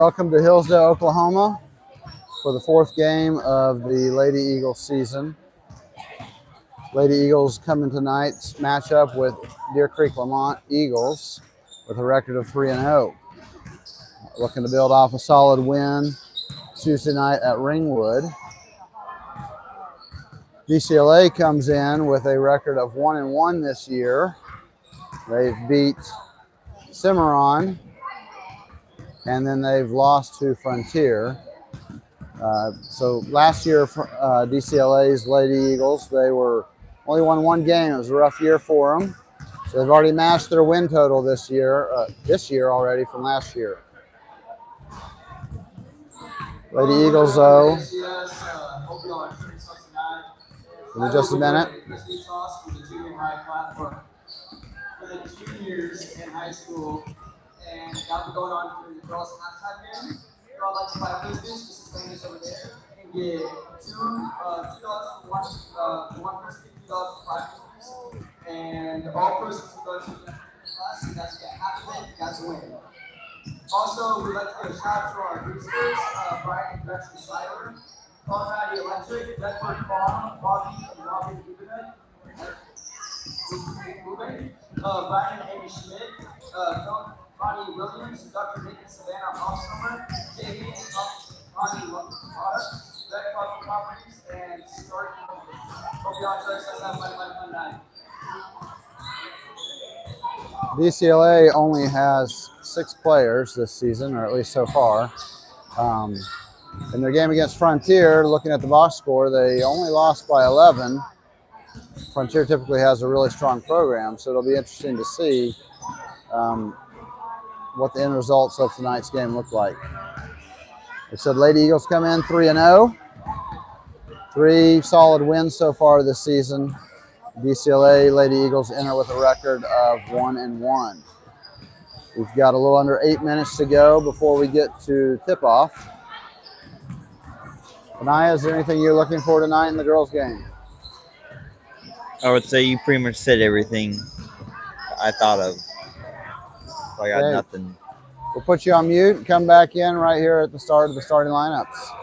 Welcome to Hillsdale, Oklahoma for the fourth game of the Lady Eagles season. Lady Eagles come in tonight's matchup with Deer Creek Lamont Eagles with a record of 3-0. Looking to build off a solid win Tuesday night at Ringwood. DCLA comes in with a record of 1-1 this year. They've beat Cimarron, and then they've lost to Frontier. So last year, DCLA's Lady Eagles, they were only won one game. It was a rough year for them. So they've already matched their win total this year already from last year. Lady Eagles, though, give me just a minute. For the juniors in high school, and that'll be going on during the girls' halftime game. If y'all like to buy business, this is Landis over there, and get $2 for one person, $3 for 5 business, and all proceeds will go to us. You guys get half of it, you guys win. Also, we'd like to give a shout out to our boosters, Brian and Gretchen Seiler, Colorado Electric, Redbird Farm, Bobby and Robin Huberman. Brian and Amy Schmidt, Bonnie Williams, Dr. Nick and Savannah Hofsummer, Jamie and Bonnie Products, Red Coffee Properties, and Stark. Hope you all enjoy yourselves. Have a fun night. DCLA only has 6 players this season, or at least so far. In their game against Frontier, looking at the box score, they only lost by 11. Frontier typically has a really strong program, so it'll be interesting to see what the end results of tonight's game look like. They said Lady Eagles come in 3-0. 3 solid wins so far this season. DCLA Lady Eagles enter with a record of 1-1. We've got a little under 8 minutes to go before we get to tip-off. Anaya, is there anything you're looking for tonight in the girls' game? I would say you pretty much said everything I thought of. So I got nothing. We'll put you on mute and come back in right here at the start of the starting lineups.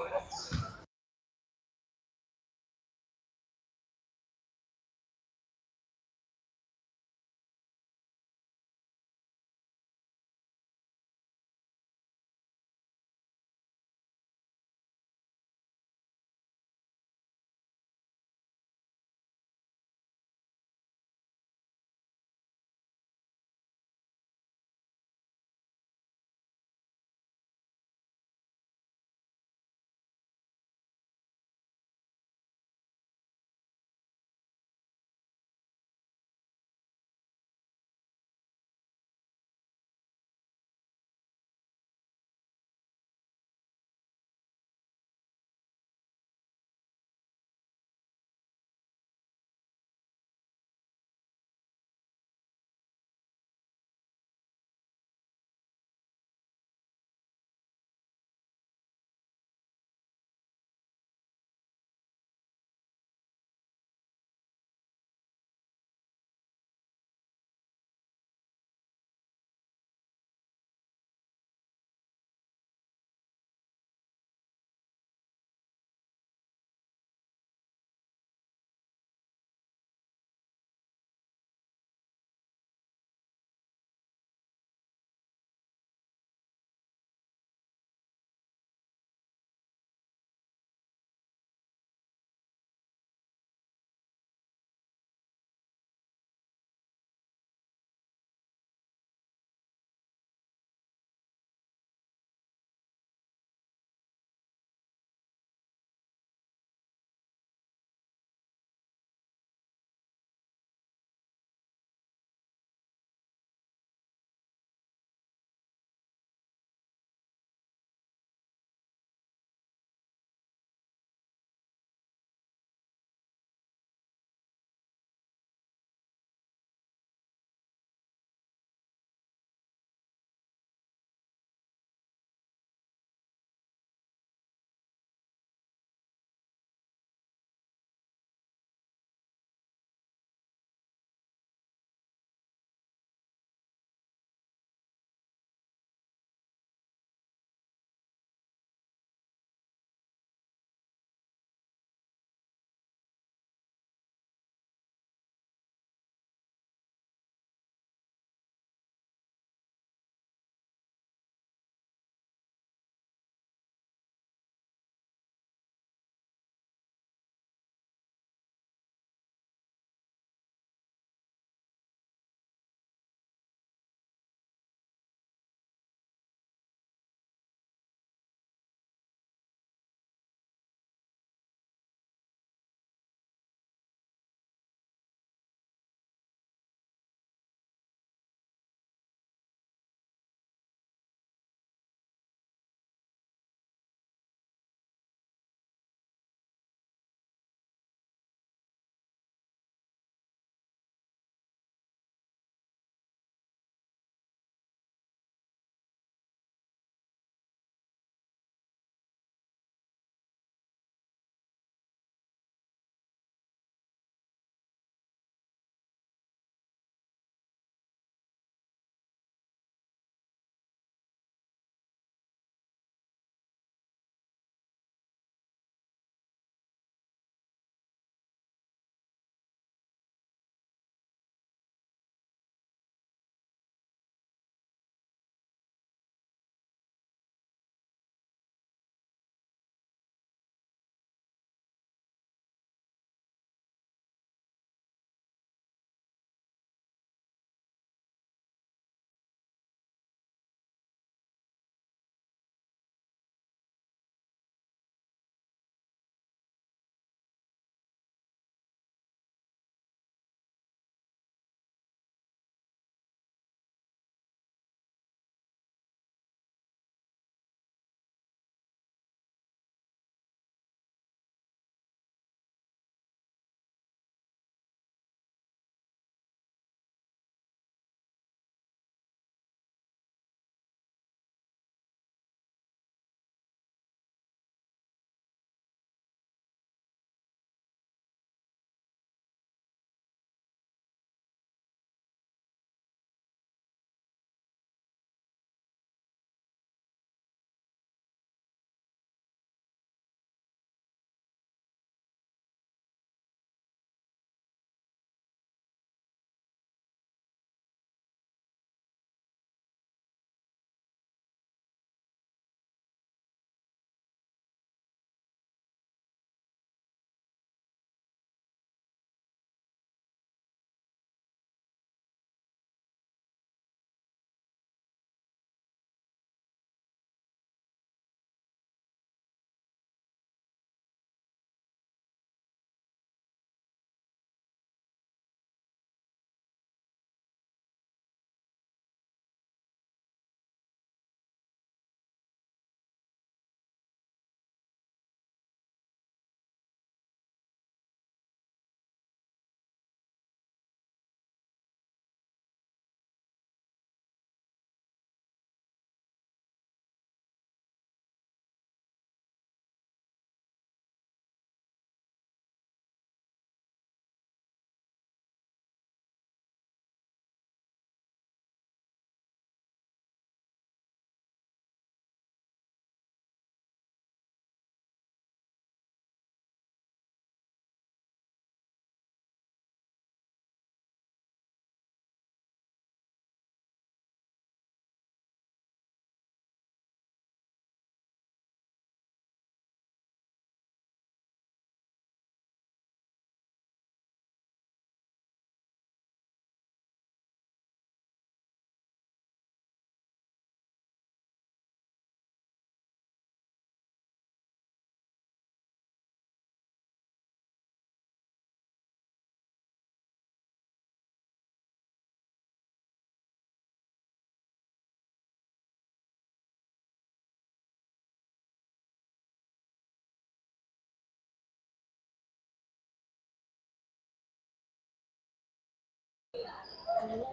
Well,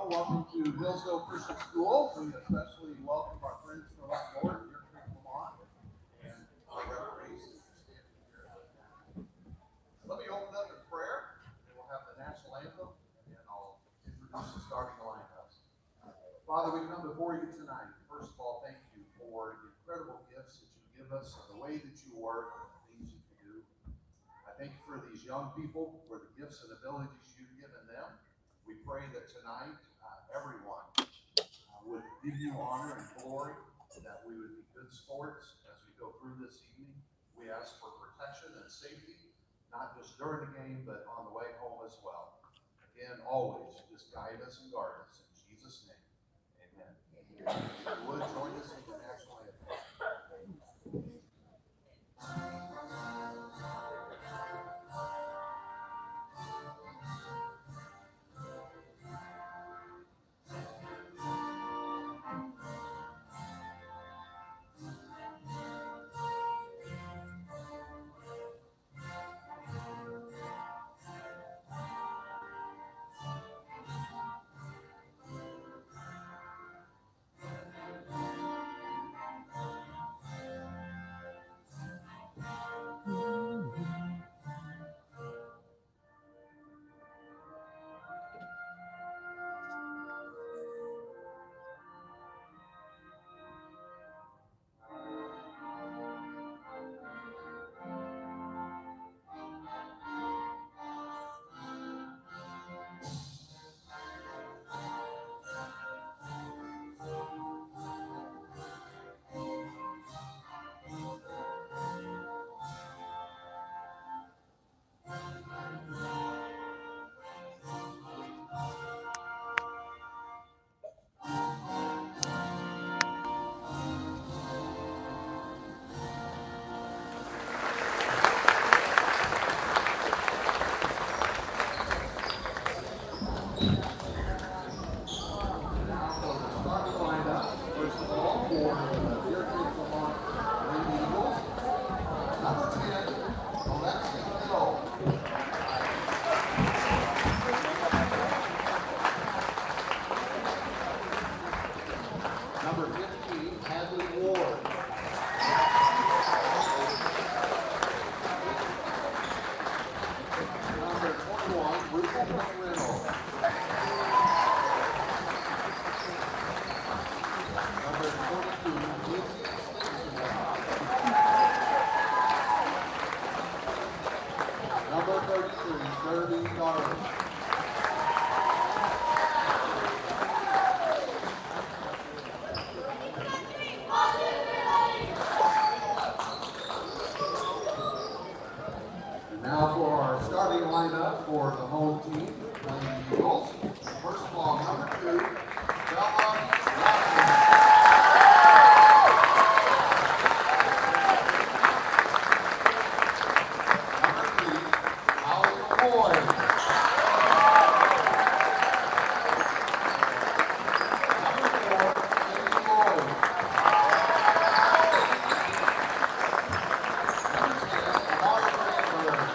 welcome to Hillsdale Christian School. We especially welcome our friends from up north here from Vermont and our referees who are standing here. Let me open up in prayer, and we'll have the national anthem, and then I'll introduce the starting lineups. Father, we come before you tonight. First of all, thank you for the incredible gifts that you give us and the way that you work and the things you can do. I thank you for these young people, for the gifts and abilities you've given them. We pray that tonight, everyone would give you honor and glory, that we would be good sports as we go through this evening. We ask for protection and safety, not just during the game, but on the way home as well. Again, always just guide us and guard us. In Jesus' name, amen. If you would, join us in the national anthem. Now for our starting lineup for the home team, playing the Eagles. First of all, number 2, Bella Watson. Number 3, Holly Boyd. Number 4, Katie Lloyd. Number 10, Mark Randberg.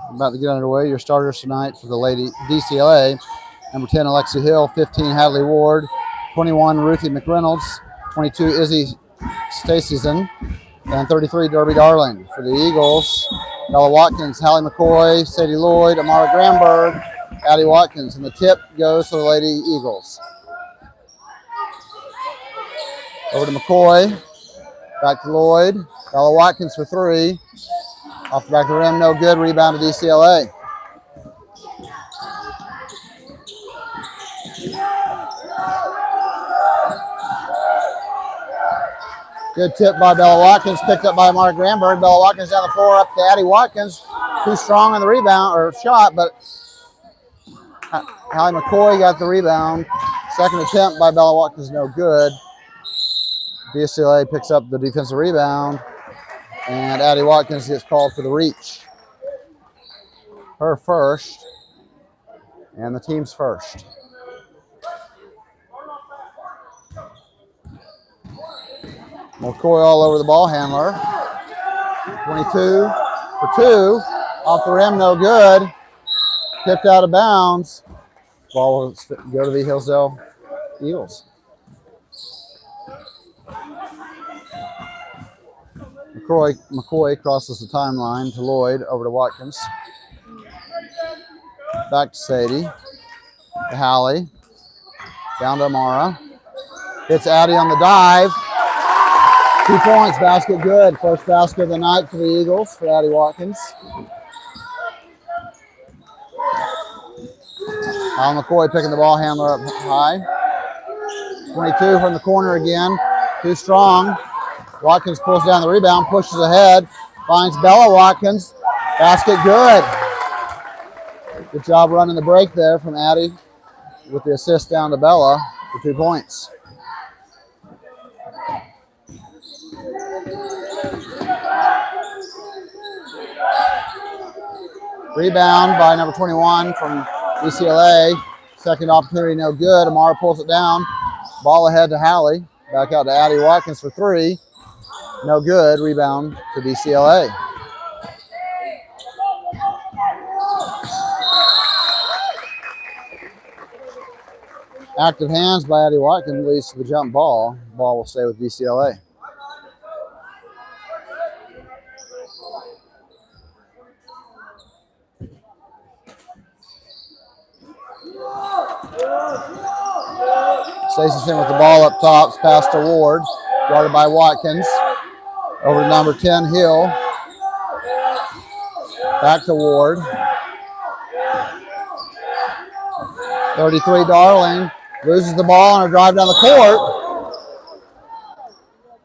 About to get underway. Your starters tonight for the Lady DCLA. Number 10, Alexia Hill. 15, Hadley Ward. 21, Ruthie McReynolds. 22, Izzy Stacyson. And 33, Derby Darling. For the Eagles, Bella Watkins, Hallie McCoy, Sadie Lloyd, Amara Gramberg, Addie Watkins. And the tip goes to the Lady Eagles. Over to McCoy. Back to Lloyd. Bella Watkins for 3. Off the back of the rim, no good. Rebound to DCLA. Good tip by Bella Watkins, picked up by Amara Gramberg. Bella Watkins down the floor, up to Addie Watkins. Too strong on the rebound, or shot, but Hallie McCoy got the rebound. Second attempt by Bella Watkins, no good. DCLA picks up the defensive rebound, and Addie Watkins gets called for the reach. Her first, and the team's first. McCoy all over the ball handler. 22 for 2. Off the rim, no good. Tipped out of bounds. Ball will go to the Hillsdale Eagles. McCoy crosses the timeline to Lloyd, over to Watkins. Back to Sadie. To Hallie. Down to Amara. Hits Addie on the dive. 2 points, basket good. First basket of the night for the Eagles, for Addie Watkins. Al McCoy picking the ball handler up high. 22 from the corner again. Too strong. Watkins pulls down the rebound, pushes ahead, finds Bella Watkins. Basket good. Good job running the break there from Addie with the assist down to Bella for 2 points. Rebound by number 21 from DCLA. Second opportunity, no good. Amara pulls it down. Ball ahead to Hallie. Back out to Addie Watkins for 3. No good. Rebound to DCLA. Active hands by Addie Watkins leads to the jump ball. Ball will stay with DCLA. Stacyson with the ball up top, pass to Ward, guarded by Watkins. Over to number 10, Hill. Back to Ward. 33, Darling. Loses the ball on a drive down the court.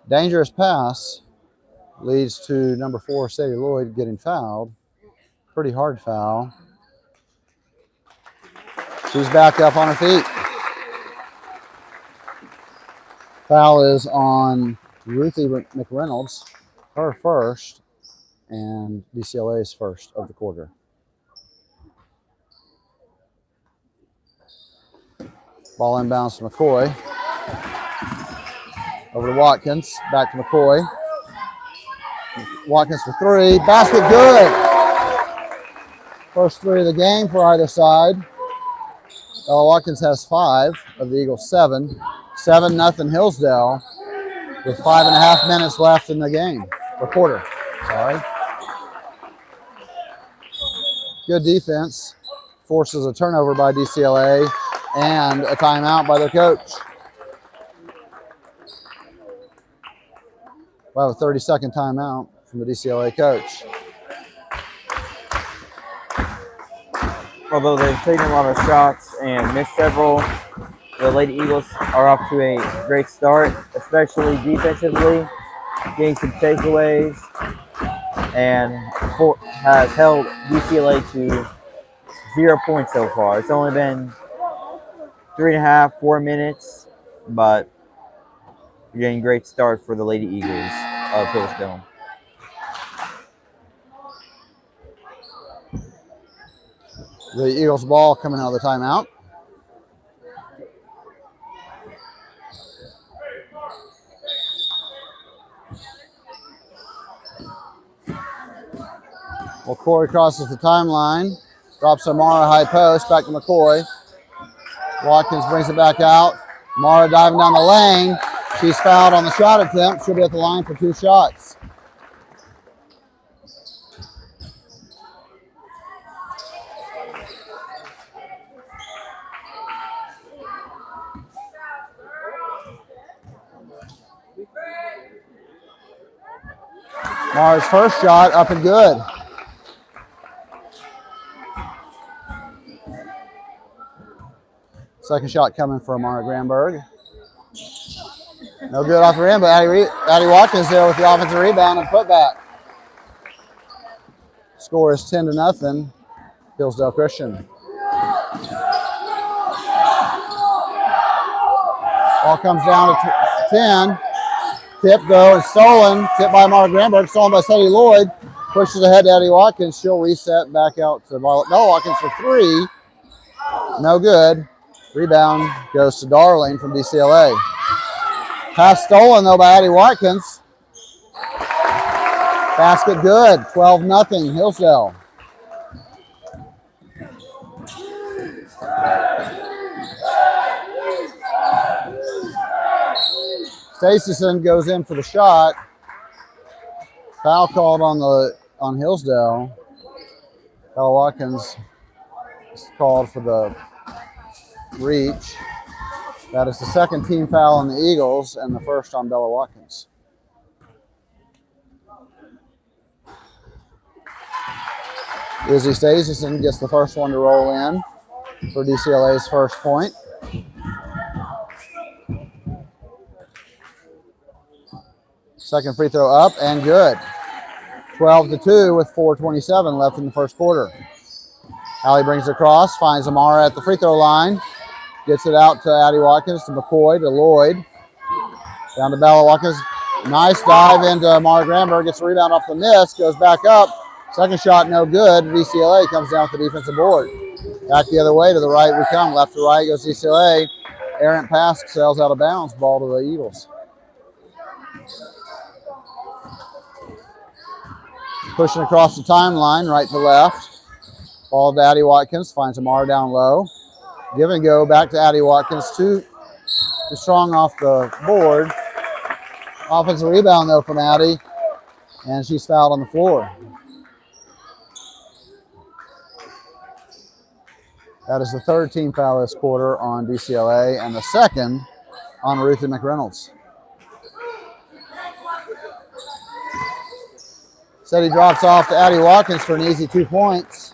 Dangerous pass. Leads to number 4, Sadie Lloyd, getting fouled. Pretty hard foul. She's back up on her feet. Foul is on Ruthie McReynolds, her first, and DCLA's first of the quarter. Ball inbounds to McCoy. Over to Watkins, back to McCoy. Watkins for 3, basket good. First 3 of the game for either side. Bella Watkins has 5 of the Eagles' 7. 7-0 Hillsdale with 5.5 minutes left in the game, or quarter, sorry. Good defense, forces a turnover by DCLA and a timeout by their coach. We'll have a 30-second timeout from the DCLA coach. Although they've taken a lot of shots and missed several, the Lady Eagles are off to a great start, especially defensively, getting some takeaways, and has held DCLA to 0 points so far. It's only been 3.5, 4 minutes, but we're getting a great start for the Lady Eagles of Hillsdale. The Eagles ball coming out of the timeout. McCoy crosses the timeline, drops Amara high post, back to McCoy. Watkins brings it back out, Mara diving down the lane. She's fouled on the shot attempt. She'll be at the line for 2 shots. Mara's first shot up and good. Second shot coming for Mara Granberg. No good off the rim, but Addie Watkins there with the offensive rebound and putback. Score is 10-0, Hillsdale Christian. Ball comes down to 10. Tip though and stolen. Tip by Mara Granberg, stolen by Sadie Lloyd. Pushes ahead to Addie Watkins. She'll reset back out to Bella Watkins for 3. No good. Rebound goes to Darling from DCLA. Pass stolen though by Addie Watkins. Basket good. 12-0 Hillsdale. Staceyson goes in for the shot. Foul called on Hillsdale. Bella Watkins is called for the reach. That is the second team foul on the Eagles and the first on Bella Watkins. Izzy Staceyson gets the first one to roll in for DCLA's first point. Second free throw up and good. 12-2 with 4:27 left in the first quarter. Allie brings it across, finds Amara at the free throw line. Gets it out to Addie Watkins, to McCoy, to Lloyd. Down to Bella Watkins. Nice dive into Amara Granberg. Gets a rebound off the miss, goes back up. Second shot no good. DCLA comes down with the defensive board. Back the other way, to the right we come. Left to right goes DCLA. Errant pass sails out of bounds. Ball to the Eagles. Pushing across the timeline, right to left. Ball to Addie Watkins, finds Amara down low. Give and go, back to Addie Watkins. Too strong off the board. Offensive rebound though from Addie, and she's fouled on the floor. That is the third team foul this quarter on DCLA and the second on Ruthie McReynolds. Said he drops off to Addie Watkins for an easy 2 points.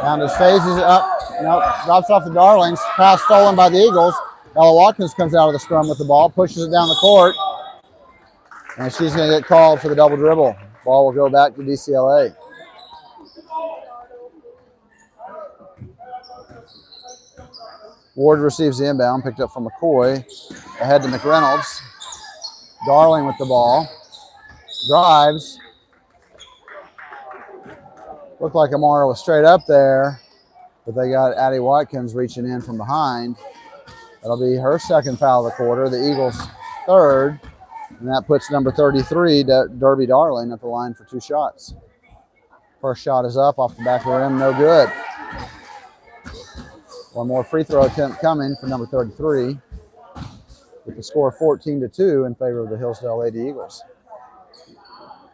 Down to Stacey's up. Nope, drops off to Darlings. Pass stolen by the Eagles. Bella Watkins comes out of the scrum with the ball, pushes it down the court, and she's going to get called for the double dribble. Ball will go back to DCLA. Ward receives the inbound, picked up from McCoy. Ahead to McReynolds. Darling with the ball. Drives. Looked like Amara was straight up there, but they got Addie Watkins reaching in from behind. That'll be her second foul of the quarter, the Eagles' third, and that puts number 33, Derby Darling, at the line for 2 shots. First shot is up off the back of the rim, no good. One more free throw attempt coming for number 33, with the score 14-2 in favor of the Hillsdale Lady Eagles.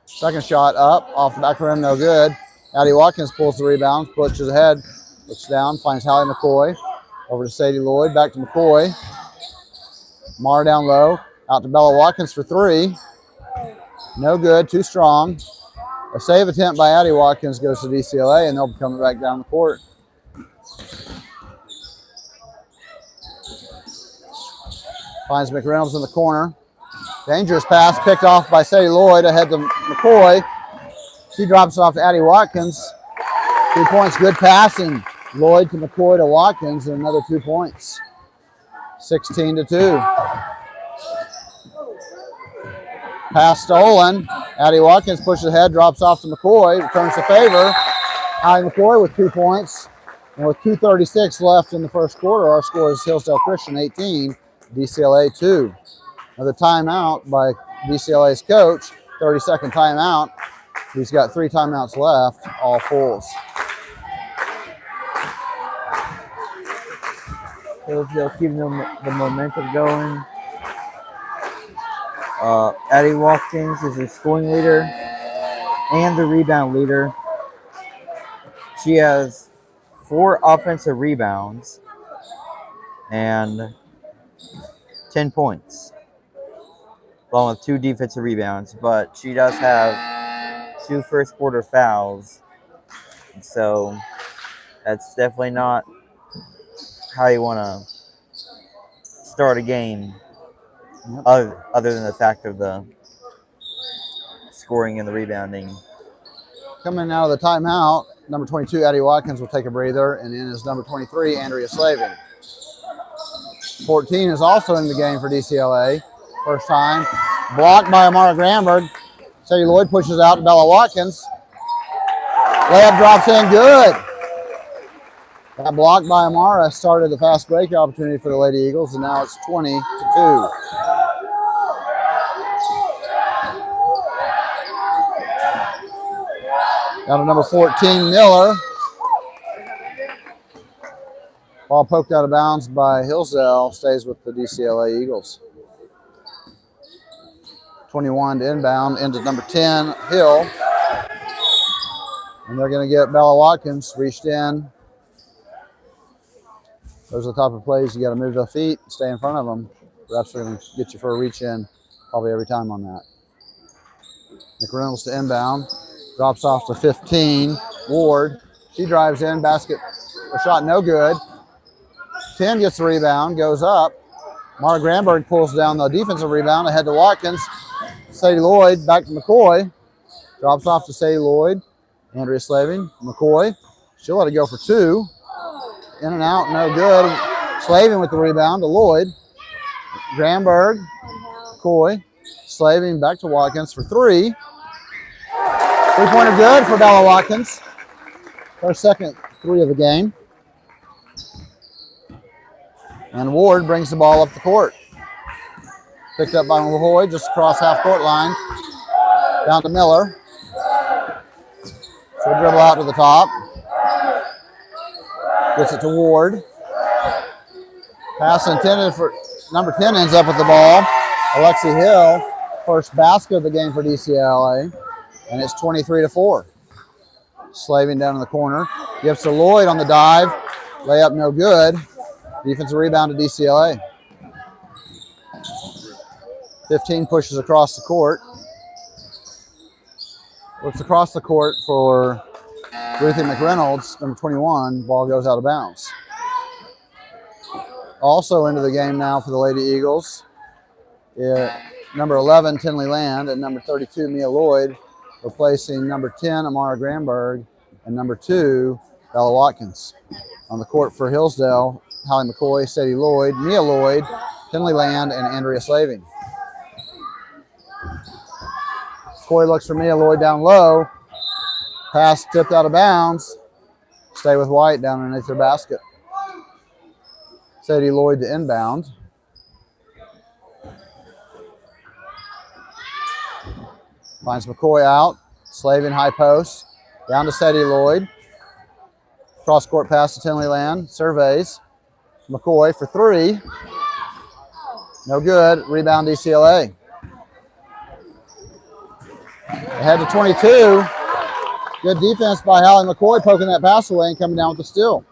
Second shot up off the back of the rim, no good. Addie Watkins pulls the rebound, pushes ahead, looks down, finds Hallie McCoy. Over to Sadie Lloyd, back to McCoy. Mara down low, out to Bella Watkins for 3. No good, too strong. A save attempt by Addie Watkins goes to DCLA, and they'll be coming back down the court. Finds McReynolds in the corner. Dangerous pass picked off by Sadie Lloyd ahead to McCoy. She drops off to Addie Watkins. 2 points, good passing. Lloyd to McCoy to Watkins, and another 2 points. 16-2. Pass stolen. Addie Watkins pushes ahead, drops off to McCoy, returns the favor. Hallie McCoy with 2 points. And with 2:36 left in the first quarter, our score is Hillsdale Christian 18, DCLA 2. Another timeout by DCLA's coach, 30-second timeout. He's got 3 timeouts left, all fulls. Hillsdale keeping the momentum going. Addie Watkins is the scoring leader and the rebound leader. She has 4 offensive rebounds and 10 points, along with 2 defensive rebounds. But she does have 2 first quarter fouls, so that's definitely not how you want to start a game. Yep. Other than the fact of the scoring and the rebounding. Coming out of the timeout, number 22, Addie Watkins, will take a breather, and in is number 23, Andrea Slavin. 14 is also in the game for DCLA. First time. Blocked by Amara Granberg. Sadie Lloyd pushes out to Bella Watkins. Layup drops in good. That block by Amara started the fast break opportunity for the Lady Eagles, and now it's 20-2. Down to number 14, Miller. Ball poked out of bounds by Hillsdale, stays with the DCLA Eagles. 21 to inbound, into number 10, Hill. And they're going to get Bella Watkins reached in. Those are the type of plays you got to move the feet, stay in front of them. Refs are going to get you for a reach in probably every time on that. McReynolds to inbound. Drops off to 15. Ward. She drives in. Basket. A shot no good. 10 gets the rebound. Goes up. Mara Granberg pulls down the defensive rebound. Ahead to Watkins. Sadie Lloyd back to McCoy. Drops off to Sadie Lloyd. Andrea Slavin. McCoy. She'll let it go for 2. In and out. No good. Slavin with the rebound to Lloyd. Granberg. McCoy. Slavin back to Watkins for 3. 3-pointer good for Bella Watkins. Her second 3 of the game. And Ward brings the ball up the court. Picked up by LaHoy just across half-court line. Down to Miller. She'll dribble out to the top. Gets it to Ward. Pass intended for number 10 ends up with the ball. Alexi Hill, first basket of the game for DCLA. And it's 23-4. Slavin down in the corner. Gives to Lloyd on the dive. Layup no good. Defensive rebound to DCLA. 15 pushes across the court. Looks across the court for Ruthie McReynolds, number 21. Ball goes out of bounds. Also into the game now for the Lady Eagles. Number 11, Tinley Land, and number 32, Mia Lloyd, replacing number 10, Amara Granberg, and number 2, Bella Watkins. On the court for Hillsdale, Hallie McCoy, Sadie Lloyd, Mia Lloyd, Tinley Land, and Andrea Slavin. McCoy looks for Mia Lloyd down low. Pass tipped out of bounds. Stay with White down underneath their basket. Sadie Lloyd to inbound. Finds McCoy out. Slavin high post. Down to Sadie Lloyd. Cross court pass to Tinley Land. Surveys. McCoy for 3. No good. Rebound DCLA. Ahead to 22. Good defense by Hallie McCoy, poking that pass away and coming down with the steal.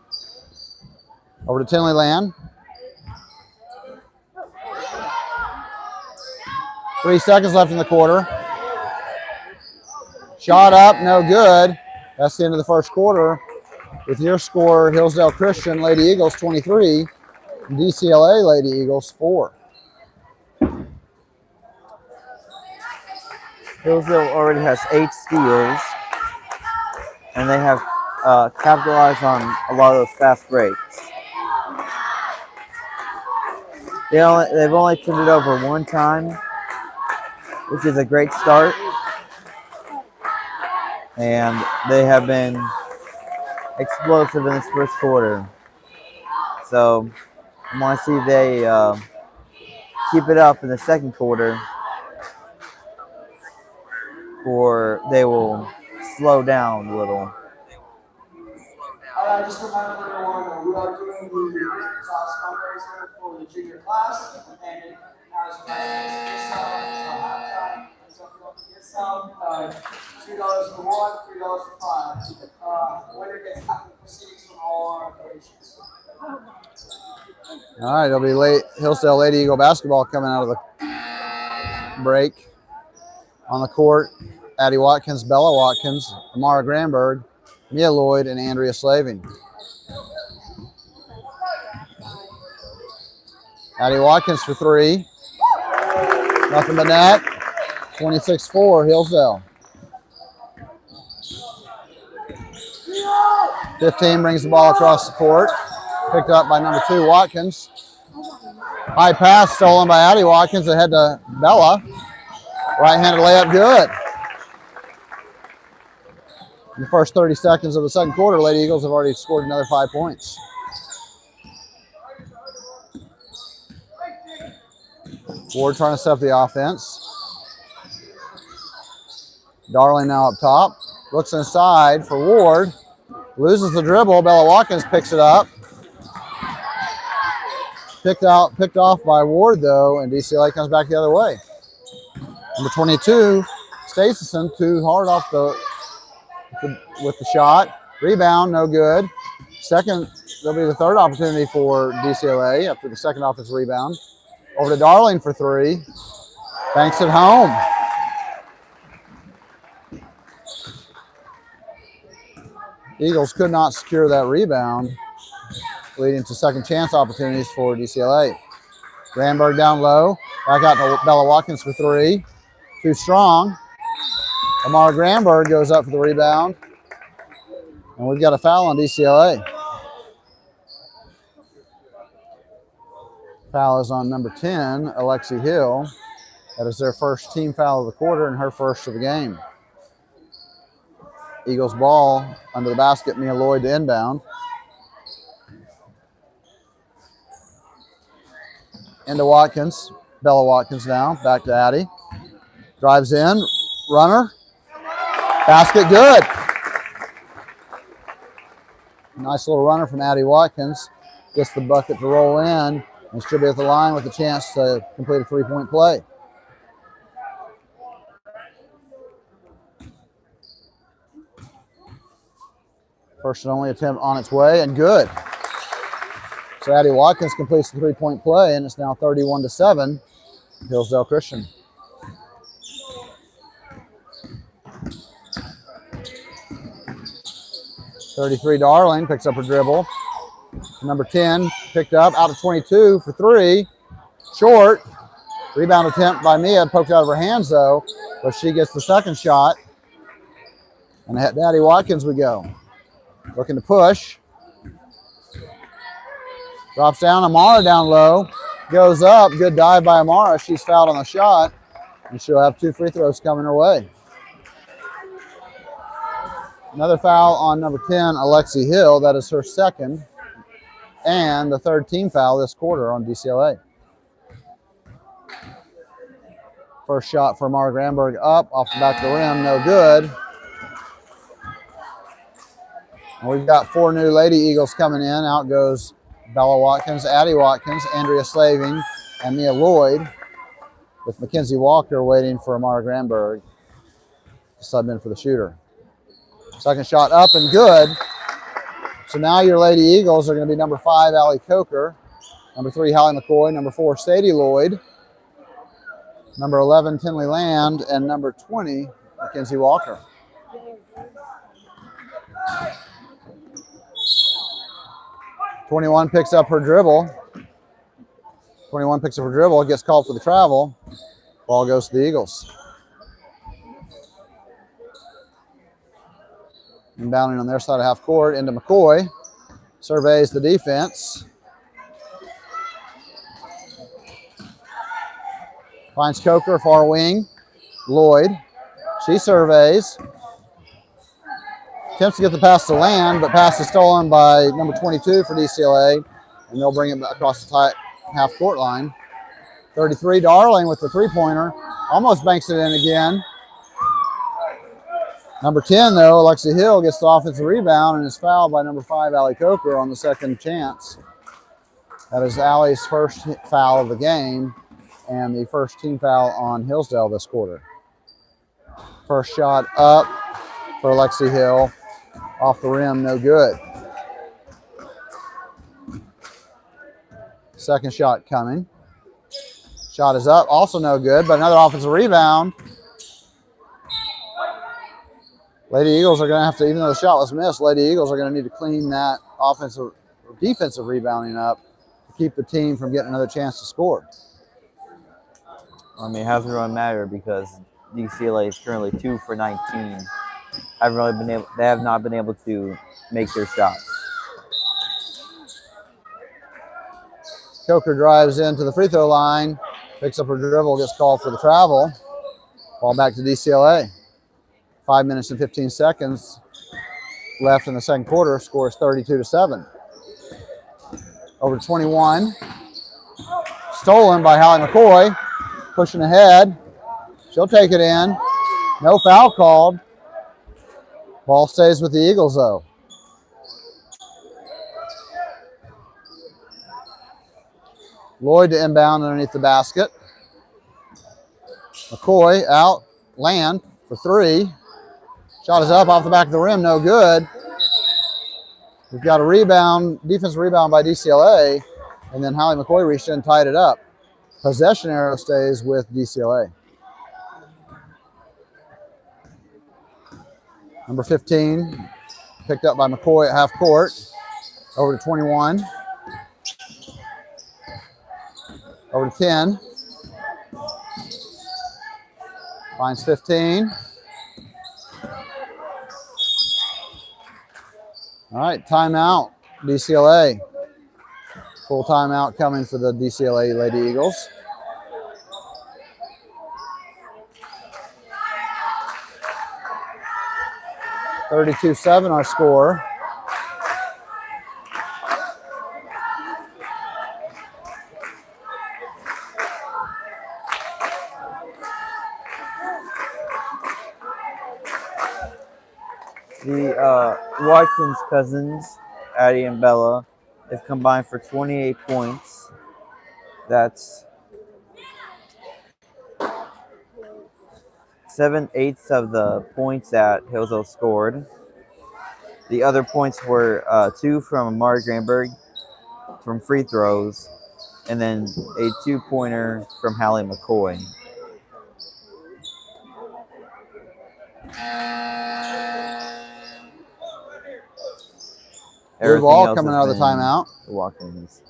Over to Tinley Land. 3 seconds left in the quarter. Shot up, no good. That's the end of the first quarter. With your score, Hillsdale Christian Lady Eagles 23, and DCLA Lady Eagles 4. Hillsdale already has 8 steals, and they have capitalized on a lot of those fast breaks. They've only turned it over 1 time, which is a great start. And they have been explosive in this first quarter. So I want to see if they keep it up in the second quarter. or they will slow down a little. Just a reminder to everyone, we are doing the sauce fundraiser for the junior class, and it has halftime. So if you want to get some, $2 for one, $3 for five. Winner gets half the proceeds from all our donations. All right, it'll be Hillsdale Lady Eagle basketball coming out of the break. On the court, Addie Watkins, Bella Watkins, Amara Granberg, Mia Lloyd, and Andrea Slaving. Addie Watkins for three. Nothing but net. 26-4, Hillsdale. 15 brings the ball across the court. Picked up by number 2, Watkins. High pass stolen by Addie Watkins ahead to Bella. Right-handed layup, good. In the first 30 seconds of the second quarter, Lady Eagles have already scored another 5 points. Ward trying to set up the offense. Darling now up top. Looks inside for Ward. Loses the dribble. Bella Watkins picks it up. Picked off by Ward, though, and DCLA comes back the other way. Number 22, Staceyson, too hard off with the shot. Rebound, no good. There'll be the third opportunity for DCLA after the second offensive rebound. Over to Darling for three. Banks it home. Eagles could not secure that rebound, leading to second chance opportunities for DCLA. Granberg down low. Back out to Bella Watkins for three. Too strong. Amara Granberg goes up for the rebound. And we've got a foul on DCLA. Foul is on number 10, Alexi Hill. That is their first team foul of the quarter and her first of the game. Eagles ball under the basket, Mia Lloyd to inbound. Into Watkins. Bella Watkins now, back to Addie. Drives in, runner. Basket good. Nice little runner from Addie Watkins. Gets the bucket to roll in and she'll be at the line with a chance to complete a three-point play. First and only attempt on its way and good. So Addie Watkins completes the three-point play and it's now 31-7, Hillsdale Christian. .33 Darling picks up her dribble. Number 10 picked up out of 22 for three. Short. Rebound attempt by Mia, poked out of her hands though, but she gets the second shot. And at Addie Watkins we go. Looking to push. Drops down, Amara down low. Goes up, good dive by Amara. She's fouled on the shot, and she'll have 2 free throws coming her way. Another foul on number 10, Alexi Hill. That is her second, and the third team foul this quarter on DCLA. First shot for Amara Granberg up, off the back of the rim, no good. And we've got 4 new Lady Eagles coming in. Out goes Bella Watkins, Addie Watkins, Andrea Slaving, and Mia Lloyd, with Mackenzie Walker waiting for Amara Granberg to sub in for the shooter. Second shot up and good. So now your Lady Eagles are going to be number 5, Allie Coker, number 3, Hallie McCoy, number 4, Sadie Lloyd, number 11, Tinley Land, and number 20, Mackenzie Walker. .21 picks up her dribble. 21 picks up her dribble, gets called for the travel. Ball goes to the Eagles. Inbounding on their side of half court into McCoy. Surveys the defense. Finds Coker, far wing. Lloyd. She surveys. Attempts to get the pass to Land, but pass is stolen by number 22 for DCLA, and they'll bring it across the half-court line. 33 Darling with the three-pointer. Almost banks it in again. Number 10, though, Alexia Hill gets the offensive rebound and is fouled by number 5, Allie Coker, on the second chance. That is Allie's first foul of the game and the first team foul on Hillsdale this quarter. First shot up for Alexia Hill. Off the rim, no good. Second shot coming. Shot is up, also no good, but another offensive rebound. Lady Eagles are going to have to, even though the shot was missed, Lady Eagles are going to need to clean that offensive or defensive rebounding up to keep the team from getting another chance to score. I mean, it hasn't really mattered because DCLA is currently 2 for 19. They have not been able to make their shots. Coker drives into the free throw line, picks up her dribble, gets called for the travel. Ball back to DCLA. 5 minutes and 15 seconds left in the second quarter. Score is 32-7. Over to 21. Stolen by Hallie McCoy. Pushing ahead. She'll take it in. No foul called. Ball stays with the Eagles, though. Lloyd to inbound underneath the basket. McCoy out. Land for three. Shot is up off the back of the rim, no good. We've got a rebound, defensive rebound by DCLA, and then Hallie McCoy reached in and tied it up. Possession arrow stays with DCLA. Number 15, picked up by McCoy at half court. Over to 21. Over to 10. Finds 15. All right, timeout, DCLA. Full timeout coming for the DCLA Lady Eagles. (32-7) our score. The Watkins cousins, Addie and Bella, have combined for 28 points. That's 7/8 of the points that Hillsdale scored. The other points were 2 from Amari Granberg from free throws, and then a 2-pointer from Hallie McCoy. Good ball coming out of the timeout. The Watkins.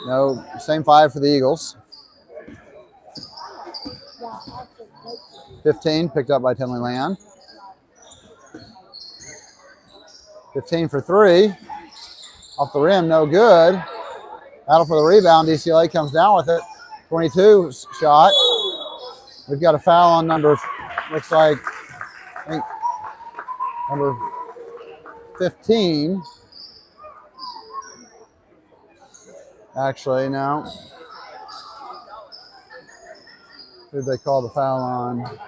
No, same 5 for the Eagles. 15 picked up by Tinley Land. 15 for 3. Off the rim, no good. Battle for the rebound. DCLA comes down with it. 22 shot. We've got a foul on number, looks like, I think, number 15. Actually, no. Who did they call the foul on?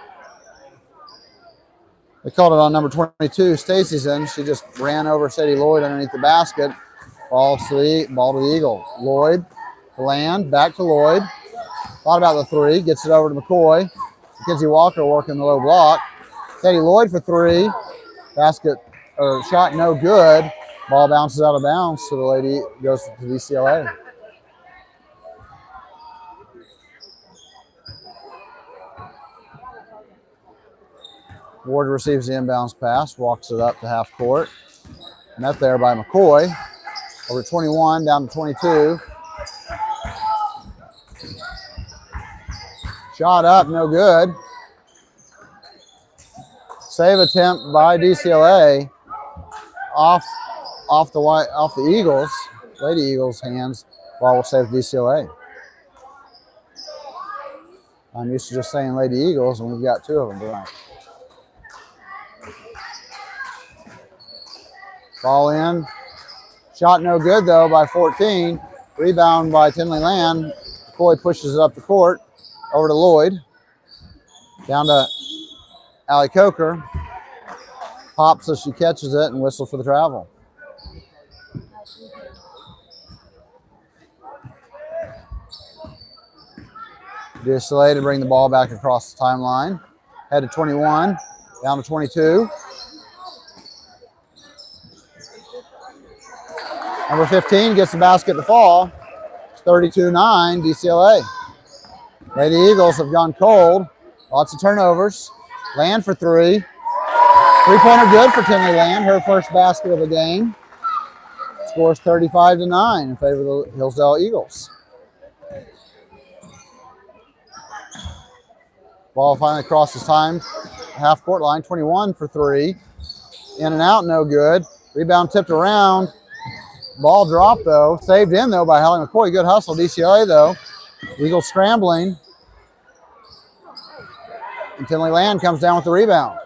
They called it on number 22, Stacy's in. She just ran over Sadie Lloyd underneath the basket. Ball to the Eagle. Lloyd to Land, back to Lloyd. Thought about the three, gets it over to McCoy. Mackenzie Walker working the low block. Sadie Lloyd for 3. Basket or shot no good. Ball bounces out of bounds, so the lady goes to DCLA. Ward receives the inbounds pass, walks it up to half court. Met there by McCoy. Over 21, down to 22. Shot up, no good. Save attempt by DCLA off the Eagles, Lady Eagles' hands. Ball will save DCLA. I'm used to just saying Lady Eagles, and we've got 2 of them tonight. Ball in. Shot no good, though, by 14. Rebound by Tinley Land. McCoy pushes it up the court. Over to Lloyd. Down to Allie Coker. Pops as she catches it and whistles for the travel. DCLA to bring the ball back across the timeline. Head to 21, down to 22. Number 15 gets the basket to fall. It's 32-9 DCLA. Lady Eagles have gone cold. Lots of turnovers. Land for three. Three-pointer good for Tinley Land. Her first basket of the game. Scores 35-9 in favor of the Hillsdale Eagles. Ball finally crosses time. Half court line. 21 for three. In and out, no good. Rebound tipped around. Ball dropped though. Saved in though by Hallie McCoy. Good hustle. DCLA though. Eagles scrambling. And Tinley Land comes down with the rebound.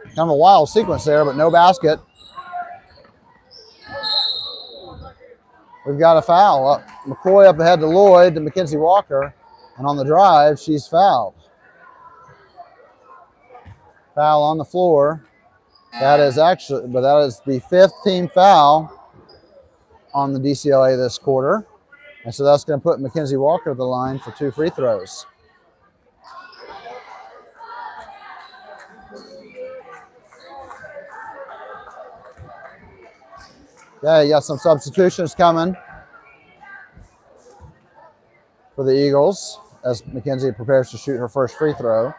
Kind of a wild sequence there, but no basket. We've got a foul. McCoy up ahead to Lloyd to Mackenzie Walker. And on the drive, she's fouled. Foul on the floor. That is the fifth team foul on the DCLA this quarter. And so that's going to put Mackenzie Walker at the line for 2 free throws. Okay, you got some substitutions coming for the Eagles as Mackenzie prepares to shoot her first free throw.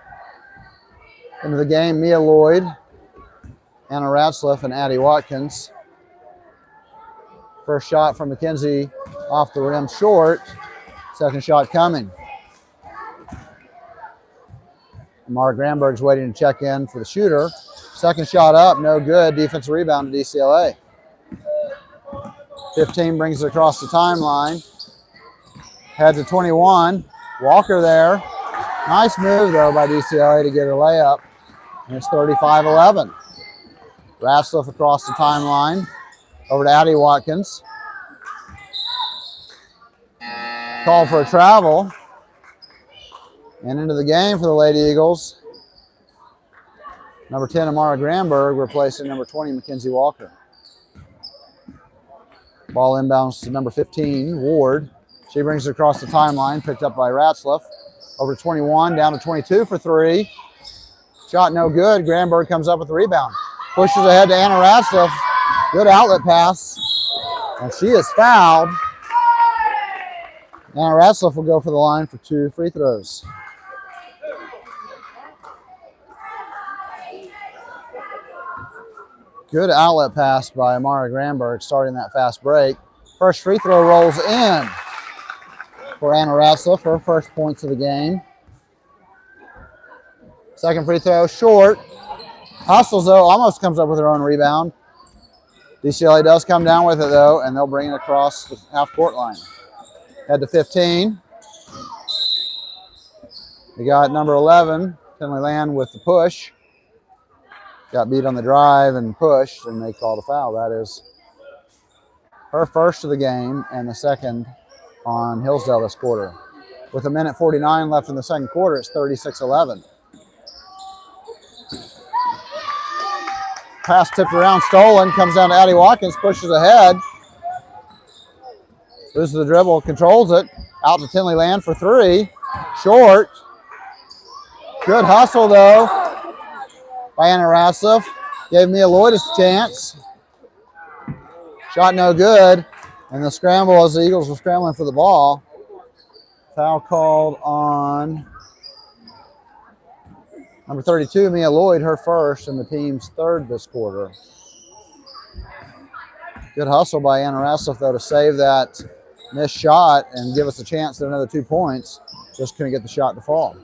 Into the game, Mia Lloyd, Anna Ratzliff, and Addie Watkins. First shot from Mackenzie off the rim short. Second shot coming. Mara Granberg's waiting to check in for the shooter. Second shot up, no good. Defensive rebound to DCLA. 15 brings it across the timeline. Head to 21. Walker there. Nice move, though, by DCLA to get a layup. And it's 35-11. Ratzliff across the timeline. Over to Addie Watkins. Call for a travel. And into the game for the Lady Eagles. Number 10, Amara Granberg, replacing number 20, Mackenzie Walker. Ball inbounds to number 15, Ward. She brings it across the timeline, picked up by Ratzliff. Over to 21, down to 22 for three. Shot no good. Granberg comes up with the rebound. Pushes ahead to Anna Ratzliff. Good outlet pass. And she is fouled. Anna Ratzliff will go for the line for 2 free throws. Good outlet pass by Amara Granberg starting that fast break. First free throw rolls in for Anna Ratzliff, her first points of the game. Second free throw short. Hustles though, almost comes up with her own rebound. DCLA does come down with it though, and they'll bring it across the half court line. Head to 15. We got number 11, Tinley Land with the push. Got beat on the drive and pushed, and they called a foul. That is her first of the game and the second on Hillsdale this quarter. With 1:49 left in the second quarter, it's 36-11. Pass tipped around, stolen, comes down to Addie Watkins, pushes ahead. Loses the dribble, controls it. Out to Tinley Land for three. Short. Good hustle, though, by Anna Ratzliff. Gave Mia Lloyd a chance. Shot no good. And the scramble as the Eagles were scrambling for the ball. Foul called on number 32, Mia Lloyd, her first and the team's third this quarter. Good hustle by Anna Ratzliff, though, to save that missed shot and give us a chance at another 2 points. Just couldn't get the shot to fall.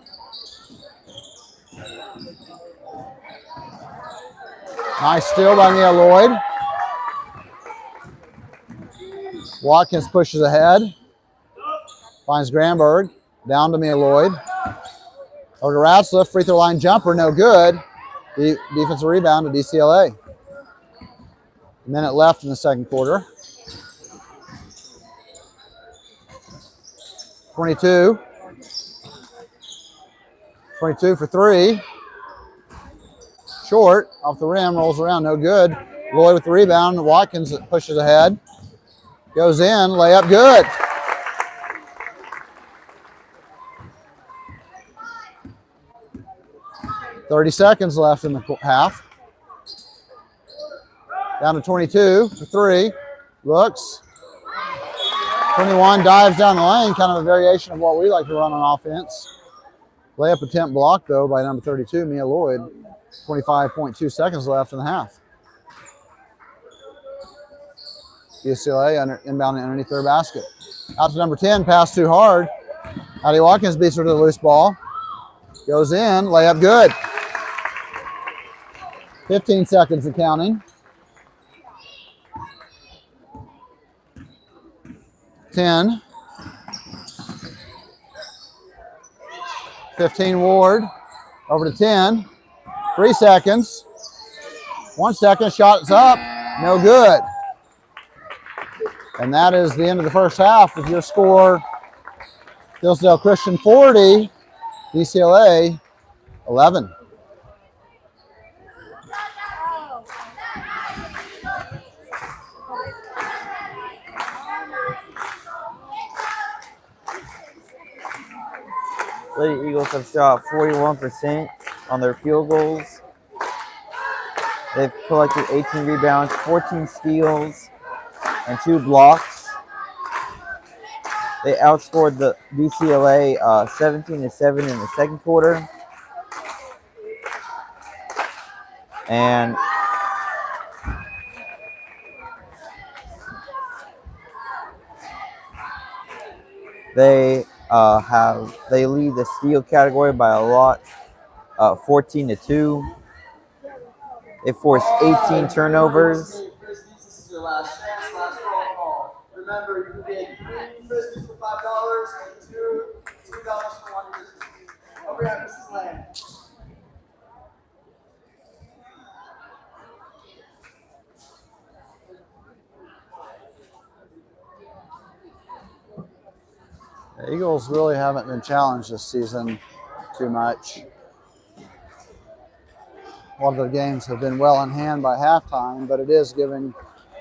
Nice steal by Mia Lloyd. Watkins pushes ahead. Finds Granberg. Down to Mia Lloyd. Over to Ratzliff. Free throw line jumper. No good. Defensive rebound to DCLA. A minute left in the second quarter. 22. 22 for three. Short, off the rim, rolls around, no good. Lloyd with the rebound. Watkins pushes ahead. Goes in, layup good. .30 seconds left in the half. Down to 22 for three. Looks. 21 dives down the lane, kind of a variation of what we like to run on offense. Layup attempt blocked, though, by number 32, Mia Lloyd. 25.2 seconds left in the half. DCLA inbound underneath their basket. Out to number 10, pass too hard. Addie Watkins beats her to the loose ball. Goes in, layup good. 15 seconds and counting. 10. 15 Ward. Over to 10. 3 seconds. 1 second, shot is up. No good. And that is the end of the first half with your score. Hillsdale Christian 40, DCLA 11. Lady Eagles have shot 41% on their field goals. They've collected 18 rebounds, 14 steals, and 2 blocks. They outscored the DCLA 17-7 in the second quarter. And they lead the steal category by a lot, 14-2. They forced 18 turnovers. This is your last chance, last phone call. Remember, you can get 3 frisbees for $5 and $2 for 1 frisbee. Over here, Mrs. Land. The Eagles really haven't been challenged this season too much. A lot of their games have been well in hand by halftime, but it is giving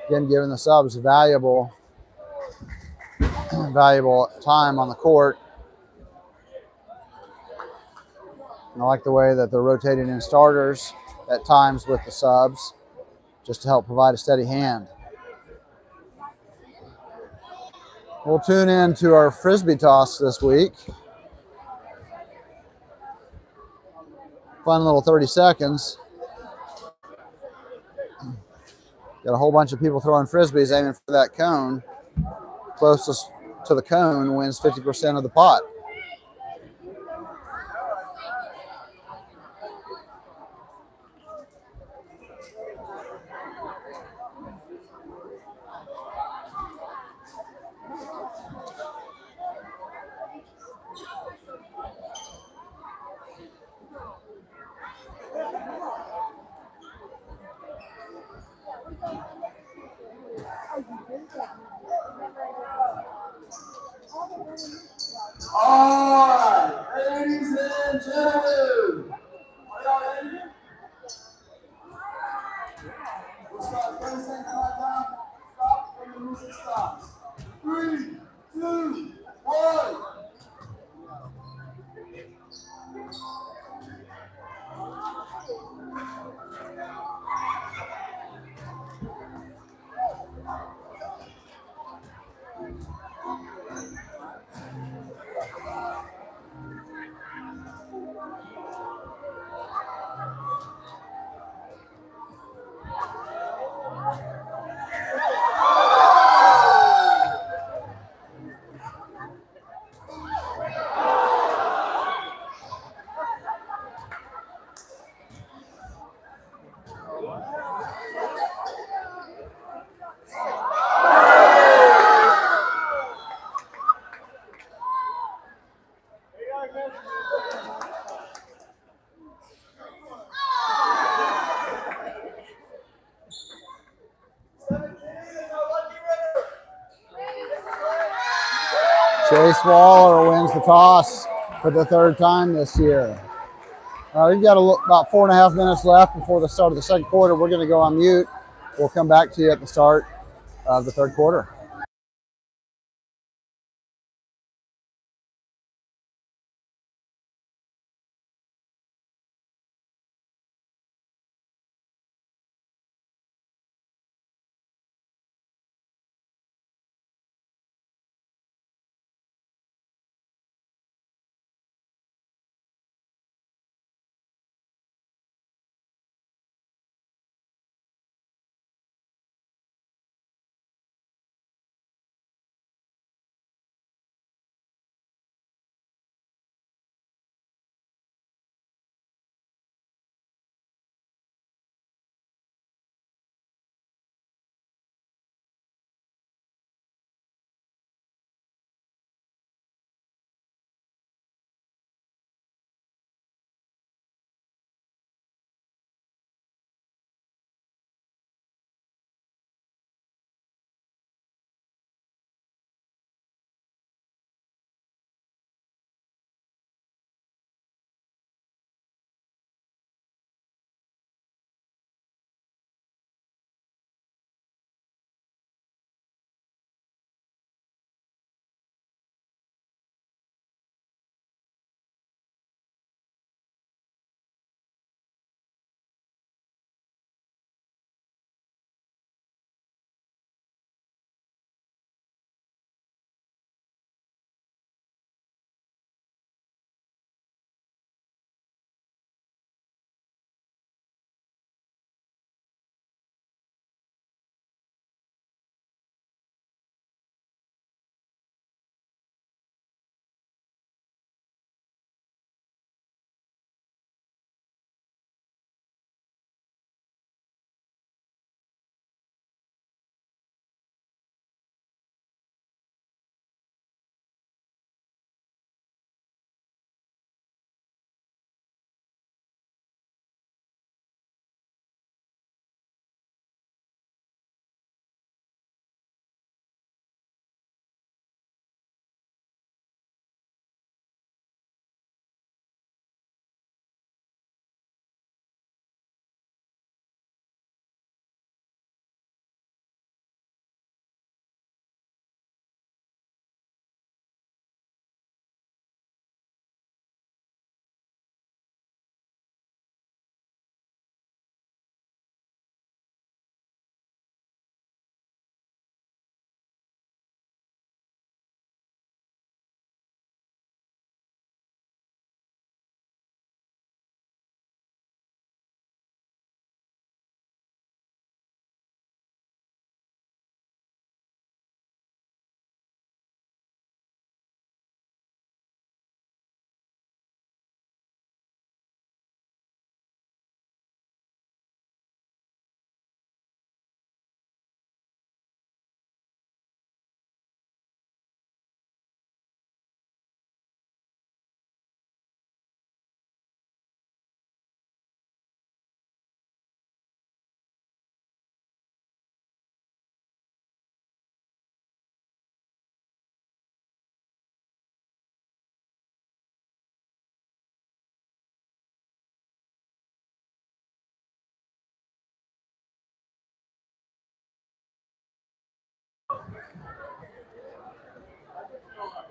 the subs valuable time on the court. And I like the way that they're rotating in starters at times with the subs, just to help provide a steady hand. We'll tune in to our Frisbee toss this week. Fun little 30 seconds. Got a whole bunch of people throwing Frisbees aiming for that cone. Closest to the cone wins 50% of the pot. Alright, ladies and gentlemen. Are y'all ready? We'll start 30 second countdown. Stop when the music stops. 3, 2, 1. Chase Waller wins the toss for the 3rd time this year. We've got about 4.5 minutes left before the start of the second quarter. We're going to go on mute. We'll come back to you at the start of the third quarter.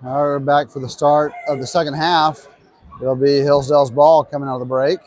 All right, we're back for the start of the second half. It'll be Hillsdale's ball coming out of the break.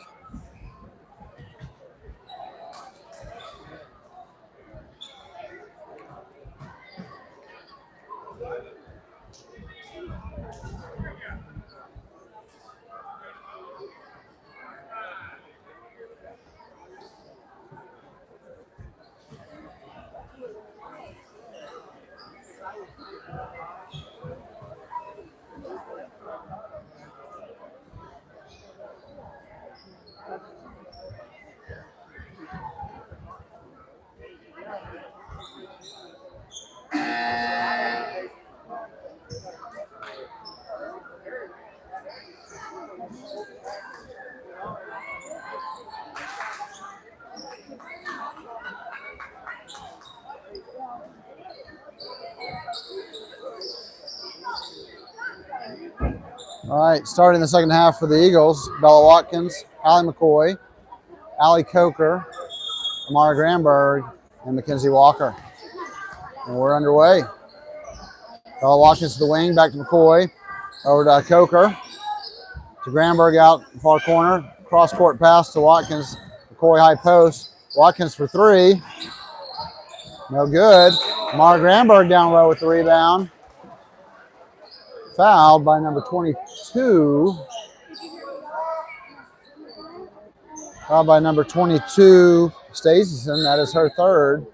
All right, starting the second half for the Eagles, Bella Watkins Allie McCoy, Allie Coker, Amara Granberg, and Mackenzie Walker. And we're underway. Bella Watkins to the wing, back to McCoy, over to Coker, to Granberg out far corner, cross court pass to Watkins, McCoy high post, Watkins for three, no good. Amara Granberg down low with the rebound. Fouled by number 22. Fouled by number 22, Stacyson. That is her third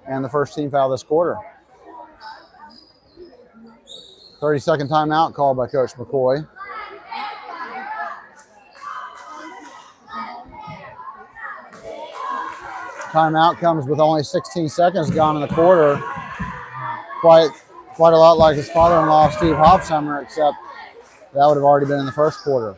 and the first team foul this quarter. 30-second timeout called by Coach McCoy. Timeout comes with only 16 seconds gone in the quarter. Quite a lot like his father-in-law, Steve Hofsheimer, except that would have already been in the first quarter.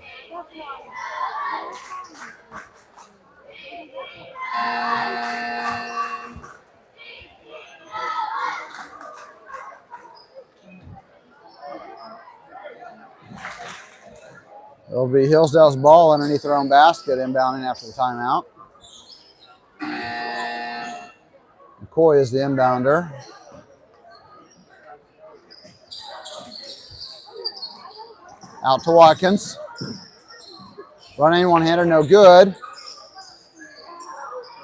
It'll be Hillsdale's ball underneath their own basket, inbounding after the timeout. McCoy is the inbounder. Out to Watkins. Running one-hander, no good.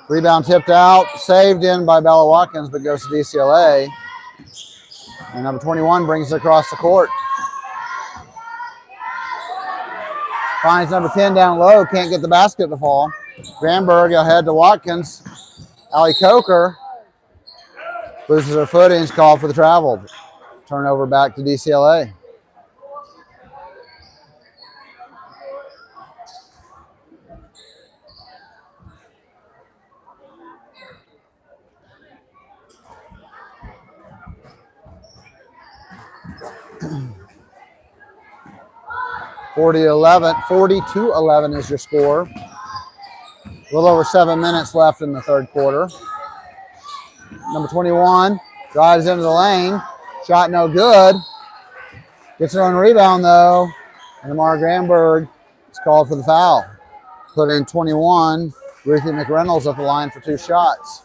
Rebound tipped out, saved in by Bella Watkins, but goes to DCLA. And number 21 brings it across the court. Finds number 10 down low, can't get the basket to fall. Granberg ahead to Watkins. Allie Coker loses her footing, called for the travel. Turnover back to DCLA. Forty to 11 is your score. A little over 7 minutes left in the third quarter. Number 21 drives into the lane. Shot no good. Gets her own rebound though. And Amara Granberg is called for the foul. Putting 21, Ruthie McReynolds at the line for 2 shots.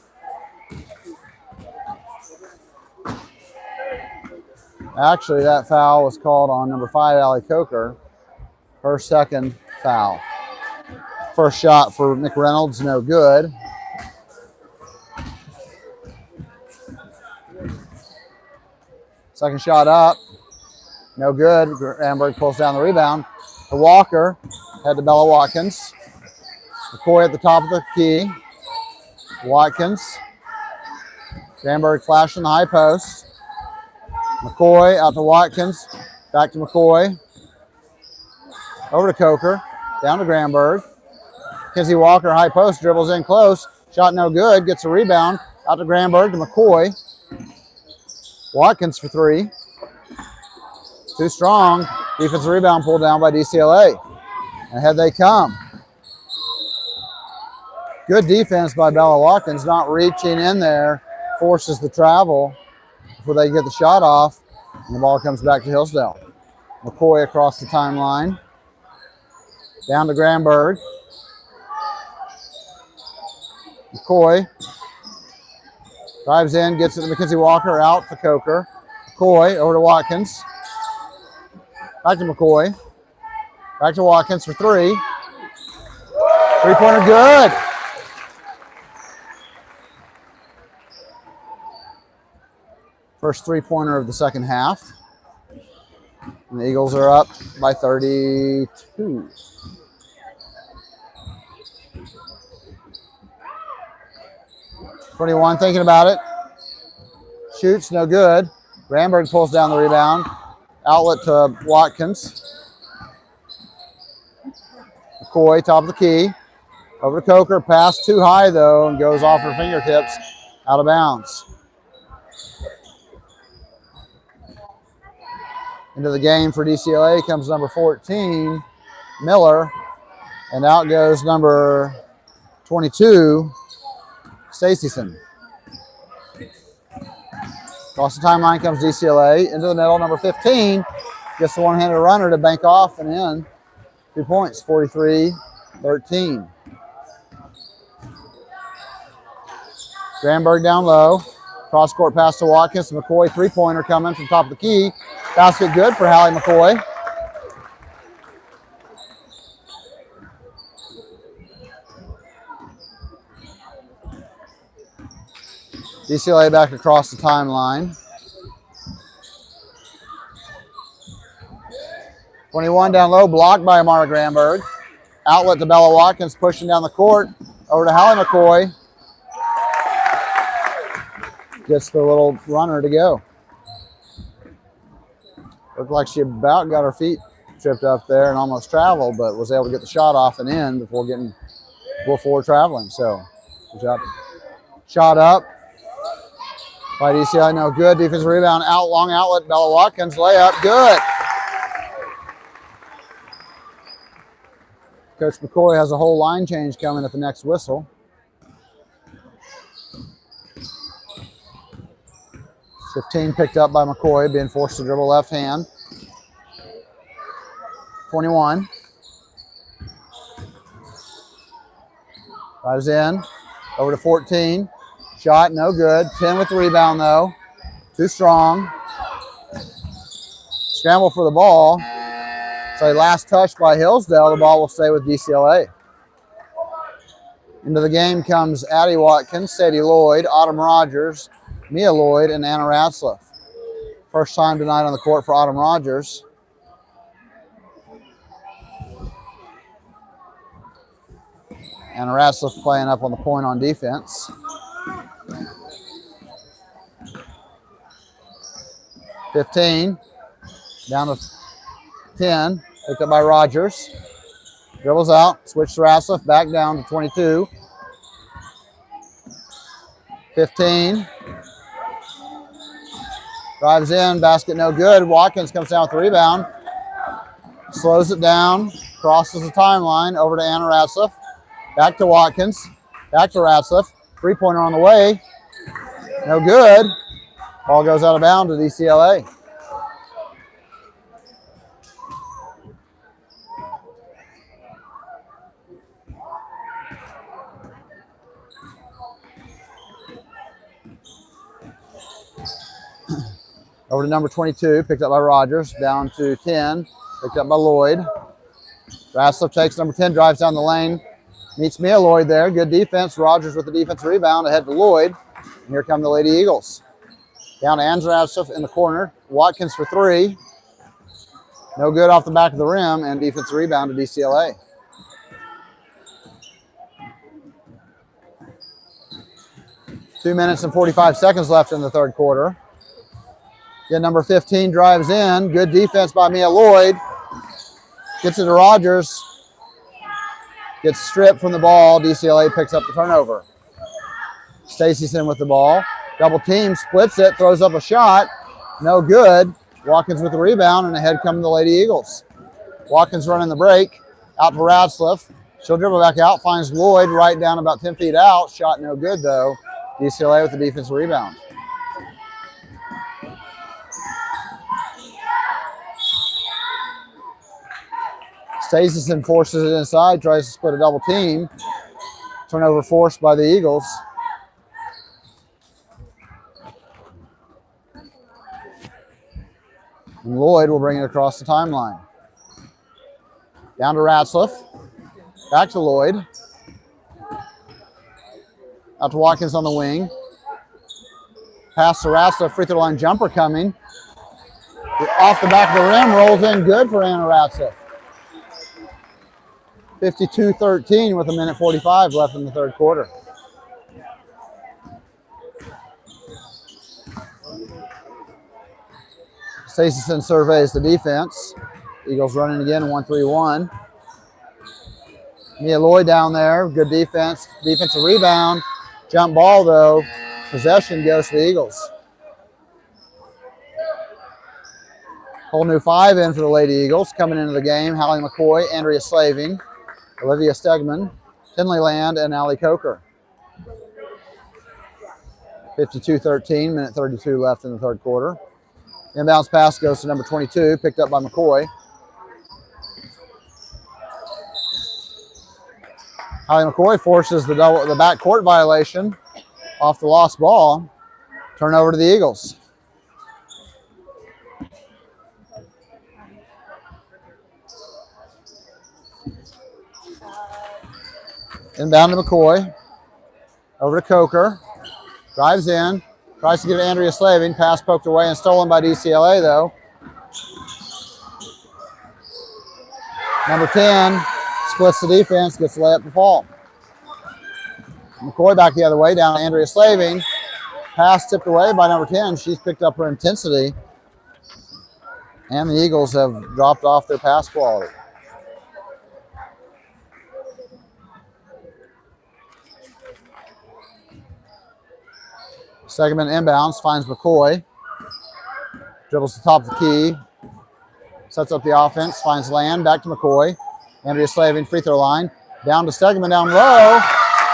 Actually, that foul was called on number 5, Allie Coker. Her second foul. First shot for McReynolds, no good. Second shot up, no good. Granberg pulls down the rebound. To Walker, head to Bella Watkins. McCoy at the top of the key. Watkins. Granberg flashing the high post. McCoy out to Watkins. Back to McCoy. Over to Coker. Down to Granberg. Mackenzie Walker, high post, dribbles in close. Shot no good. Gets a rebound. Out to Granberg to McCoy. Watkins for 3. Too strong. Defensive rebound pulled down by DCLA. Ahead they come. Good defense by Bella Watkins, not reaching in there. Forces the travel before they get the shot off. And the ball comes back to Hillsdale. McCoy across the timeline. Down to Granberg. McCoy drives in, gets it to Mackenzie Walker, out to Coker. McCoy over to Watkins. Back to McCoy. Back to Watkins for 3. Three-pointer good. First three-pointer of the second half. And the Eagles are up by 32. .21 thinking about it. Shoots, no good. Granberg pulls down the rebound. Outlet to Watkins. McCoy, top of the key. Over to Coker. Pass too high, though, and goes off her fingertips. Out of bounds. Into the game for DCLA comes number 14, Miller. And out goes number 22, Stacyson. Across the timeline comes DCLA. Into the middle, number 15. Gets the one-handed runner to bank off and in. 2 points, 43 13. Granberg down low. Cross court pass to Watkins. McCoy three-pointer coming from top of the key. Basket good for Hallie McCoy. DCLA back across the timeline. 21 down low, blocked by Amara Granberg. Outlet to Bella Watkins, pushing down the court. Over to Hallie McCoy. Gets the little runner to go. Looked like she about got her feet tripped up there and almost traveled, but was able to get the shot off and in before traveling. So, good job. Shot up by DCLA, no good. Defensive rebound, long outlet, Bella Watkins, layup, good. Coach McCoy has a whole line change coming at the next whistle. .15 picked up by McCoy, being forced to dribble left hand. 21. Drives in, over to 14. Shot, no good. 10 with the rebound though. Too strong. Scramble for the ball. So last touch by Hillsdale, the ball will stay with DCLA. Into the game comes Addie Watkins, Sadie Lloyd, Autumn Rogers, Mia Lloyd, and Anna Ratzlaff. First time tonight on the court for Autumn Rogers. Anna Ratzlaff playing up on the point on defense. 15, down to 10, picked up by Rogers. Dribbles out, switch to Ratzlaff, back down to 22. 15. Drives in, basket no good. Watkins comes down with the rebound. Slows it down, crosses the timeline, over to Anna Ratzlaff. Back to Watkins, back to Ratzlaff. Three-pointer on the way. No good. Ball goes out of bounds to DCLA. Over to number 22, picked up by Rogers, down to 10, picked up by Lloyd. Ratzlaff takes number 10, drives down the lane, meets Mia Lloyd there. Good defense. Rogers with the defensive rebound, ahead to Lloyd. And here come the Lady Eagles. Down to Andrew Ratzlaff in the corner. Watkins for three. No good off the back of the rim, and defensive rebound to DCLA. Two minutes and 45 seconds left in the third quarter. Again, number 15 drives in. Good defense by Mia Lloyd. Gets it to Rogers. Gets stripped from the ball. DCLA picks up the turnover. Stacyson with the ball. Double team, splits it, throws up a shot. No good. Watkins with the rebound, and ahead come the Lady Eagles. Watkins running the break. Out to Ratzlaff. She'll dribble back out, finds Lloyd right down about 10 feet out. Shot no good, though. DCLA with the defensive rebound. Stacyson forces it inside, tries to split a double team. Turnover forced by the Eagles. And Lloyd will bring it across the timeline. Down to Ratzlaff. Back to Lloyd. Out to Watkins on the wing. Pass to Ratzlaff, free throw line jumper coming. Off the back of the rim, rolls in good for Anna Ratzlaff. 52-13 with 1:45 left in the third quarter. Stacyson surveys the defense. Eagles running again, 1-3-1. Mia Lloyd down there, good defense. Defensive rebound. Jump ball, though. Possession goes to the Eagles. Whole new five in for the Lady Eagles. Coming into the game, Hallie McCoy, Andrea Slaving, Olivia Stegman, Tinley Land, and Allie Coker. 52-13, minute 32 left in the third quarter. Inbounds pass goes to number 22, picked up by McCoy. Holly McCoy forces the back court violation off the lost ball. Turnover to the Eagles. Inbound to McCoy. Over to Coker. Drives in. Tries to get Andrea Slaving. Pass poked away and stolen by DCLA, though. Number 10 splits the defense, gets the layup to fall. McCoy back the other way, down to Andrea Slaving. Pass tipped away by number 10. She's picked up her intensity. And the Eagles have dropped off their pass quality. Segment inbounds, finds McCoy. Dribbles to the top of the key. Sets up the offense, finds Land, back to McCoy. Andrea Slaving, free throw line. Down to Stegman down low.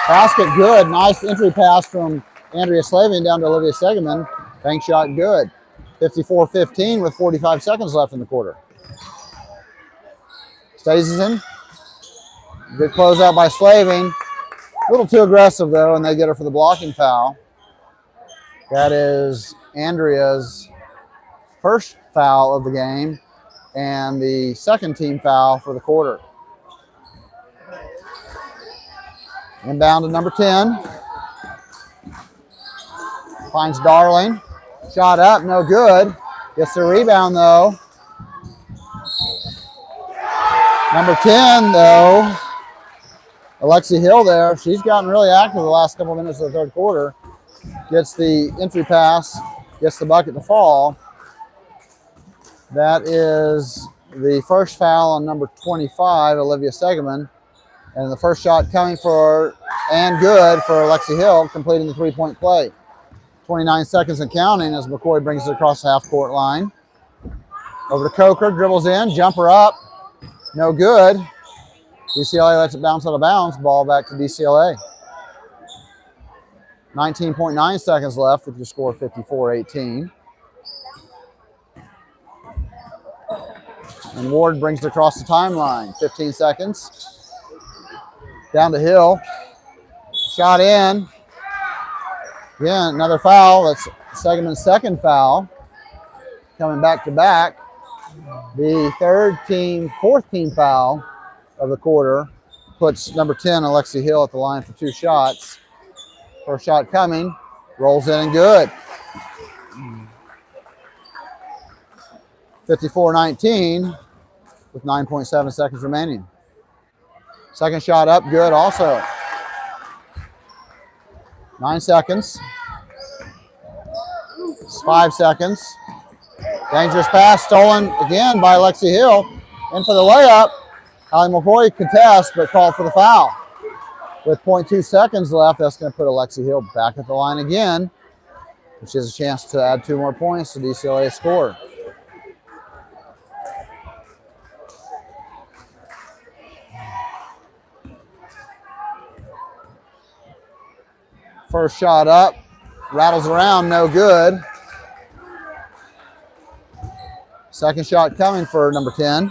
Basket good. Nice entry pass from Andrea Slaving down to Olivia Stegman. Bank shot good. 54-15 with 45 seconds left in the quarter. Stasizen. Good closeout by Slaving. A little too aggressive though, and they get her for the blocking foul. That is Andrea's first foul of the game and the second team foul for the quarter. Inbound to number 10. Finds Darling. Shot up, no good. Gets the rebound though. Number 10 though, Alexi Hill there. She's gotten really active the last couple minutes of the third quarter. Gets the entry pass, gets the bucket to fall. That is the first foul on number 25, Olivia Stegman. And the first shot coming for, and good for Alexi Hill, completing the three-point play. 29 seconds and counting as McCoy brings it across the half-court line. Over to Coker, dribbles in, jumper up, no good. DCLA lets it bounce out of bounds, ball back to DCLA. 19.9 seconds left with your score 54-18. And Ward brings it across the timeline. 15 seconds. Down to Hill. Shot in. Again, another foul. That's Stegman's second foul. Coming back to back. The fourth team foul of the quarter puts number 10, Alexi Hill, at the line for two shots. First shot coming. Rolls in and good. 54-19 with 9.7 seconds remaining. Second shot up, good also. 9 seconds. 5 seconds. Dangerous pass stolen again by Alexi Hill. In for the layup. Holly McCoy contests but called for the foul. With 0.2 seconds left, that's going to put Alexi Hill back at the line again, which has a chance to add 2 more points to DCLA's score. First shot up, rattles around, no good. Second shot coming for number 10.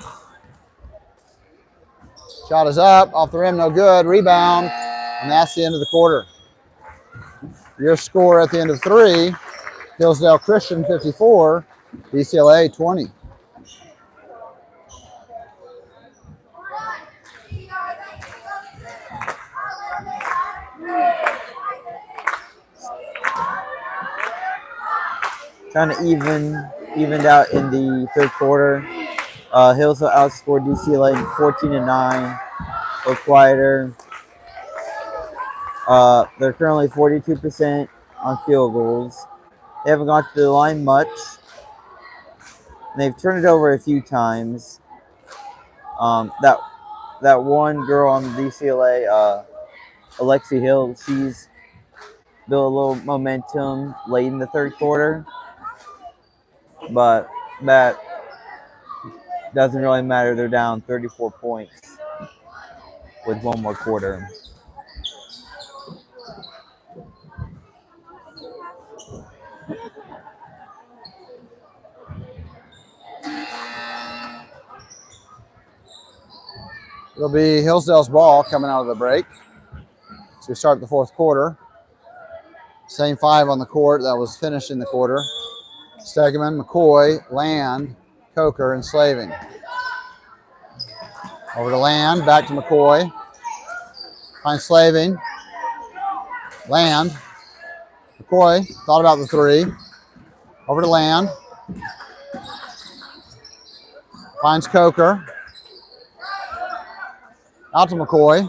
Shot is up, off the rim, no good. Rebound, and that's the end of the quarter. Your score at the end of 3, Hillsdale Christian 54, DCLA 20. Kind of evened out in the third quarter. Hillsdale outscored DCLA 14-9. Or quieter. They're currently 42% on field goals. They haven't gone to the line much. And they've turned it over a few times. That one girl on DCLA, Alexi Hill, she's built a little momentum late in the third quarter. But that doesn't really matter. They're down 34 points with one more quarter. It'll be Hillsdale's ball coming out of the break. So we start the fourth quarter. Same 5 on the court that was finished in the quarter. Stegeman, McCoy, Land, Coker, and Slaving. Over to Land, back to McCoy. Finds Slaving. Land. McCoy thought about the 3. Over to Land. Finds Coker. Out to McCoy.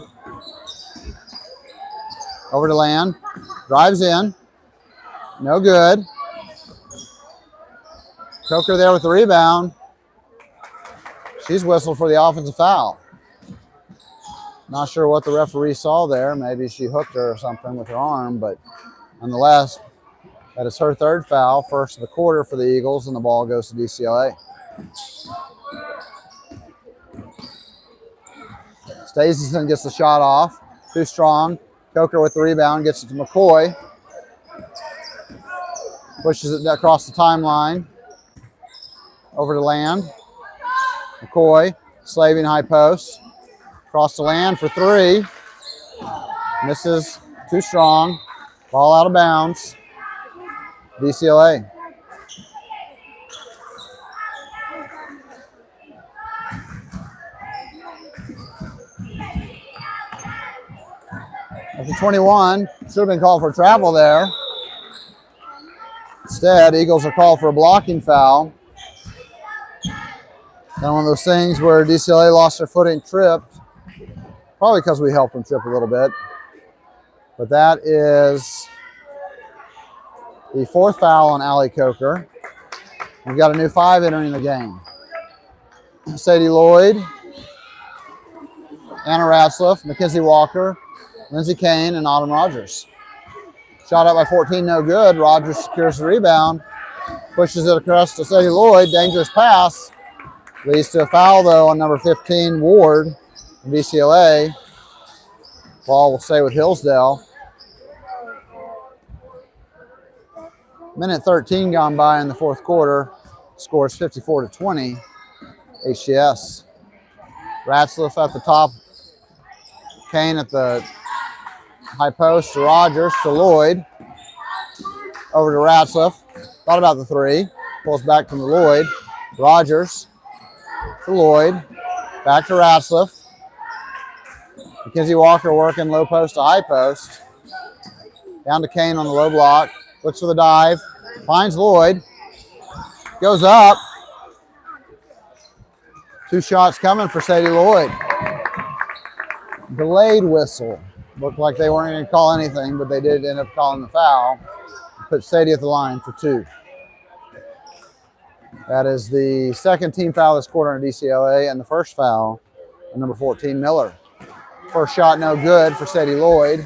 Over to Land. Drives in. No good. Coker there with the rebound. She's whistled for the offensive foul. Not sure what the referee saw there. Maybe she hooked her or something with her arm, but nonetheless, that is her 3rd foul, first of the quarter for the Eagles, and the ball goes to DCLA. Staceyson gets the shot off. Too strong. Coker with the rebound, gets it to McCoy. Pushes it across the timeline. Over to Land. McCoy, Slaving high post. Across the Land for 3. Misses, too strong. Ball out of bounds. DCLA. After 21, should have been called for travel there. Instead, Eagles are called for a blocking foul. Kind of one of those things where DCLA lost their footing, tripped. Probably because we helped them trip a little bit. But that is the 4th foul on Allie Coker. We've got a new 5 entering the game. Sadie Lloyd, Anna Ratzliff, Mackenzie Walker, Lindsey Kane, and Autumn Rogers. Shot up by 14, no good. Rogers secures the rebound, pushes it across to Sadie Lloyd. Dangerous pass. Leads to a foul, though, on number 15, Ward, from DCLA. Ball will stay with Hillsdale. Minute 13 gone by in the fourth quarter. Scores 54-20. HCS. Ratzliff at the top. Kane at the high post to Rogers to Lloyd. Over to Ratzliff. Thought about the 3. Pulls back from the Lloyd. Rogers to Lloyd. Back to Ratzliff. Mackenzie Walker working low post to high post. Down to Kane on the low block. Looks for the dive. Finds Lloyd. Goes up. 2 shots coming for Sadie Lloyd. Delayed whistle. Looked like they weren't going to call anything, but they did end up calling the foul. Put Sadie at the line for 2. That is the 2nd team foul this quarter on DCLA and the 1st foul on number 14, Miller. First shot no good for Sadie Lloyd.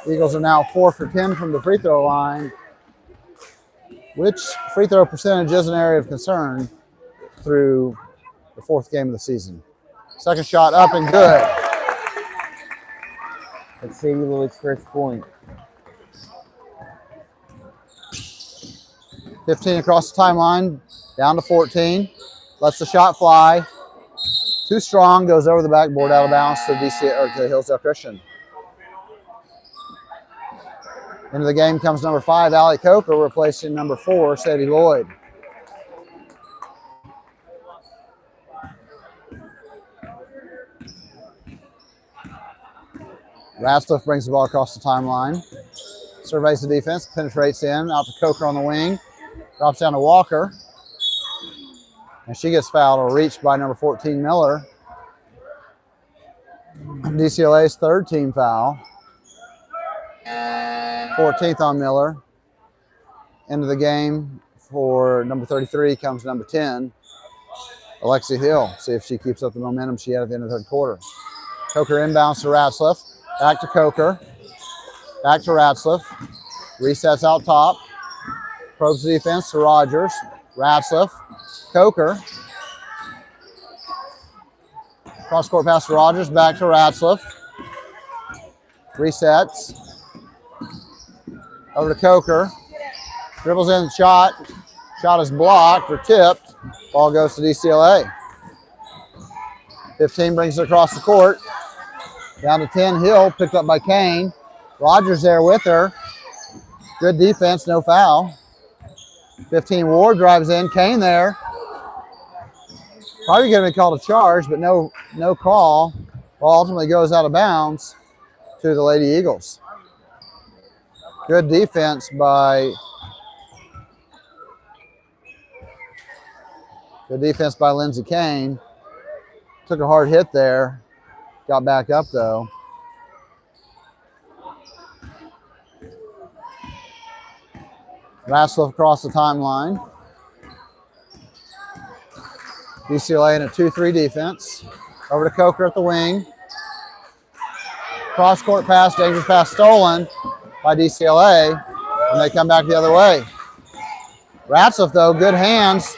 Eagles are now 4 for 10 from the free throw line, which free throw percentage is an area of concern through the 4th game of the season. Second shot up and good. That's Sadie Lloyd's first point. 15 across the timeline, down to 14. Lets the shot fly. Too strong, goes over the backboard, out of bounds to to Hillsdale Christian. Into the game comes number 5, Allie Coker, replacing number 4, Sadie Lloyd. Ratzliff brings the ball across the timeline. Surveys the defense, penetrates in, out to Coker on the wing. Drops down to Walker. And she gets fouled or reached by number 14, Miller. DCLA's 3rd team foul. 14th on Miller. Into the game for number 33 comes number 10, Alexia Hill. See if she keeps up the momentum she had at the end of the 3rd quarter. Coker inbounds to Ratzliff. Back to Coker. Back to Ratzliff. Resets out top. Probes the defense to Rogers. Ratzliff. Coker. Cross-court pass to Rogers. Back to Ratzliff. Resets. Over to Coker. Dribbles in the shot. Shot is blocked or tipped. Ball goes to DCLA. 15 brings it across the court. Down to 10, Hill, picked up by Kane. Rogers there with her. Good defense, no foul. 15 Ward drives in. Kane there. Probably going to be called a charge, but no call. Ball ultimately goes out of bounds to the Lady Eagles. Good defense by Lindsey Kane. Took a hard hit there. Got back up though. Ratcliffe across the timeline. DCLA in a 2-3 defense. Over to Coker at the wing. Cross court pass, dangerous pass stolen by DCLA, and they come back the other way. Ratcliffe though, good hands,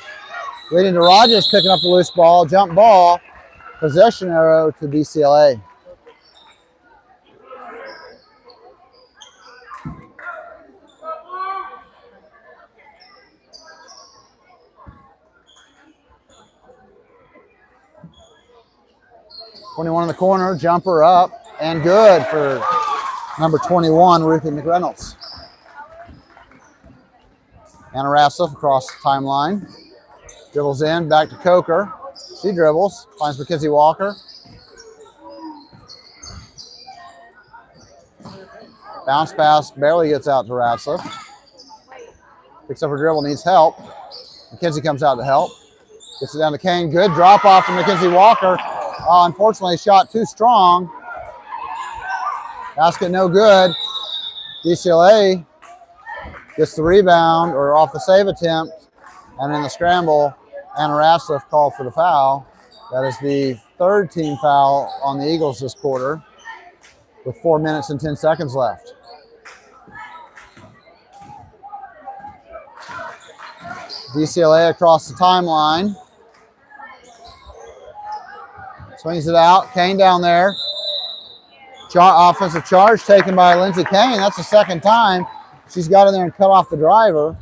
leading to Rogers picking up the loose ball, jump ball, possession arrow to DCLA. .21 in the corner, jumper up, and good for number 21, Ruthie McReynolds. Anna Ratcliffe across the timeline. Dribbles in, back to Coker. She dribbles, finds Mackenzie Walker. Bounce pass, barely gets out to Ratcliffe. Picks up her dribble, needs help. Mackenzie comes out to help. Gets it down to Kane, good drop off to Mackenzie Walker. Unfortunately, shot too strong. Basket no good. DCLA gets the rebound or off the save attempt, and in the scramble, Anna Ratcliffe called for the foul. That is the third team foul on the Eagles this quarter with 4 minutes and 10 seconds left. DCLA across the timeline. Swings it out. Kane down there. Offensive charge taken by Lindsey Kane. That's the second time she's got in there and cut off the driver.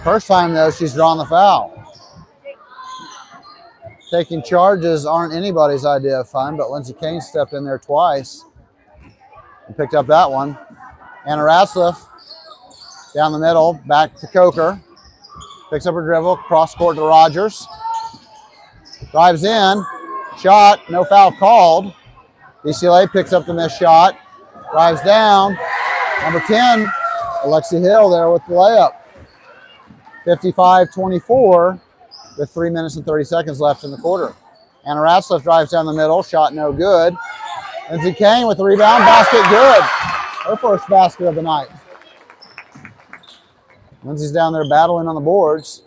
First time, though, she's drawn the foul. Taking charges aren't anybody's idea of fun, but Lindsey Kane stepped in there twice and picked up that one. Anna Ratcliffe down the middle, back to Coker. Picks up her dribble, cross court to Rogers. Drives in. Shot, no foul called. DCLA picks up the missed shot. Drives down. Number 10, Alexi Hill there with the layup. 55-24 with 3 minutes and 30 seconds left in the quarter. Anna Ratcliffe drives down the middle. Shot no good. Lindsey Kane with the rebound. Basket good. Her first basket of the night. Lindsey's down there battling on the boards.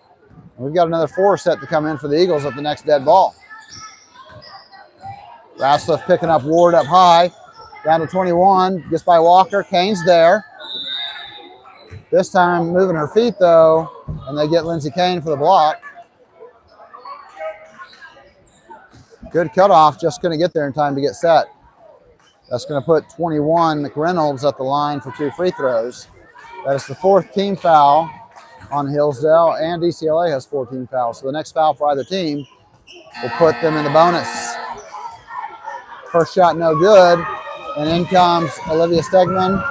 We've got another 4 set to come in for the Eagles at the next dead ball. Ratcliffe picking up Ward up high. Down to 21. Gets by Walker. Kane's there. This time moving her feet, though, and they get Lindsey Kane for the block. Good cutoff. Just going to get there in time to get set. That's going to put 21 McReynolds at the line for 2 free throws. That is the 4th team foul on Hillsdale, and DCLA has 4 team fouls. So the next foul for either team will put them in the bonus. First shot no good, and in comes Olivia Stegman,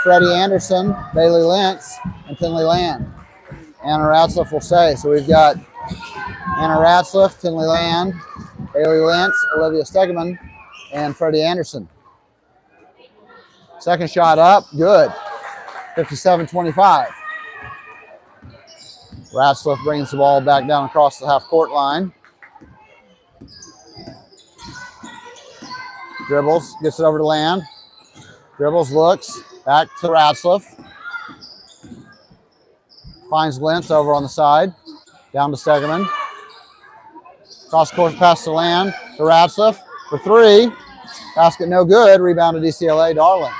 Freddie Anderson, Bailey Lentz, and Tinley Land. Anna Ratcliffe will stay. So we've got Anna Ratcliffe, Tinley Land, Bailey Lentz, Olivia Stegman, and Freddie Anderson. Second shot up, good. 57-25. Ratcliffe brings the ball back down across the half-court line. Dribbles, gets it over to Land. Dribbles, looks, back to Ratcliffe. Finds Lentz over on the side. Down to Stegeman. Cross-court pass to Land, to Ratcliffe for 3. Basket no good, rebound to DCLA, Darling.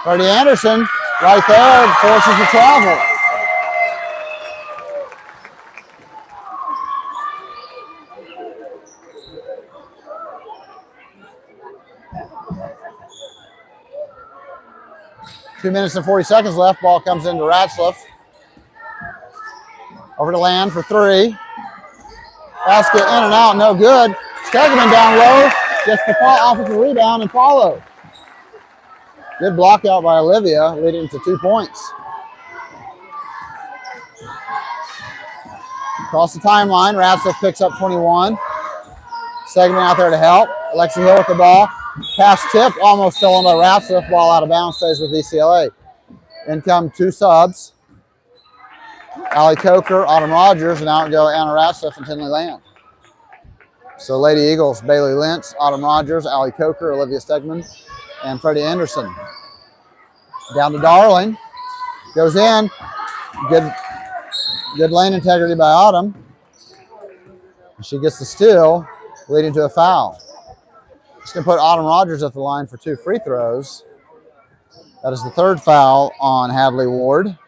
Freddie Anderson, right there, forces the travel. Two minutes and 40 seconds left. Ball comes into Ratcliffe. Over to Land for 3. Basket in and out, no good. Stegeman down low, gets the offensive rebound and follow. Good block out by Olivia, leading to 2 points. Across the timeline, Ratcliffe picks up 21. Stegman out there to help. Alexi Hill with the ball. Pass tip, almost stolen by Ratcliffe. Ball out of bounds, stays with DCLA. In come 2 subs. Allie Coker, Autumn Rogers, and out go Anna Ratcliffe and Tinley Land. So Lady Eagles, Bailey Lentz, Autumn Rogers, Allie Coker, Olivia Stegman, and Freddie Anderson. Down to Darling. Goes in. Good lane integrity by Autumn. She gets the steal, leading to a foul. She's going to put Autumn Rogers at the line for 2 free throws. That is the 3rd foul on Hadley Ward.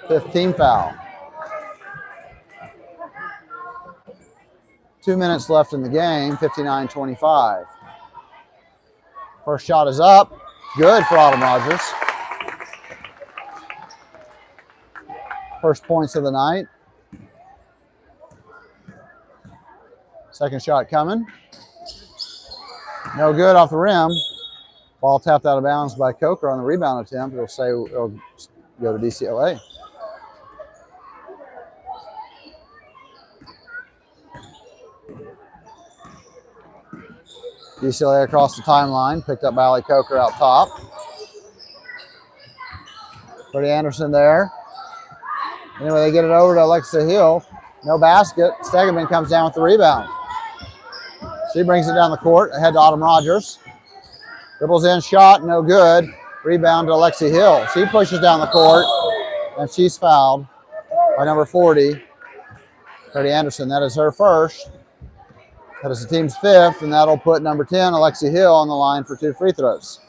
15 foul. 2 minutes left in the game, 59-25. First shot is up. Good for Autumn Rogers. First points of the night. Second shot coming. No good off the rim. Ball tapped out of bounds by Coker on the rebound attempt. It'll go to DCLA. DCLA across the timeline, picked up by Allie Coker out top. Freddie Anderson there. Anyway, they get it over to Alexa Hill. No basket. Stegeman comes down with the rebound. She brings it down the court, ahead to Autumn Rogers. Dribbles in, shot, no good. Rebound to Alexi Hill. She pushes down the court, and she's fouled by number 40, Freddie Anderson. That is her first. That is the team's 5th, and that'll put number 10, Alexi Hill, on the line for 2 free throws.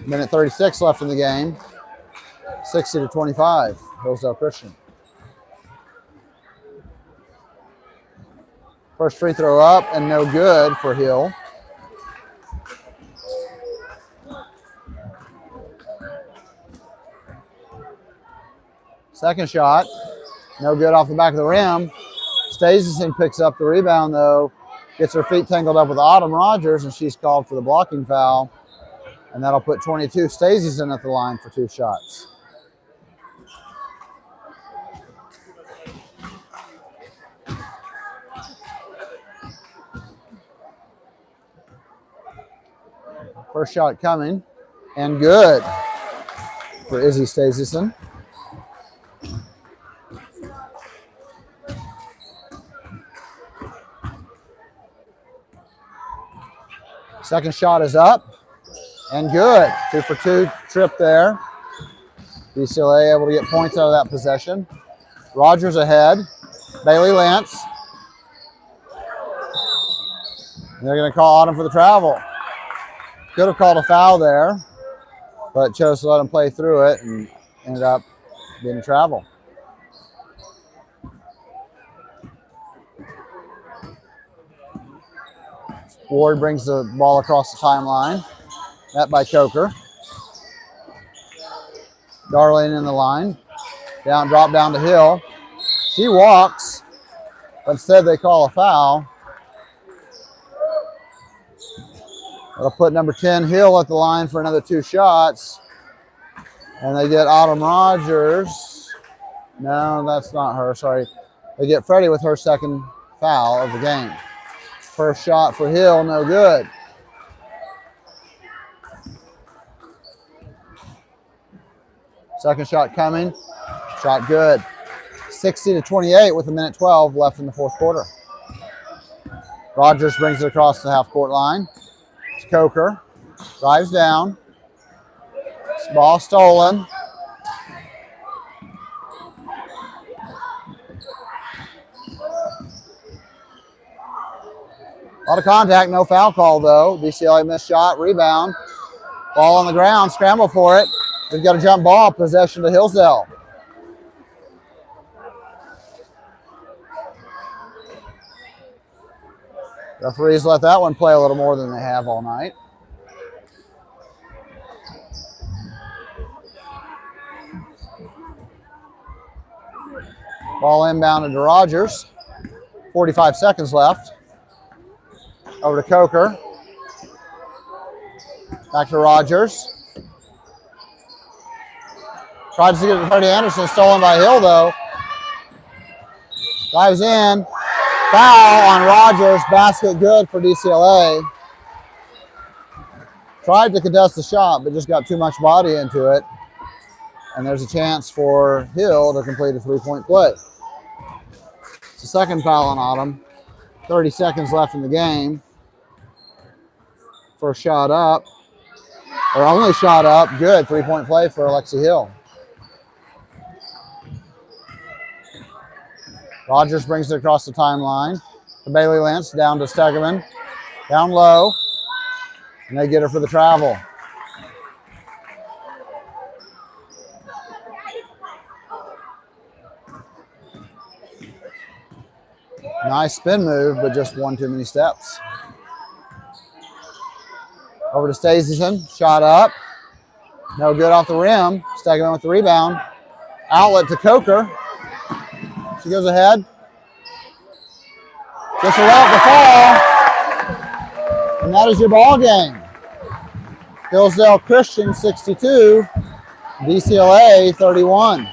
Minute 36 left in the game. 60-25, Hillsdale Christian. First free throw up and no good for Hill. Second shot, no good off the back of the rim. Staceyson picks up the rebound though, gets her feet tangled up with Autumn Rogers, and she's called for the blocking foul. And that'll put 22 Staceyson at the line for 2 shots. First shot coming, and good for Izzy Staceyson. Second shot is up, and good. 2 for 2 trip there. DCLA able to get points out of that possession. Rogers ahead. Bailey Lentz. And they're going to call Autumn for the travel. Could have called a foul there, but chose to let him play through it and ended up being a travel. Ward brings the ball across the timeline. That by Coker. Darling in the line. Drop down to Hill. She walks, but instead they call a foul. That'll put number 10, Hill, at the line for another 2 shots. And they get Autumn Rogers. No, that's not her, sorry. They get Freddie with her second foul of the game. First shot for Hill, no good. Second shot coming, shot good. 60-28 with 1:12 left in the 4th quarter. Rogers brings it across the half-court line. Coker drives down. Ball stolen. A lot of contact, no foul call though. DCLA missed shot, rebound. Ball on the ground, scramble for it. We've got a jump ball, possession to Hillsdale. Referees let that one play a little more than they have all night. Ball inbounded to Rogers. 45 seconds left. Over to Coker. Back to Rogers. Tried to get it to Freddie Anderson, stolen by Hill though. Dives in. Foul on Rogers. Basket good for DCLA. Tried to contest the shot, but just got too much body into it. And there's a chance for Hill to complete a three-point play. It's the second foul on Autumn. 30 seconds left in the game. First shot up, or only shot up. Good three-point play for Alexi Hill. Rogers brings it across the timeline. To Bailey Lentz, down to Stegeman. Down low, and they get her for the travel. Nice spin move, but just one too many steps. Over to Staceyson, shot up. No good off the rim. Stegeman with the rebound. Outlet to Coker. She goes ahead. Just allowed the fall. And that is your ball game. Hillsdale Christian 62, DCLA 31.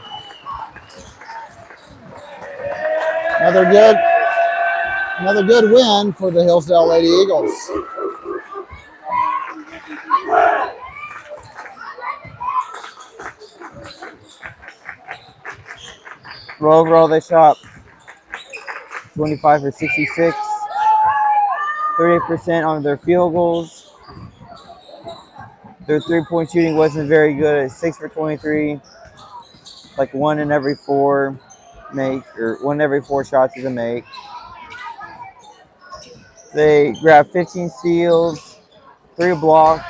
Another good win for the Hillsdale Lady Eagles. Overall, they shot 25 for 66, 38% on their field goals. Their three-point shooting wasn't very good at 6 for 23, like one in every four shots is a make. They grabbed 15 steals, 3 blocks,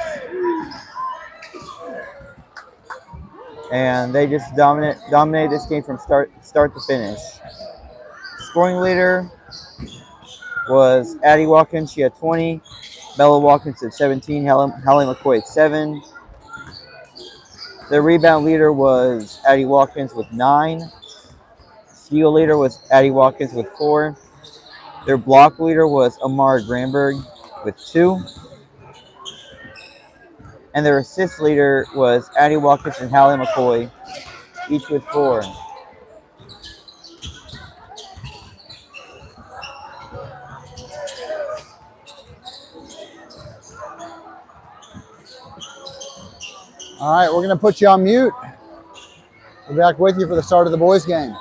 and they just dominated this game from start to finish. Scoring leader was Addie Watkins. She had 20. Bella Watkins at 17. Hallie McCoy at 7. The rebound leader was Addie Watkins with 9. Steal leader was Addie Watkins with 4. Their block leader was Amara Granberg with 2. And their assist leader was Addie Watkins and Hallie McCoy, each with 4. All right, we're going to put you on mute. We'll be back with you for the start of the boys' game.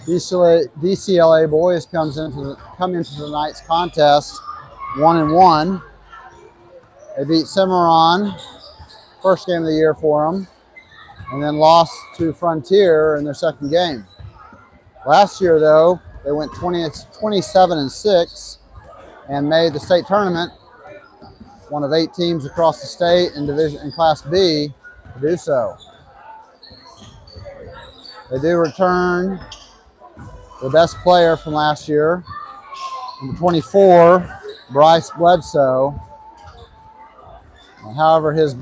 DCLA boys come into tonight's contest 1-1. They beat Cimarron, first game of the year for them, and then lost to Frontier in their second game. Last year, though, they went 27-6 and made the state tournament, one of 8 teams across the state in Class B to do so. They do return the best player from last year, number 24, Bryce Bledsoe. However, his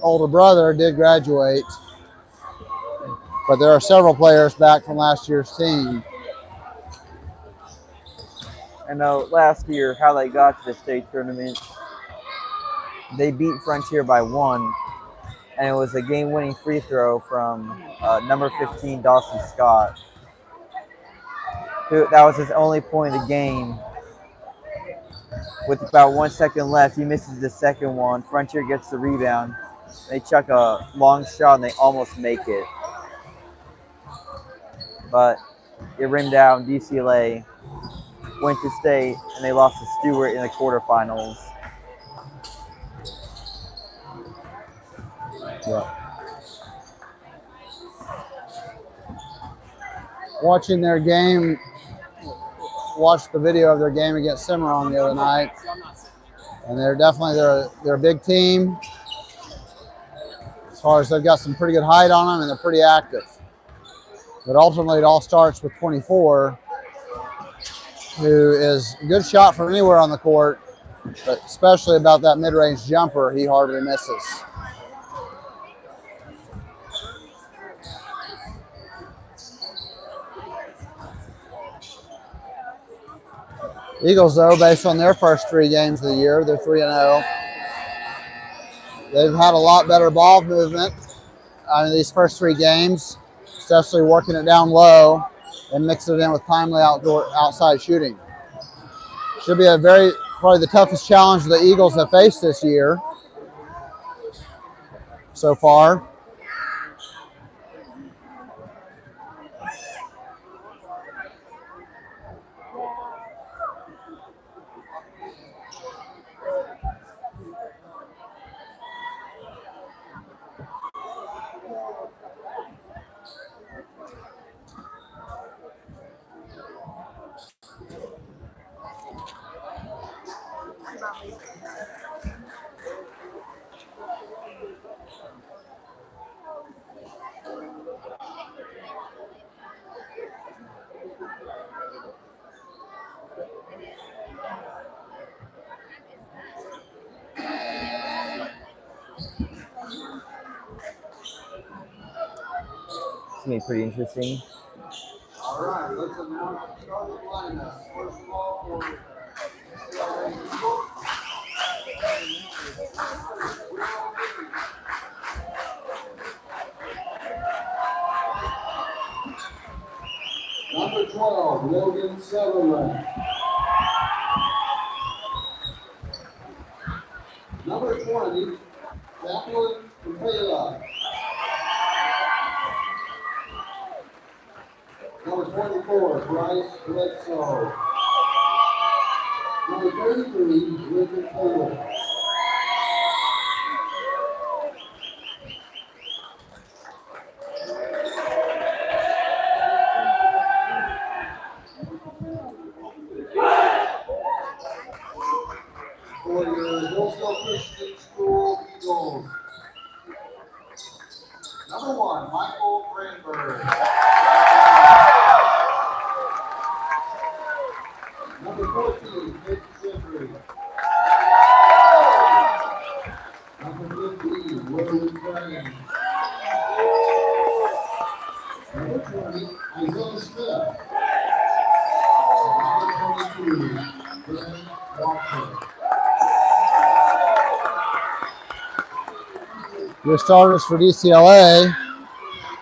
older brother did graduate, but there are several players back from last year's team. I know last year how they got to the state tournament. They beat Frontier by 1, and it was a game-winning free throw from number 15, Dawson Scott. That was his only point of the game. With about 1 second left, he misses the second one. Frontier gets the rebound. They chuck a long shot, and they almost make it. But it rimmed out, and DCLA went to state, and they lost to Stewart in the quarterfinals. Yeah. Watching their game, watched the video of their game against Cimarron the other night, and they're a big team. As far as they've got some pretty good height on them, and they're pretty active. But ultimately, it all starts with 24, who is a good shot from anywhere on the court, but especially about that mid-range jumper, he hardly misses. Eagles, though, based on their first 3 games of the year, they're 3-0. They've had a lot better ball movement in these first 3 games, especially working it down low and mixing it in with timely outside shooting. Should be probably the toughest challenge the Eagles have faced this year so far. It's going to be pretty interesting. All right, let's announce the starting lineup. First of all, for DCLA Eagles. Number 12, Logan Sutherland. Number 20, Jacqueline Capela. Number 24, Bryce Bledsoe. Number 33, Lincoln Taylor. For your Hillsdale Christian School Eagles. Number 1, Michael Granberg. Number 14, Nick Sentry. Number 15, Willie Crane. Number 20, Isaiah Smith. And number 22, Ben Walker. Your starters for DCLA,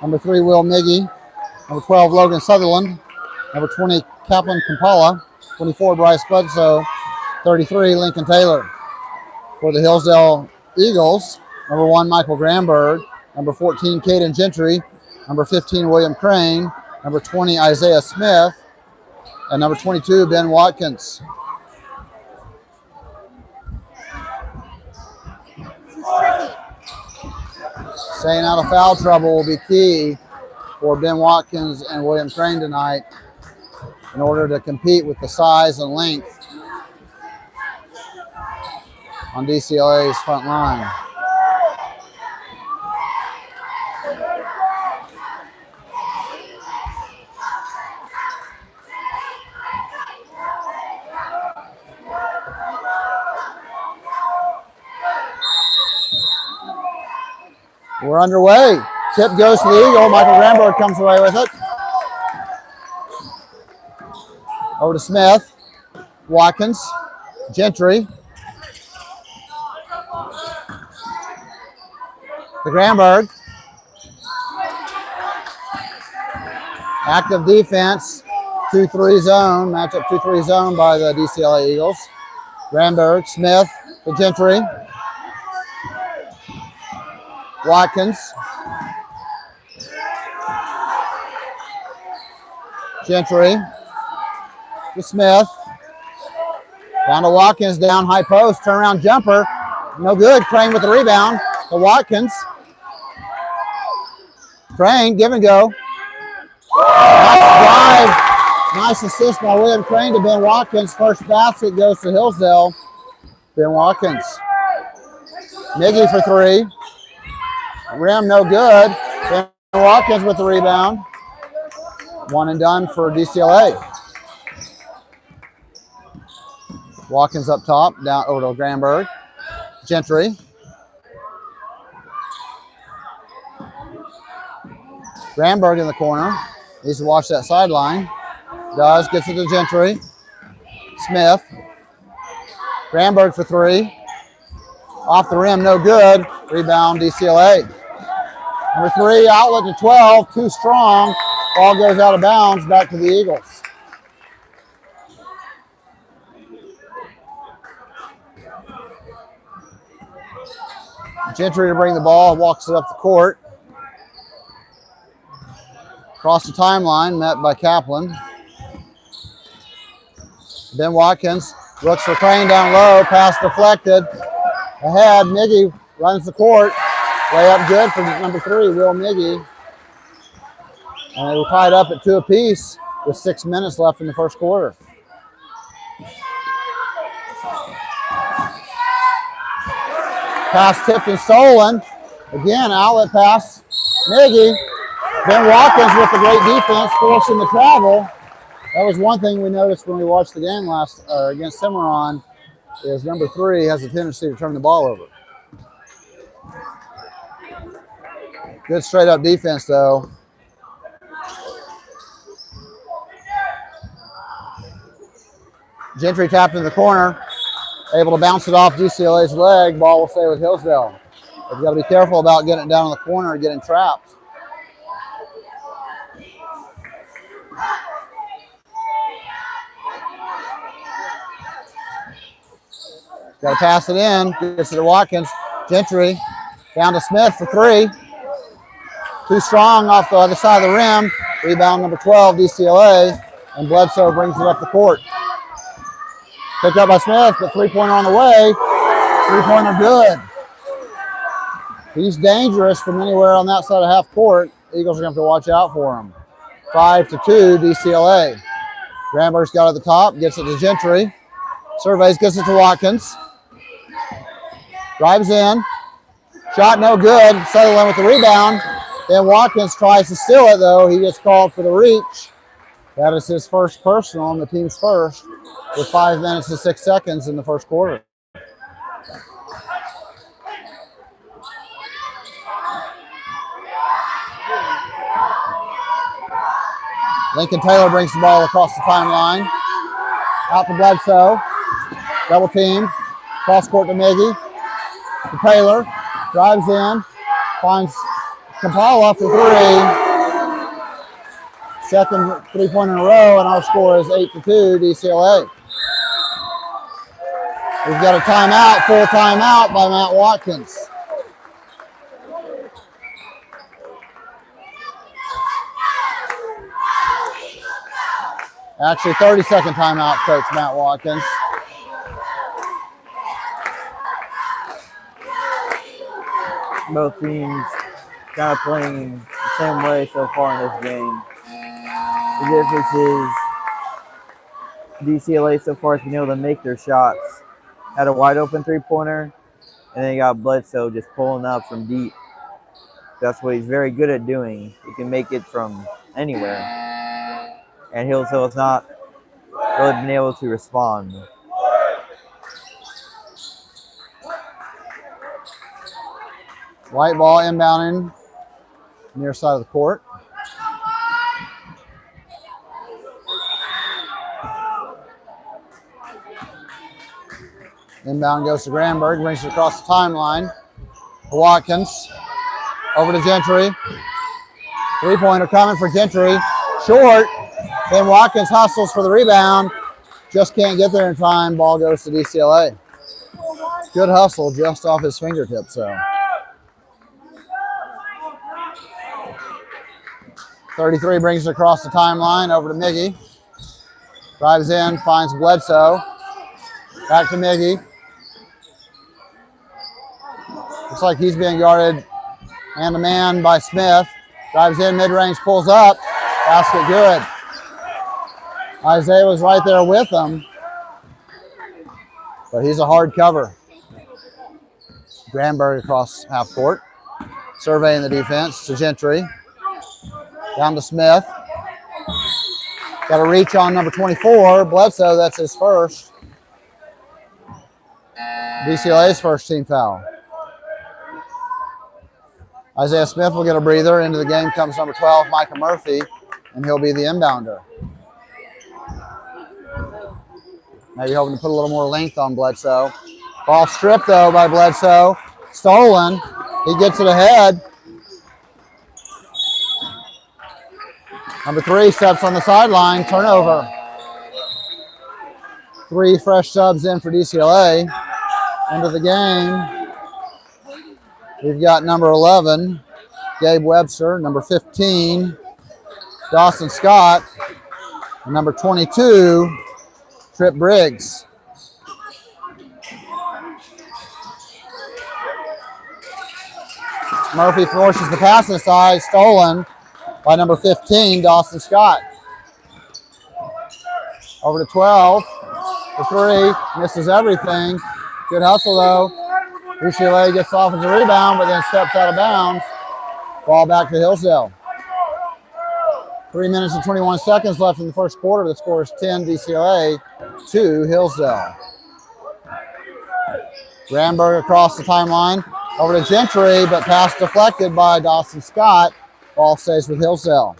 number 3, Will Miggy, number 12, Logan Sutherland, number 20, Kaplan Kampala, 24, Bryce Bledsoe, 33, Lincoln Taylor. For the Hillsdale Eagles, number 1, Michael Granberg, number 14, Caden Gentry, number 15, William Crane, number 20, Isaiah Smith, and number 22, Ben Watkins. Staying out of foul trouble will be key for Ben Watkins and William Crane tonight in order to compete with the size and length on DCLA's front line. We're underway. Tip goes to the Eagle. Michael Granberg comes away with it. Over to Smith. Watkins. Gentry. To Granberg. Active defense. 2-3 zone. Matchup 2-3 zone by the DCLA Eagles. Granberg. Smith to Gentry. Watkins. Gentry to Smith. Down to Watkins, down high post, turnaround jumper. No good. Crane with the rebound to Watkins. Crane, give and go. Nice drive. Nice assist by William Crane to Ben Watkins. First basket goes to Hillsdale. Ben Watkins. Miggy for three. Rim no good. Ben Watkins with the rebound. One and done for DCLA. Watkins up top, down over to Granberg. Gentry. Granberg in the corner. Needs to watch that sideline. Does, gets it to Gentry. Smith. Granberg for three. Off the rim, no good. Rebound DCLA. Number 3, outlet to 12, too strong. Ball goes out of bounds, back to the Eagles. Gentry to bring the ball, walks it up the court. Across the timeline, met by Kaplan. Ben Watkins looks for Crane down low, pass deflected. Ahead, Miggy runs the court. Layup good for number 3, Will Miggy. And they were tied up at 2 apiece with 6 minutes left in the first quarter. Pass tipped and stolen. Again, outlet pass. Miggy. Ben Watkins with the great defense, forcing the travel. That was one thing we noticed when we watched the game against Cimarron, is number 3 has a tendency to turn the ball over. Good straight up defense though. Gentry tapped in the corner, able to bounce it off DCLA's leg. Ball will stay with Hillsdale. But you got to be careful about getting it down in the corner and getting trapped. Got to pass it in. Gets it to Watkins. Gentry down to Smith for 3. Too strong off the other side of the rim. Rebound number 12, DCLA. And Bledsoe brings it up the court. Picked up by Smith, but 3-pointer on the way. 3-pointer good. He's dangerous from anywhere on that side of half court. Eagles are going to have to watch out for him. 5-2, DCLA. Granberg's got it at the top, gets it to Gentry. Surveys, gets it to Watkins. Drives in. Shot no good. Sutherland with the rebound. Then Watkins tries to steal it, though. He gets called for the reach. That is his first personal and the team's first, with 5 minutes and 6 seconds in the first quarter. Lincoln Taylor brings the ball across the timeline. Out to Bledsoe. Double team. Cross court to Miggy. To Taylor. Drives in. Finds Kampala for 3. Second 3-pointer in a row, and our score is 8-2, DCLA. We've got a timeout, full timeout by Matt Watkins. Actually, 30-second timeout, Coach Matt Watkins. Both teams kind of playing the same way so far in this game. The difference is DCLA so far has been able to make their shots. Had a wide open three-pointer, and then you got Bledsoe just pulling up from deep. That's what he's very good at doing. He can make it from anywhere. And Hillsdale has not really been able to respond. White ball inbounding near side of the court. Inbound goes to Granberg, brings it across the timeline. Watkins over to Gentry. Three-pointer coming for Gentry. Short. Then Watkins hustles for the rebound. Just can't get there in time. Ball goes to DCLA. Good hustle just off his fingertips, though. 33 brings it across the timeline over to Miggy. Drives in, finds Bledsoe. Back to Miggy. Looks like he's being guarded man-to-man by Smith. Drives in, mid-range, pulls up. Basket good. Isaiah was right there with him, but he's a hard cover. Granberg across half court. Surveying the defense to Gentry. Down to Smith. Got a reach on number 24, Bledsoe. That's his first. DCLA's first team foul. Isaiah Smith will get a breather. Into the game comes number 12, Micah Murphy, and he'll be the inbounder. Maybe hoping to put a little more length on Bledsoe. Ball stripped, though, by Bledsoe. Stolen. He gets it ahead. Number 3 steps on the sideline. Turnover. 3 fresh subs in for DCLA. Into the game. We've got number 11, Gabe Webster. Number 15, Dawson Scott. And number 22, Trip Briggs. Murphy forces the pass inside, stolen by number 15, Dawson Scott. Over to 12, for 3, misses everything. Good hustle though. DCLA gets off as a rebound, but then steps out of bounds. Ball back to Hillsdale. 3 minutes and 21 seconds left in the first quarter. The score is 10 DCLA, 2 Hillsdale. Granberg across the timeline. Over to Gentry, but pass deflected by Dawson Scott. Ball stays with Hillsdale.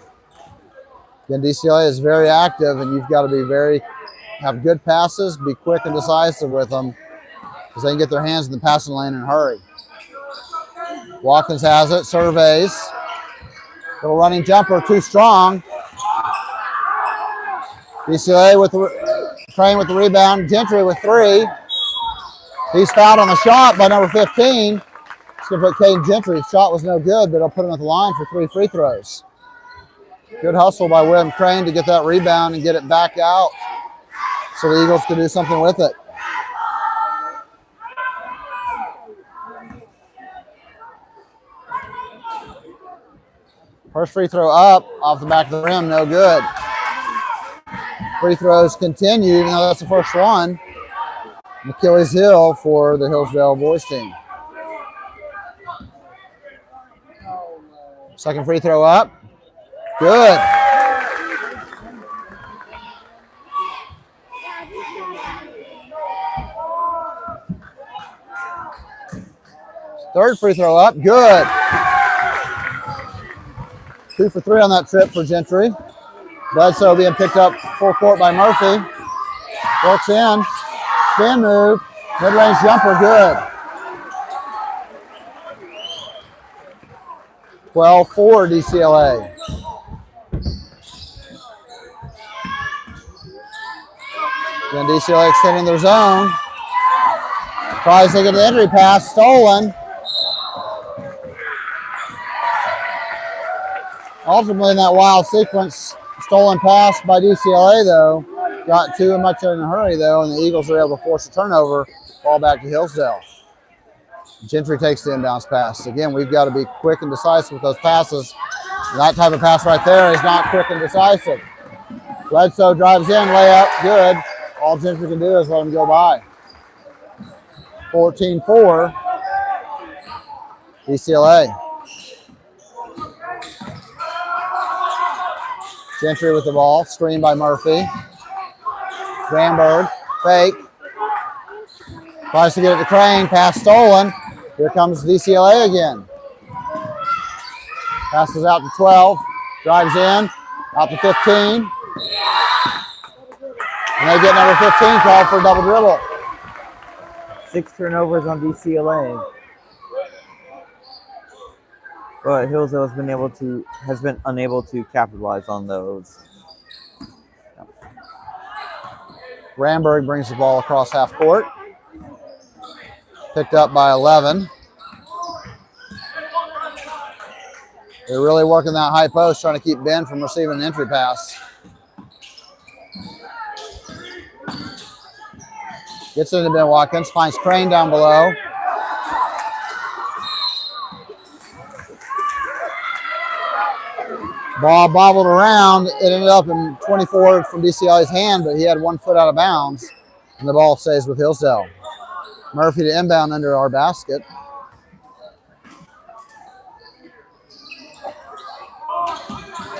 Again, DCLA is very active, and you've got to have good passes, be quick and decisive with them, because they can get their hands in the passing lane and hurry. Watkins has it, surveys. Little running jumper, too strong. DCLA with Crane with the rebound. Gentry with 3. He's fouled on the shot by number 15. It's going to put Caden Gentry. His shot was no good, but it'll put him at the line for 3 free throws. Good hustle by William Crane to get that rebound and get it back out so the Eagles could do something with it. First free throw up, off the back of the rim, no good. Free throws continue, even though that's the first one. Achilles Hill for the Hillsdale boys team. Second free throw up, good. Third free throw up, good. 2 for 3 on that trip for Gentry. Bledsoe being picked up full court by Murphy. Works in. Spin move. Mid-range jumper, good. 12-4 DCLA. Then DCLA extending their zone. Tries to get the entry pass, stolen. Ultimately, in that wild sequence, Stolen pass by DCLA though. Got too much in a hurry though, and the Eagles were able to force a turnover. Ball back to Hillsdale. Gentry takes the inbounds pass. Again, we've got to be quick and decisive with those passes. That type of pass right there is not quick and decisive. Bledsoe drives in, layup, good. All Gentry can do is let him go by. 14-4, DCLA. Gentry with the ball, screen by Murphy. Granberg, fake. Tries to get it to Crane, pass stolen. Here comes DCLA again. Passes out to 12, drives in, out to 15. And they get number 15 called for a double dribble. 6 turnovers on DCLA. But Hillsdale has been unable to capitalize on those. Granberg brings the ball across half court. Picked up by 11. They're really working that high post, trying to keep Ben from receiving an entry pass. Gets into Ben Watkins, finds Crane down below. Ball bobbled around. It ended up in 24 from DCLA's hand, but he had 1 foot out of bounds, and the ball stays with Hillsdale. Murphy to inbound under our basket.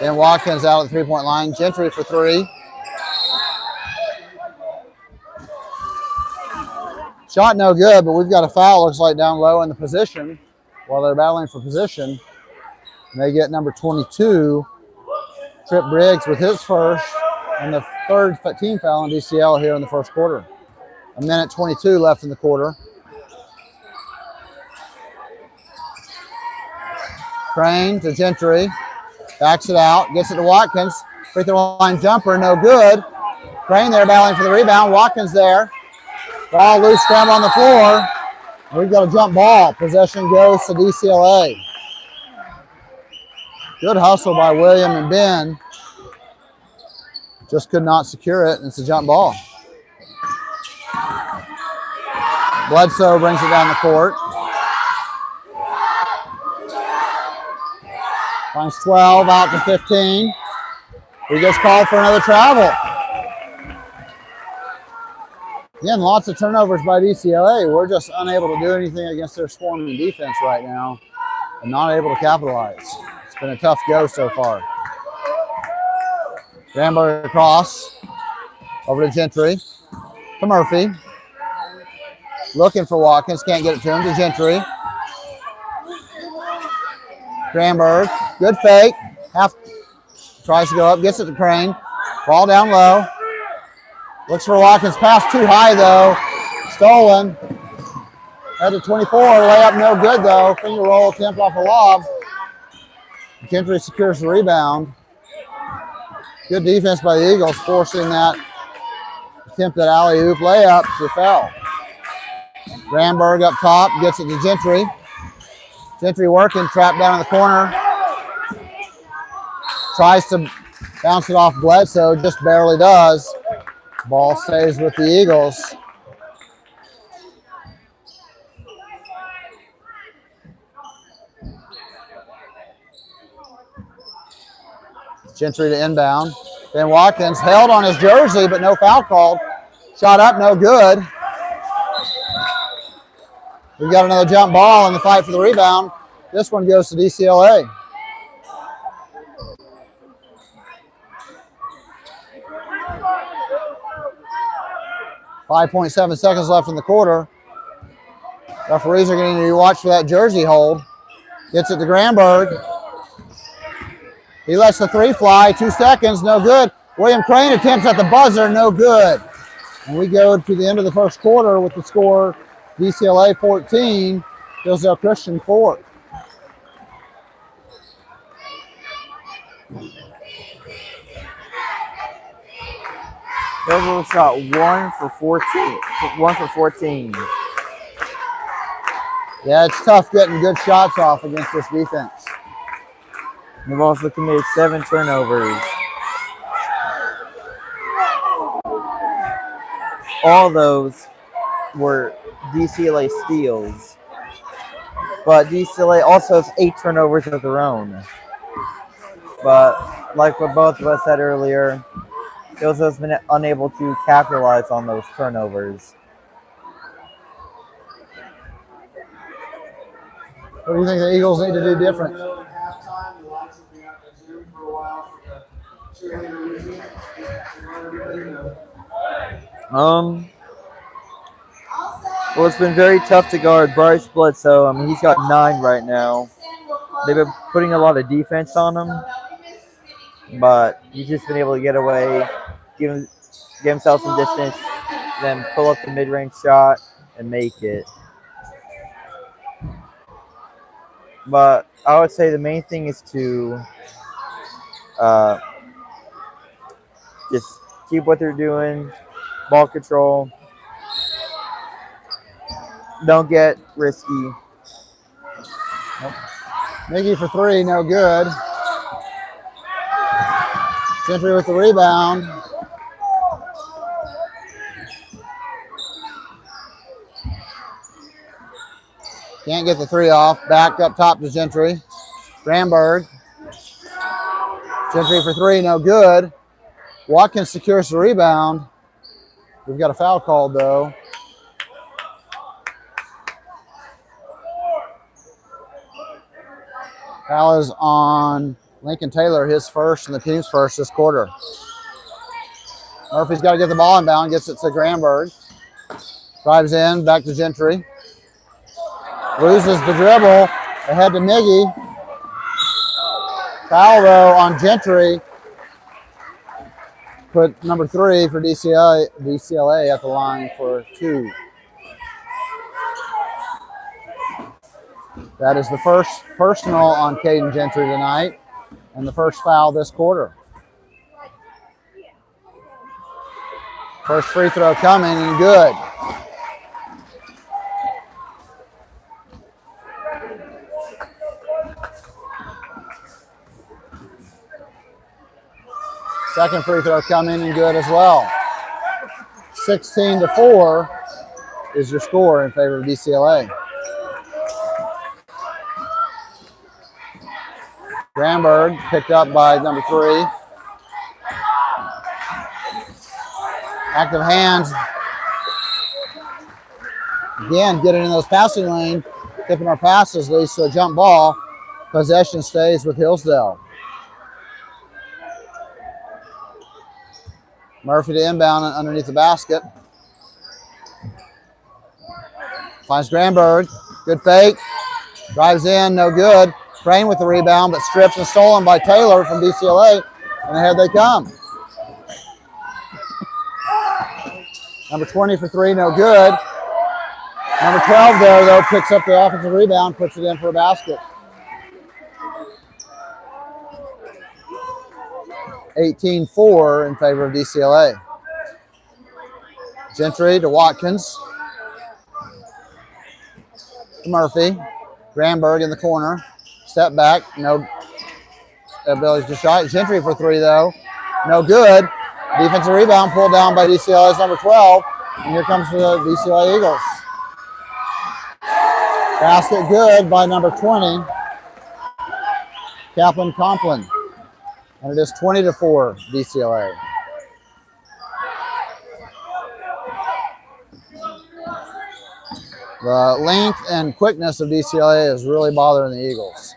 Ben Watkins out at the three-point line. Gentry for 3. Shot no good, but we've got a foul, looks like, down low in the position while they're battling for position. And they get number 22, Trip Briggs, with his first and the third team foul on DCL here in the first quarter. 1:22 left in the quarter. Crane to Gentry. Backs it out, gets it to Watkins. Free throw line jumper, no good. Crane there battling for the rebound. Watkins there. Ball loose, scramble on the floor. We've got a jump ball. Possession goes to DCLA. Good hustle by William and Ben. Just could not secure it, and it's a jump ball. Bledsoe brings it down the court. Finds 12, out to 15. He gets called for another travel. Again, lots of turnovers by DCLA. We're just unable to do anything against their swarming defense right now and not able to capitalize. It's been a tough go so far. Granberg across, over to Gentry, to Murphy. Looking for Watkins, can't get it to him, to Gentry. Granberg, good fake. Tries to go up, gets it to Crane. Ball down low. Looks for Watkins, pass too high though. Stolen. Head to 24, layup no good though. Finger roll attempt off a lob. Gentry secures the rebound. Good defense by the Eagles, forcing that attempted alley-oop layup to foul. Granberg up top, gets it to Gentry. Gentry working, trapped down in the corner. Tries to bounce it off Bledsoe, just barely does. Ball stays with the Eagles. Gentry to inbound. Ben Watkins held on his jersey, but no foul called. Shot up, no good. We've got another jump ball in the fight for the rebound. This one goes to DCLA. .7 seconds left in the quarter. Referees are going to need to watch for that jersey hold. Gets it to Granberg. He lets the 3 fly. 2 seconds, no good. William Crane attempts at the buzzer, no good. And we go to the end of the first quarter with the score DCLA 14, Hillsdale Christian 4. Hillsdale shot 1 for 14. 1 for 14. Yeah, it's tough getting good shots off against this defense. They've also committed 7 turnovers. all those were DCLA steals. But DCLA also has 8 turnovers of their own. But like what both of us said earlier, Hillsdale has been unable to capitalize on those turnovers. What do you think the Eagles need to do different? At halftime, the lights will be out in Zoom for a while for the cheerleader routine. Well, it's been very tough to guard Bryce Bledsoe. I mean, he's got 9 right now. They've been putting a lot of defense on him, but he's just been able to get away, give himself some distance, then pull up the mid-range shot and make it. But I would say the main thing is to just keep what they're doing, ball control. Don't get risky. Nope. Miggy for 3, no good. Gentry with the rebound. Can't get the 3 off. Back up top to Gentry. Granberg. Gentry for 3, no good. Watkins secures the rebound. We've got a foul called though. Foul is on Lincoln Taylor, his first and the team's first this quarter. Murphy's got to get the ball inbound, gets it to Granberg. Drives in, back to Gentry. Loses the dribble, ahead to Miggy. Foul though on Gentry. Put number 3 for DCLA at the line for 2. That is the first personal on Caden Gentry tonight and the first foul this quarter. First free throw coming and good. Second free throw coming and good as well. 16-4 is your score in favor of DCLA. Granberg picked up by number 3. Active hands. Again, getting in those passing lane, tipping our passes leads to a jump ball. Possession stays with Hillsdale. Murphy to inbound underneath the basket. Finds Granberg. Good fake. Drives in, no good. Crane with the rebound, but stripped and stolen by Taylor from DCLA. And ahead they come. Number 20 for 3, no good. Number 12 there, though, picks up the offensive rebound, puts it in for a basket. 18-4 in favor of DCLA. Gentry to Watkins. To Murphy. Granberg in the corner. Step back, no ability to shot. Gentry for 3 though, no good. Defensive rebound pulled down by DCLA's number 12, and here comes the DCLA Eagles. Basket good by number 20, Kaplan Complin, and it is 20-4 DCLA. The length and quickness of DCLA is really bothering the Eagles.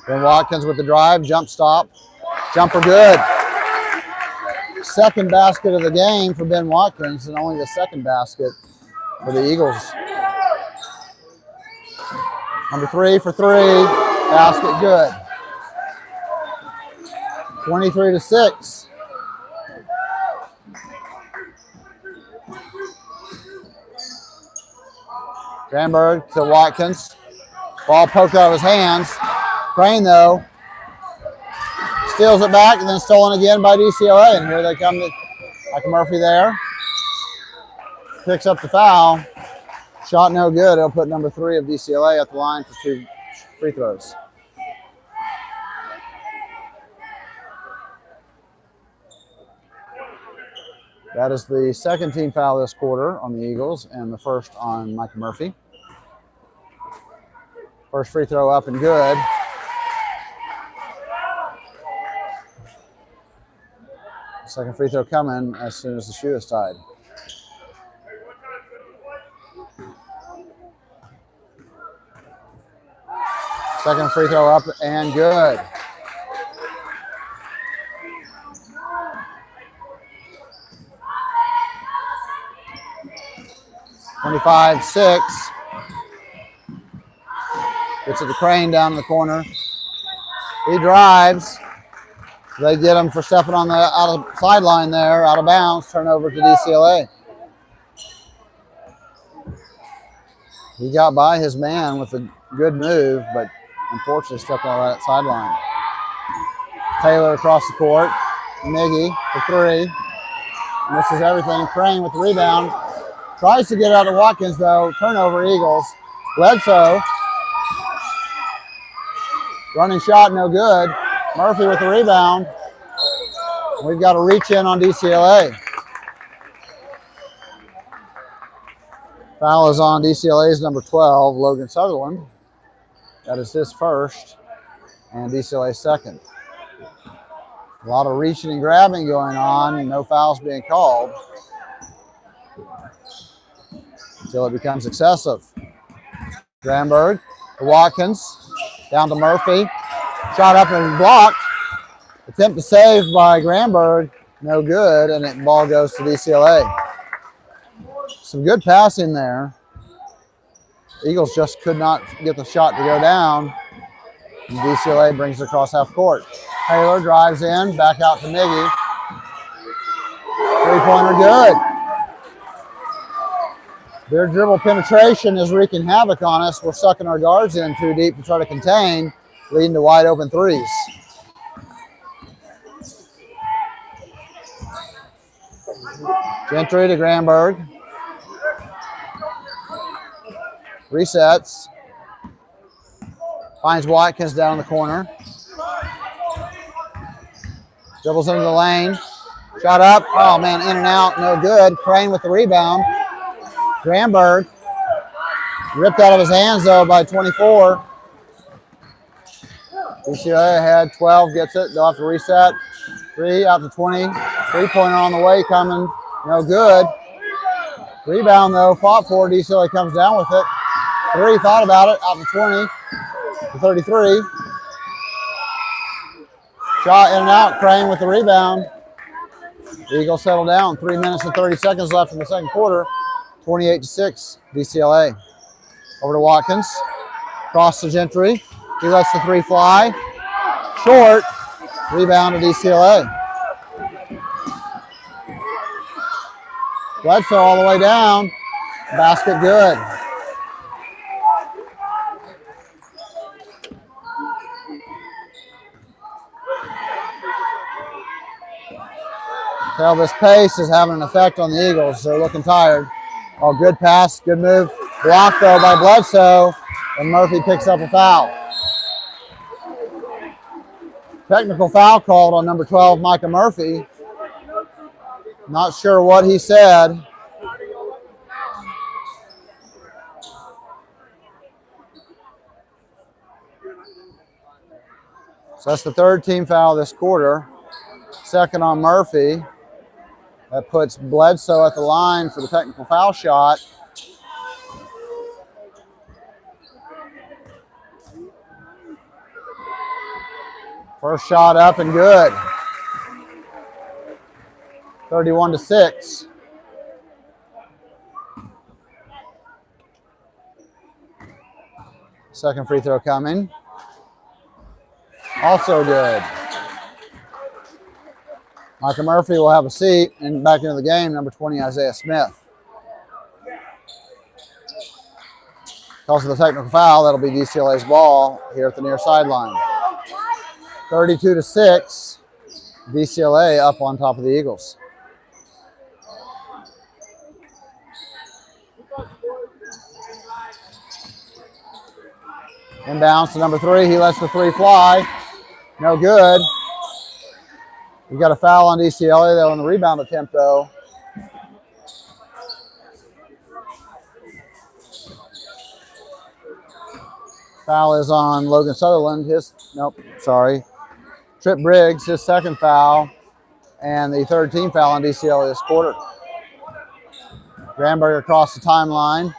Ben Watkins with the drive, jump stop, jumper good. Second basket of the game for Ben Watkins and only the second basket for the Eagles. Number 3 for 3, basket good. 23-6. Granberg to Watkins. Ball poked out of his hands. Crane, though, steals it back and then stolen again by DCLA. And here they come, like Murphy there. Picks up the foul. Shot no good. It'll put number 3 of DCLA at the line for 2 free throws. That is the second team foul this quarter on the Eagles and the first on Micah Murphy. First free throw up and good. Second free throw coming as soon as the shoe is tied. Second free throw up and good. (25-6). Gets it to Crane down in the corner. He drives. They get him for stepping on the out of sideline there, out of bounds. Turnover to DCLA. He got by his man with a good move, but unfortunately stepped on that sideline. Taylor across the court. Miggy for three. Misses everything. Crane with the rebound. Tries to get out of Watkins, though. Turnover, Eagles. Bledsoe. Running shot, no good. Murphy with the rebound. We've got a reach in on DCLA. Foul is on DCLA's number 12, Logan Sutherland. That is his first and DCLA's second. A lot of reaching and grabbing going on. No fouls being called until it becomes excessive. Granberg to Watkins, down to Murphy. Shot up and blocked. Attempt to save by Granberg, no good, and the ball goes to DCLA. Some good passing there. Eagles just could not get the shot to go down. And DCLA brings it across half court. Taylor drives in, back out to Miggy. Three-pointer good. Their dribble penetration is wreaking havoc on us. We're sucking our guards in too deep to try to contain, leading to wide open threes. Gentry to Granberg. Resets. Finds Watkins down in the corner. Dribbles into the lane. Shot up. Oh, man, in and out. No good. Crane with the rebound. Granberg. Ripped out of his hands, though, by 24. DCLA ahead. 12 gets it. They'll have to reset. 3 out to 20. Three-pointer on the way coming. No good. Rebound, though. Fought for. DCLA comes down with it. 3, thought about it. Out to 20. To 33. Shot in and out. Crane with the rebound. The Eagles settle down. 3 minutes and 30 seconds left in the second quarter. 28-6, DCLA. Over to Watkins. Cross to Gentry. He lets the 3 fly. Short. Rebound to DCLA. Bledsoe all the way down. Basket good. Tell this pace is having an effect on the Eagles. They're looking tired. Oh, good pass, good move. Blocked, though, by Bledsoe, and Murphy picks up a foul. Technical foul called on number 12, Micah Murphy. Not sure what he said. So that's the third team foul this quarter. Second on Murphy. That puts Bledsoe at the line for the technical foul shot. First shot up and good. 31-6. Second free throw coming. Also good. Micah Murphy will have a seat and back into the game, number 20, Isaiah Smith. Because of the technical foul, that'll be DCLA's ball here at the near sideline. 32-6, DCLA up on top of the Eagles. Inbounds to number 3, he lets the 3 fly. No good. We got a foul on DCLA, though, on the rebound attempt, though. Foul is on Logan Sutherland. Trip Briggs, his second foul, and the third team foul on DCLA this quarter. Granberg across the timeline.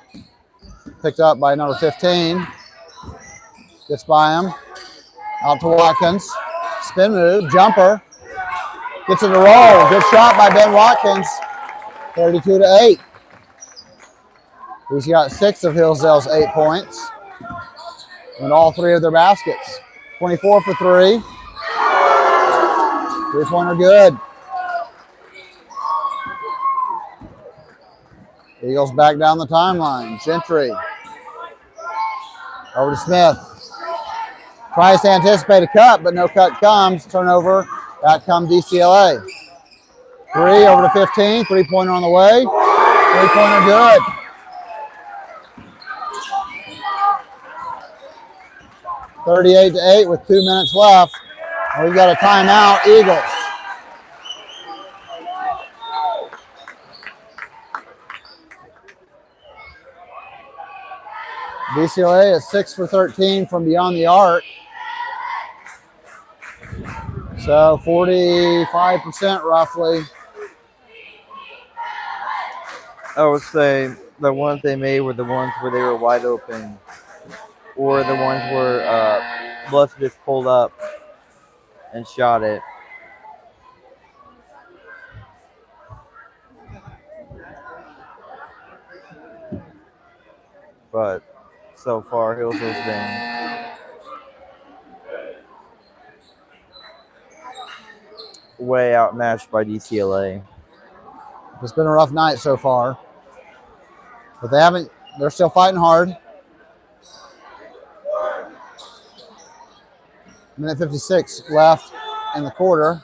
Picked up by number 15. Gets by him. Out to Watkins. Spin move, jumper. Gets it to roll. Good shot by Ben Watkins. 32-8. He's got 6 of Hillsdale's 8 points. And all 3 of their baskets. 24 for 3. 3-pointer good. Eagles back down the timeline. Gentry. Over to Smith. Tries to anticipate a cut, but no cut comes. Turnover. Back come DCLA. 3 over to 15. 3-pointer on the way. 3-pointer good. (38-8) with 2 minutes left. And we've got a timeout, Eagles. DCLA is 6 for 13 from beyond the arc. So 45% roughly. I would say the ones they made were the ones where they were wide open, or the ones where Bluff just pulled up and shot it. But so far, Hillsdale's been way outmatched by DCLA. It's been a rough night so far. But they're still fighting hard. Minute 56 left in the quarter.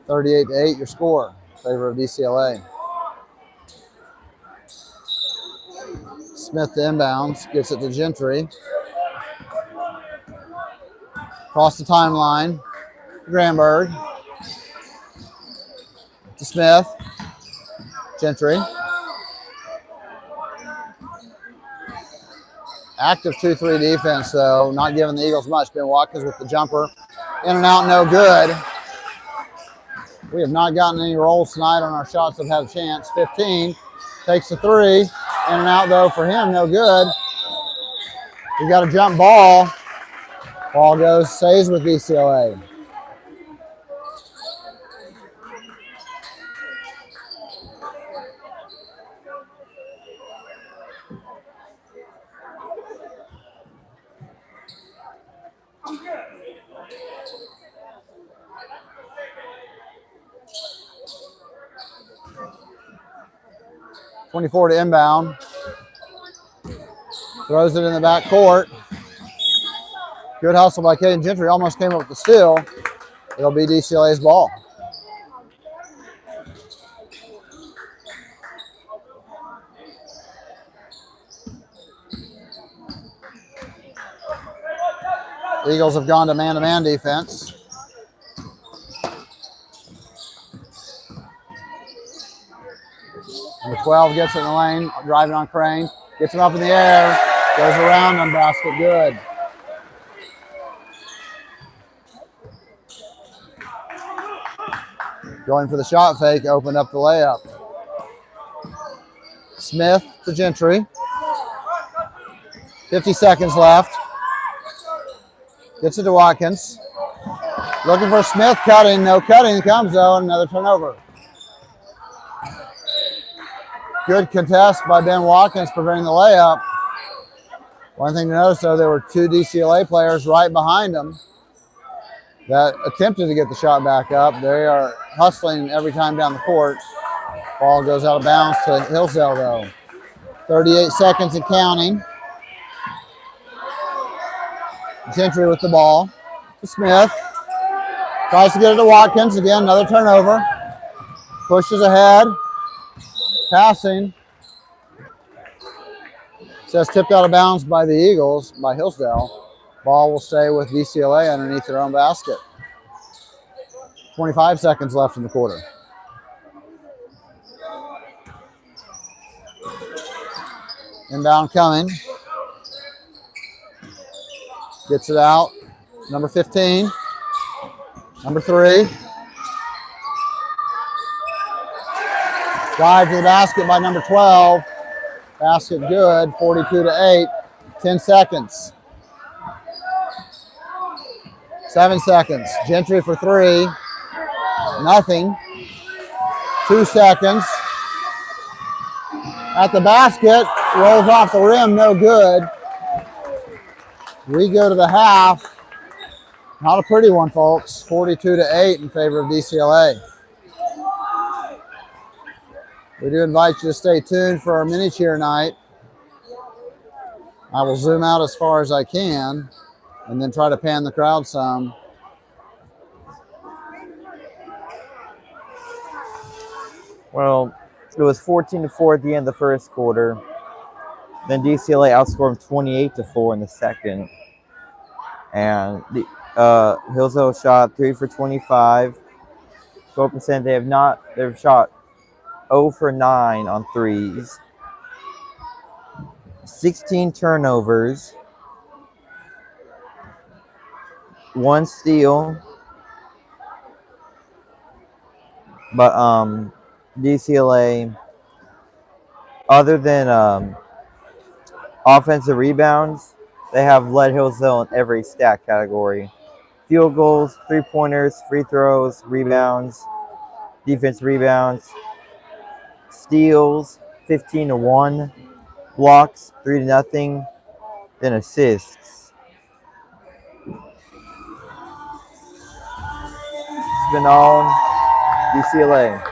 38-8 your score in favor of DCLA. Smith to inbounds, gets it to Gentry. Across the timeline, Granberg. To Smith. Gentry. Active 2-3 defense, though, not giving the Eagles much. Ben Watkins with the jumper. In and out, no good. We have not gotten any rolls tonight on our shots that have had a chance. 15 takes the 3. In and out, though, for him, no good. We got a jump ball. Ball stays with DCLA. (24) to inbound. Throws it in the back court. Good hustle by Caden Gentry. Almost came up with the steal. It'll be DCLA's ball. Eagles have gone to man-to-man defense. Number 12 gets it in the lane, driving on Crane. Gets him up in the air, goes around on basket, good. Going for the shot fake, opened up the layup. Smith to Gentry. 50 seconds left. Gets it to Watkins. Looking for Smith, cutting, no cutting comes though, another turnover. Good contest by Ben Watkins preventing the layup. One thing to notice though, there were 2 DCLA players right behind him that attempted to get the shot back up. They are hustling every time down the court. Ball goes out of bounds to Hillsdale though. 38 seconds and counting. Gentry with the ball to Smith. Tries to get it to Watkins. Again, another turnover. Pushes ahead. Passing. Says tipped out of bounds by the Eagles, by Hillsdale. Ball will stay with DCLA underneath their own basket. 25 seconds left in the quarter. Inbound coming. Gets it out. Number 15. Number 3. Drive to the basket by number 12. Basket good, 42-8. 10 seconds. 7 seconds. Gentry for 3. Nothing. 2 seconds. At the basket. Rolls off the rim, no good. We go to the half. Not a pretty one, folks. 42-8 in favor of DCLA. We do invite you to stay tuned for our mini cheer night. I will zoom out as far as I can and then try to pan the crowd some. Well, it was 14-4 at the end of the first quarter. Then DCLA outscored them 28-4 in the second. And the Hillsville shot 3 for 25, 12%. They've shot 0 for 9 on threes. 16 turnovers. 1 steal. But DCLA, other than offensive rebounds, they have led Hillsville in every stat category. Field goals, three-pointers, free throws, rebounds, defense rebounds, steals, 15-1, blocks, 3-0, then assists. It's been all DCLA.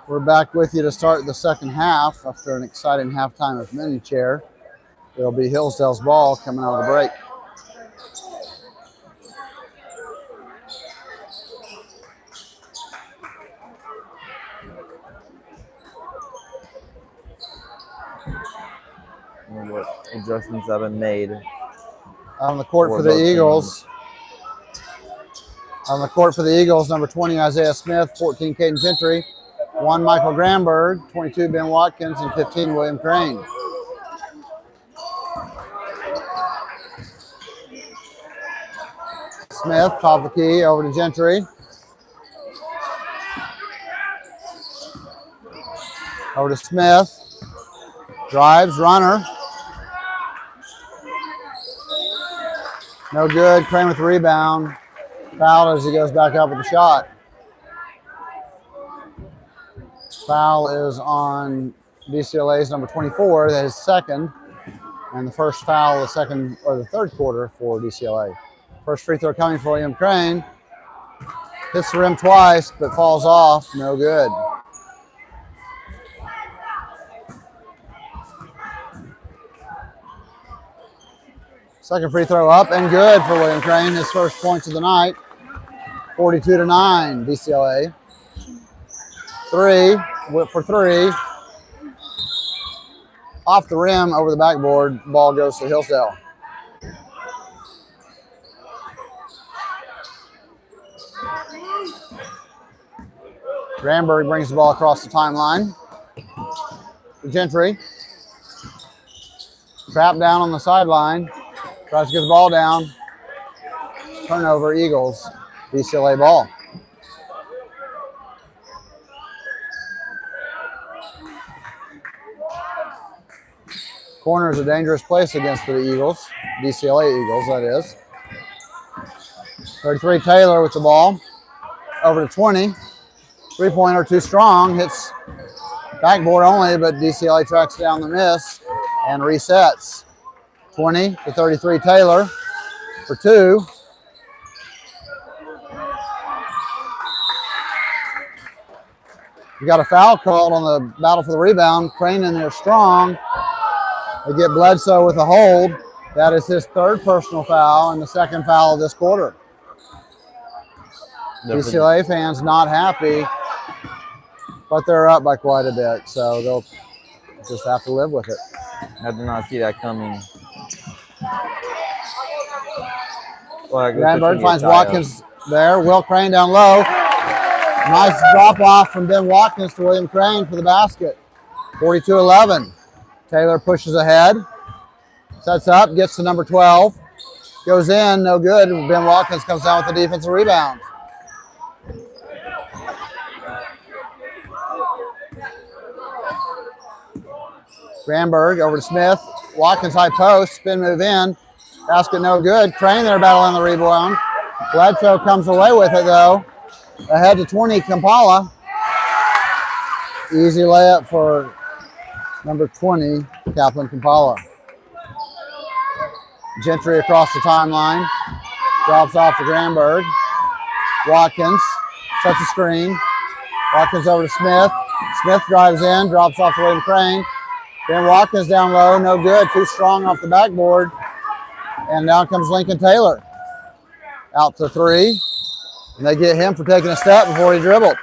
We're back with you to start the second half after an exciting halftime of mini chair. It'll be Hillsdale's ball coming out of the break. What adjustments have been made? On the court for the both Eagles. On the court for the Eagles, number 20, Isaiah Smith, 14, Caden Gentry, 1, Michael Gramberg, 22, Ben Watkins, and 15, William Crane. Smith, top of the key, over to Gentry. Over to Smith. Drives, runner. No good. Crane with the rebound. Foul as he goes back up with the shot. Foul is on DCLA's number 24. That is second. And the first foul of the second or the third quarter for DCLA. First free throw coming for William Crane. Hits the rim twice, but falls off. No good. Second free throw up and good for William Crane. His first points of the night. 42-9, DCLA. Three, whip for three. Off the rim, over the backboard. Ball goes to Hillsdale. Gramberg brings the ball across the timeline. Gentry. Trap down on the sideline. Tries to get the ball down. Turnover, Eagles. DCLA ball. Corner is a dangerous place against the Eagles. DCLA Eagles, that is. 33, Taylor with the ball. Over to 20. Three-pointer too strong. Hits backboard only, but DCLA tracks down the miss and resets. 20 to 33, Taylor for two. You got a foul called on the battle for the rebound. Crane in there strong. They get Bledsoe with a hold. That is his third personal foul and the second foul of this quarter. DCLA fans not happy, but they're up by quite a bit, so they'll just have to live with it. I did not see that coming. Granberg finds Watkins there. Will Crane down low. Nice drop off from Ben Watkins to William Crane for the basket. 42-11. Taylor pushes ahead. Sets up, gets to number 12. Goes in, no good. Ben Watkins comes down with the defensive rebound. Granberg over to Smith. Watkins high post, spin move in. Basket no good. Crane there battling the rebound. Bledsoe comes away with it though. Ahead to 20, Kampala. Easy layup for number 20, Kaplan Kampala. Gentry across the timeline. Drops off to Granberg. Watkins sets a screen. Watkins over to Smith. Smith drives in, drops off to William Crane. Ben Watkins down low, no good. Too strong off the backboard. And down comes Lincoln Taylor. Out to three. And they get him for taking a step before he dribbled.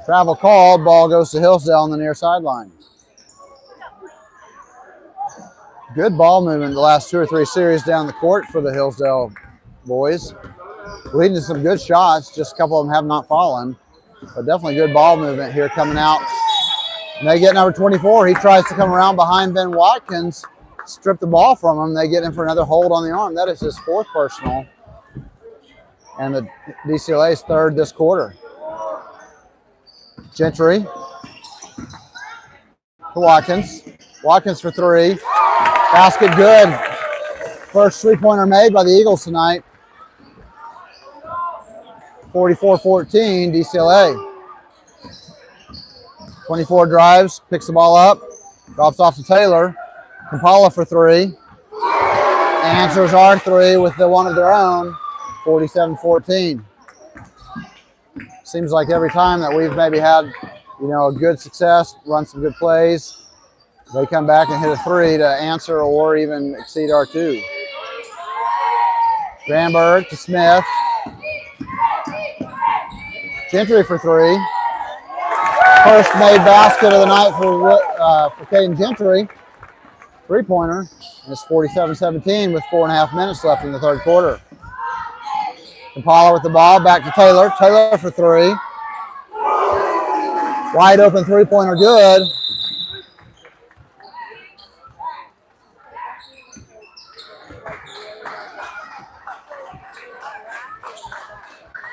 Travel called. Ball goes to Hillsdale on the near sideline. Good ball movement the last 2 or 3 series down the court for the Hillsdale boys. Leading to some good shots. Just a couple of them have not fallen. But definitely good ball movement here coming out. And they get number 24. He tries to come around behind Ben Watkins, strip the ball from him. They get him for another hold on the arm. That is his 4th personal. And the DCLA's 3rd this quarter. Gentry to Watkins. Watkins for 3. Basket good. First 3-pointer made by the Eagles tonight. 44-14, DCLA. 24 drives, picks the ball up, drops off to Taylor. Kampala for 3. Answers our 3 with the one of their own. 47-14. Seems like every time that we've maybe had, a good success, run some good plays, they come back and hit a 3 to answer or even exceed our 2. Granberg to Smith. Gentry for 3. First made basket of the night for Caden Gentry. 3-pointer. And it's 47-17 with 4.5 minutes left in the third quarter. Impala with the ball, back to Taylor. Taylor for 3. Wide open 3-pointer, good.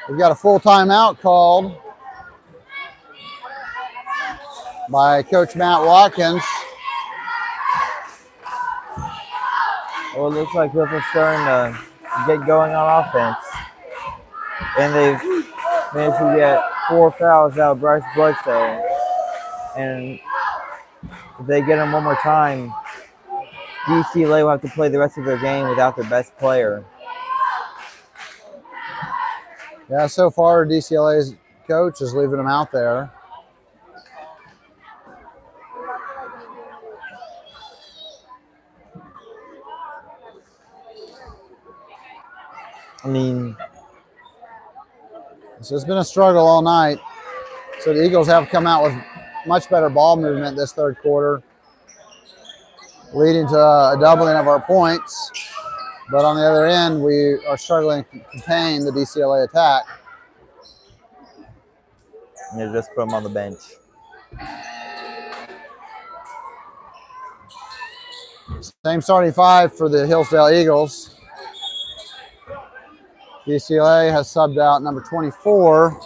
We've got a full timeout called by Coach Matt Watkins. Well, it looks like Clifford's starting to get going on offense. And they've managed to get 4 fouls out of Bryce Bledsoe. And if they get him one more time, DCLA will have to play the rest of their game without their best player. Yeah, so far DCLA's coach is leaving them out there. I mean, So it's been a struggle all night. So the Eagles have come out with much better ball movement this third quarter, leading to a doubling of our points. But on the other end, we are struggling to contain the DCLA attack. and they just put him on the bench. Same starting 5 for the Hillsdale Eagles. DCLA has subbed out number 24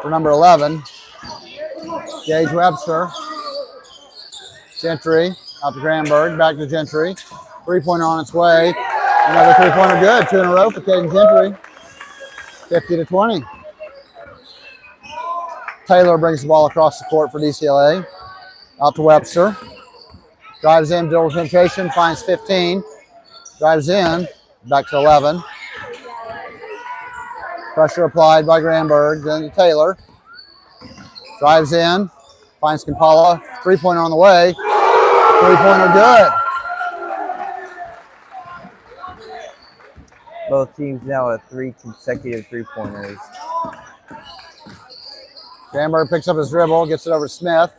for number 11. Gage Webster. Gentry out to Granberg, back to Gentry. 3-pointer on its way. Another 3-pointer good. 2 in a row for Caden Gentry. 50-20. Taylor brings the ball across the court for DCLA. Out to Webster. Drives in, double penetration, finds 15. Drives in, back to 11. Pressure applied by Granberg, then to Taylor. Drives in, finds Kampala. 3-pointer on the way. 3-pointer good. Both teams now have 3 consecutive 3-pointers. Granberg picks up his dribble, gets it over to Smith.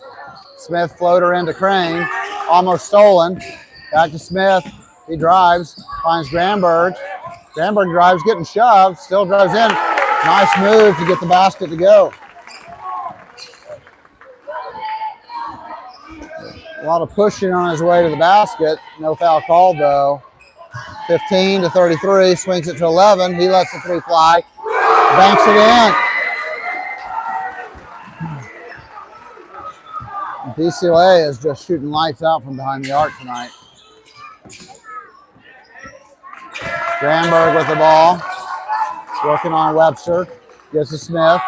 Smith floater into Crane. Almost stolen. Back to Smith. He drives, finds Granberg. Granberg drives, getting shoved, still drives in. Nice move to get the basket to go. A lot of pushing on his way to the basket. No foul called though. 15-33, swings it to 11. He lets the 3 fly, banks it in. DCLA is just shooting lights out from behind the arc tonight. Granberg with the ball. Working on Webster. Gives to Smith.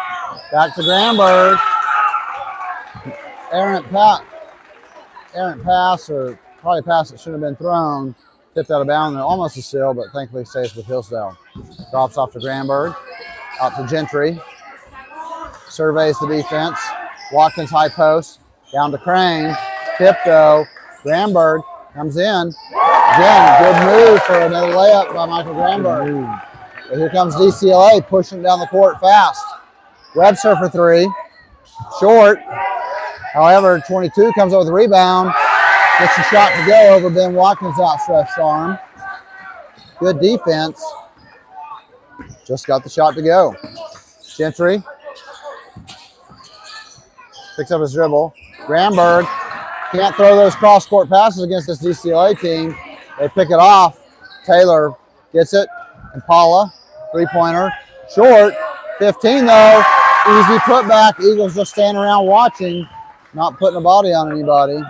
Back to Granberg. Errant pass, or probably a pass that shouldn't have been thrown. Tipped out of bounds there. Almost a steal, but thankfully stays with Hillsdale. Drops off to Granberg. Out to Gentry. Surveys the defense. Watkins high post. Down to Crane. Tip though. Granberg comes in. Again, good move for another layup by Michael Granberg. But here comes DCLA pushing down the court fast. Webster for 3. Short. However, 22 comes over the rebound. Gets a shot to go over Ben Watkins' outstretched arm. Good defense. Just got the shot to go. Gentry. Picks up his dribble. Granberg can't throw those cross-court passes against this DCLA team. They pick it off. Taylor gets it. Impala, 3-pointer. Short. 15 though. Easy putback. Eagles just standing around watching, not putting a body on anybody.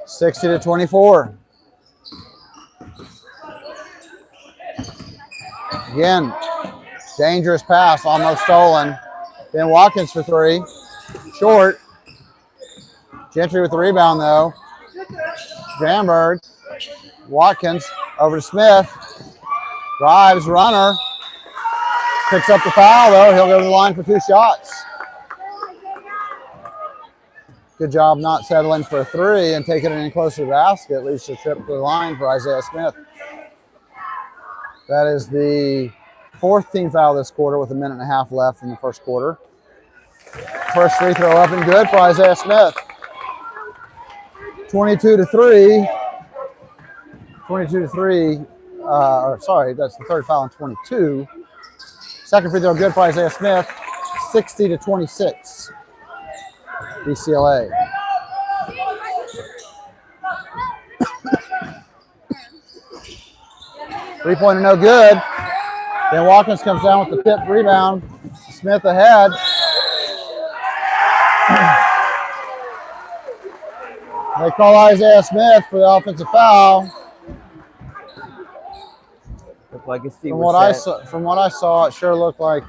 60-24. Again, dangerous pass, almost stolen. Ben Watkins for 3. Short. Gentry with the rebound though. Granberg. Watkins over to Smith. Drives, runner. Picks up the foul, though. He'll go to the line for 2 shots. Good job not settling for a 3 and taking it in closer to the basket. Leads to a trip to the line for Isaiah Smith. That is the 4th team foul this quarter with 1.5 minutes left in the first quarter. First free throw up and good for Isaiah Smith. 22-3. 22-3. That's the 3rd foul in 22. Second free throw good for Isaiah Smith. 60-26. DCLA. Three-pointer no good. Then Watkins comes down with the tip rebound. Smith ahead. They call Isaiah Smith for the offensive foul. Looked like his feet From were what I saw, it sure looked like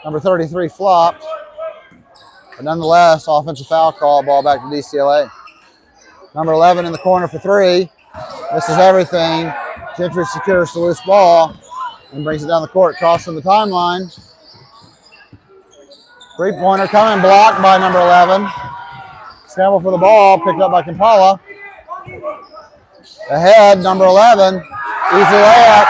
number 33 flopped. But nonetheless, offensive foul call, ball back to DCLA. Number 11 in the corner for 3. This is everything. Gentry secures the loose ball and brings it down the court, crossing the timeline. Three-pointer coming, blocked by number 11. Scramble for the ball, picked up by Kampala. Ahead, number 11. Easy layup.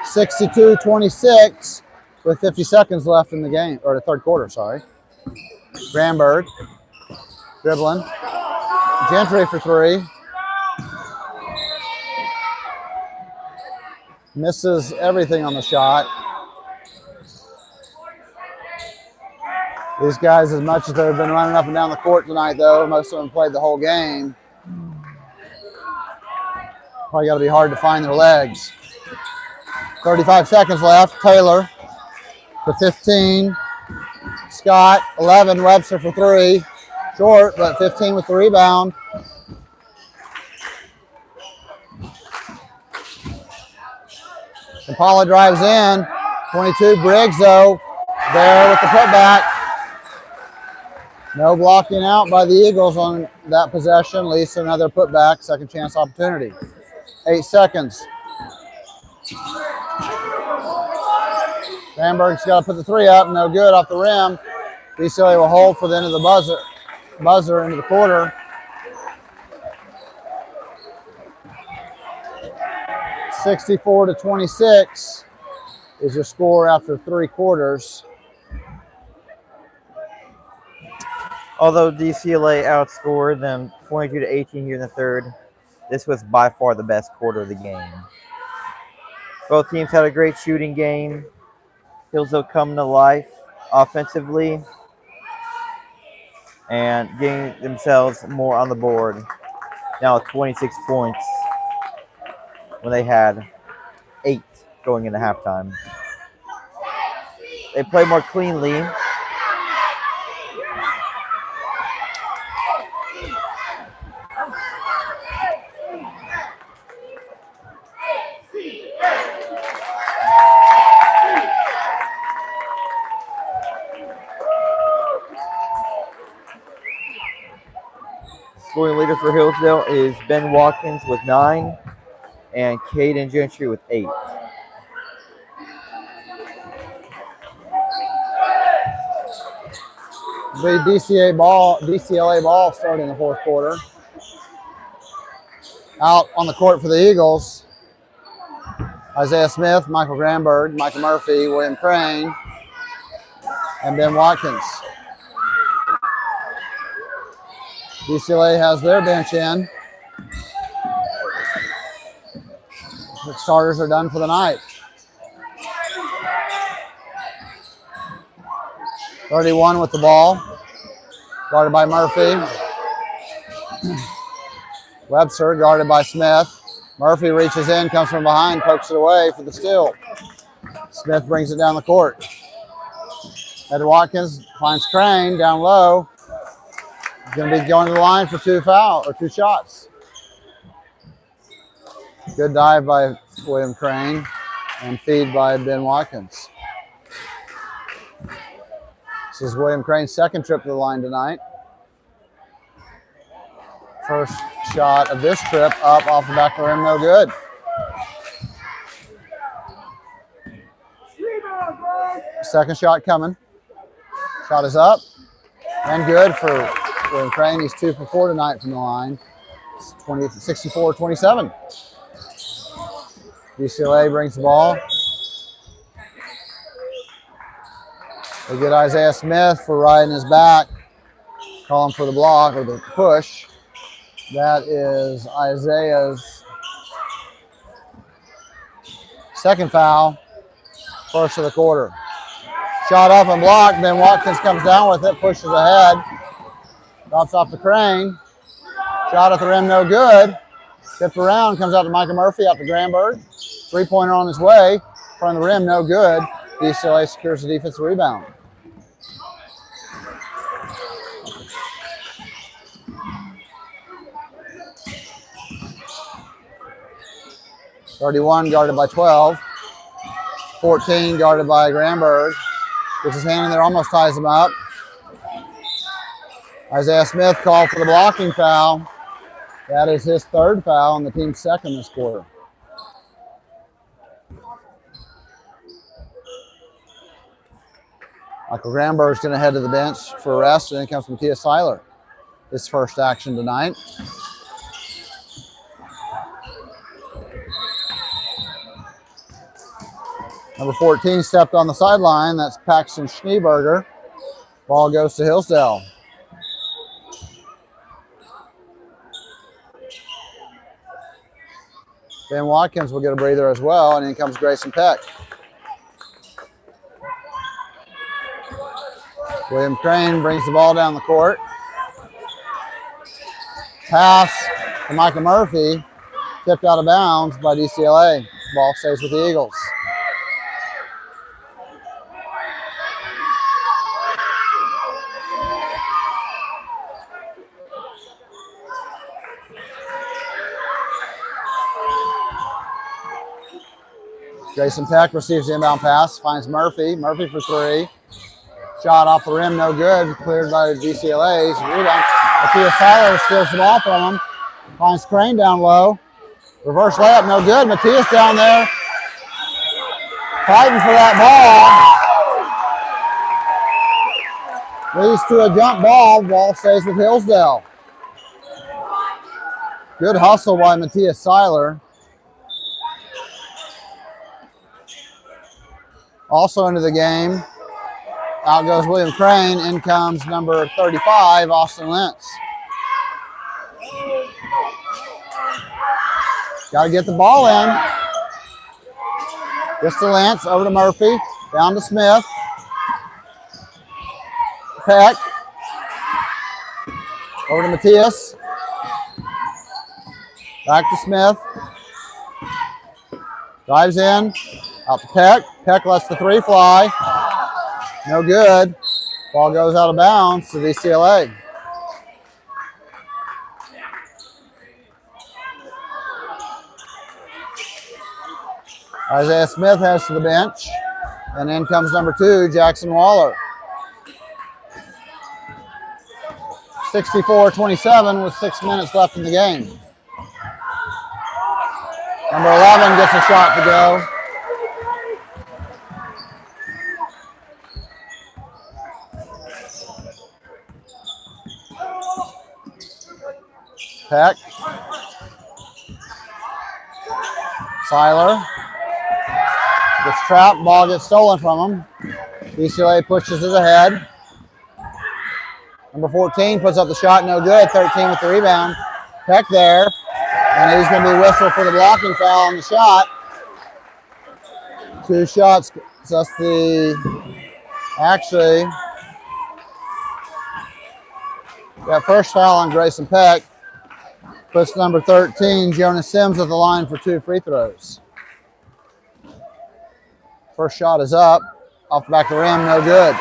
62-26 with 50 seconds left in the game, or the third quarter, sorry. Granberg dribbling. Gentry for 3. Misses everything on the shot. These guys, as much as they've been running up and down the court tonight, though, most of them played the whole game. Probably got to be hard to find their legs. 35 seconds left. Taylor for 15. Scott, 11. Webster for 3. Short, but 15 with the rebound. Impala drives in. 22. Briggs, though, there with the putback. No blocking out by the Eagles on that possession. Leads to another putback. Second chance opportunity. 8 seconds. Sandberg's got to put the 3 up. No good off the rim. DCLA will hold for the end of the buzzer into the quarter. 64-26 is your score after 3 quarters. Although DCLA outscored them 22-18 here in the third, this was by far the best quarter of the game. Both teams had a great shooting game. Hillsville coming to life offensively and getting themselves more on the board. Now with 26 points when they had 8 going into halftime. They play more cleanly. Scoring leader for Hillsdale is Ben Watkins with 9 and Caden Gentry with 8. The DCLA ball starting the fourth quarter. Out on the court for the Eagles. Isaiah Smith, Michael Granberg, Michael Murphy, William Crane, and Ben Watkins. DCLA has their bench in. The starters are done for the night. 31 with the ball. Guarded by Murphy. Webster guarded by Smith. Murphy reaches in, comes from behind, pokes it away for the steal. Smith brings it down the court. Head to Watkins, finds Crane down low. He's going to be going to the line for 2 shots. Good dive by William Crane and feed by Ben Watkins. This is William Crane's second trip to the line tonight. First shot of this trip up off the back of the rim, no good. Second shot coming. Shot is up and good for William Crane. He's 2 for 4 tonight from the line. It's 64-27. DCLA brings the ball. They get Isaiah Smith for riding his back. Calling for the block or the push. That is Isaiah's second foul. First of the quarter. Shot up and blocked. Then Watkins comes down with it, pushes ahead. Drops off to Crane. Shot at the rim, no good. Tipped around, comes out to Micah Murphy, out to Granberg. Three-pointer on his way. In front of the rim, no good. DCLA secures the defensive rebound. (31) guarded by 12. 14 guarded by Granberg. Gets his hand in there, almost ties him up. Isaiah Smith called for the blocking foul. That is his third foul and the team's second this quarter. Michael Granberg's going to head to the bench for a rest, and then comes Matthias Seiler. His first action tonight. Number 14 stepped on the sideline. That's Paxton Schneeberger. Ball goes to Hillsdale. Ben Watkins will get a breather as well, and in comes Grayson Peck. William Crane brings the ball down the court. Pass to Micah Murphy. Tipped out of bounds by DCLA. Ball stays with the Eagles. Jason Peck receives the inbound pass, finds Murphy. Murphy for three. Shot off the rim, no good. Cleared by the DCLA's. Rebound. Matthias Seiler steals the ball from him. Finds Crane down low. Reverse layup, no good. Matthias down there. Fighting for that ball. Leads to a jump ball. Ball stays with Hillsdale. Good hustle by Matthias Seiler. Also into the game, out goes William Crane. In comes number 35, Austin Lentz. Got to get the ball in. Just to Lentz, over to Murphy, down to Smith. Peck. Over to Matthias. Back to Smith. Drives in. Out to Peck. Peck lets the three fly. No good. Ball goes out of bounds to DCLA. Isaiah Smith heads to the bench. And in comes number 2, Jackson Waller. 64-27 with 6 minutes left in the game. Number 11 gets a shot to go. Peck. Seiler. Gets trapped. Ball gets stolen from him. DCLA pushes it ahead. Number 14 puts up the shot. No good. 13 with the rebound. Peck there. And he's going to be whistled for the blocking foul on the shot. 2 shots. That's actually, that first foul on Grayson Peck puts number 13, Jonas Sims, at the line for 2 free throws. First shot is up. Off the back of the rim, no good.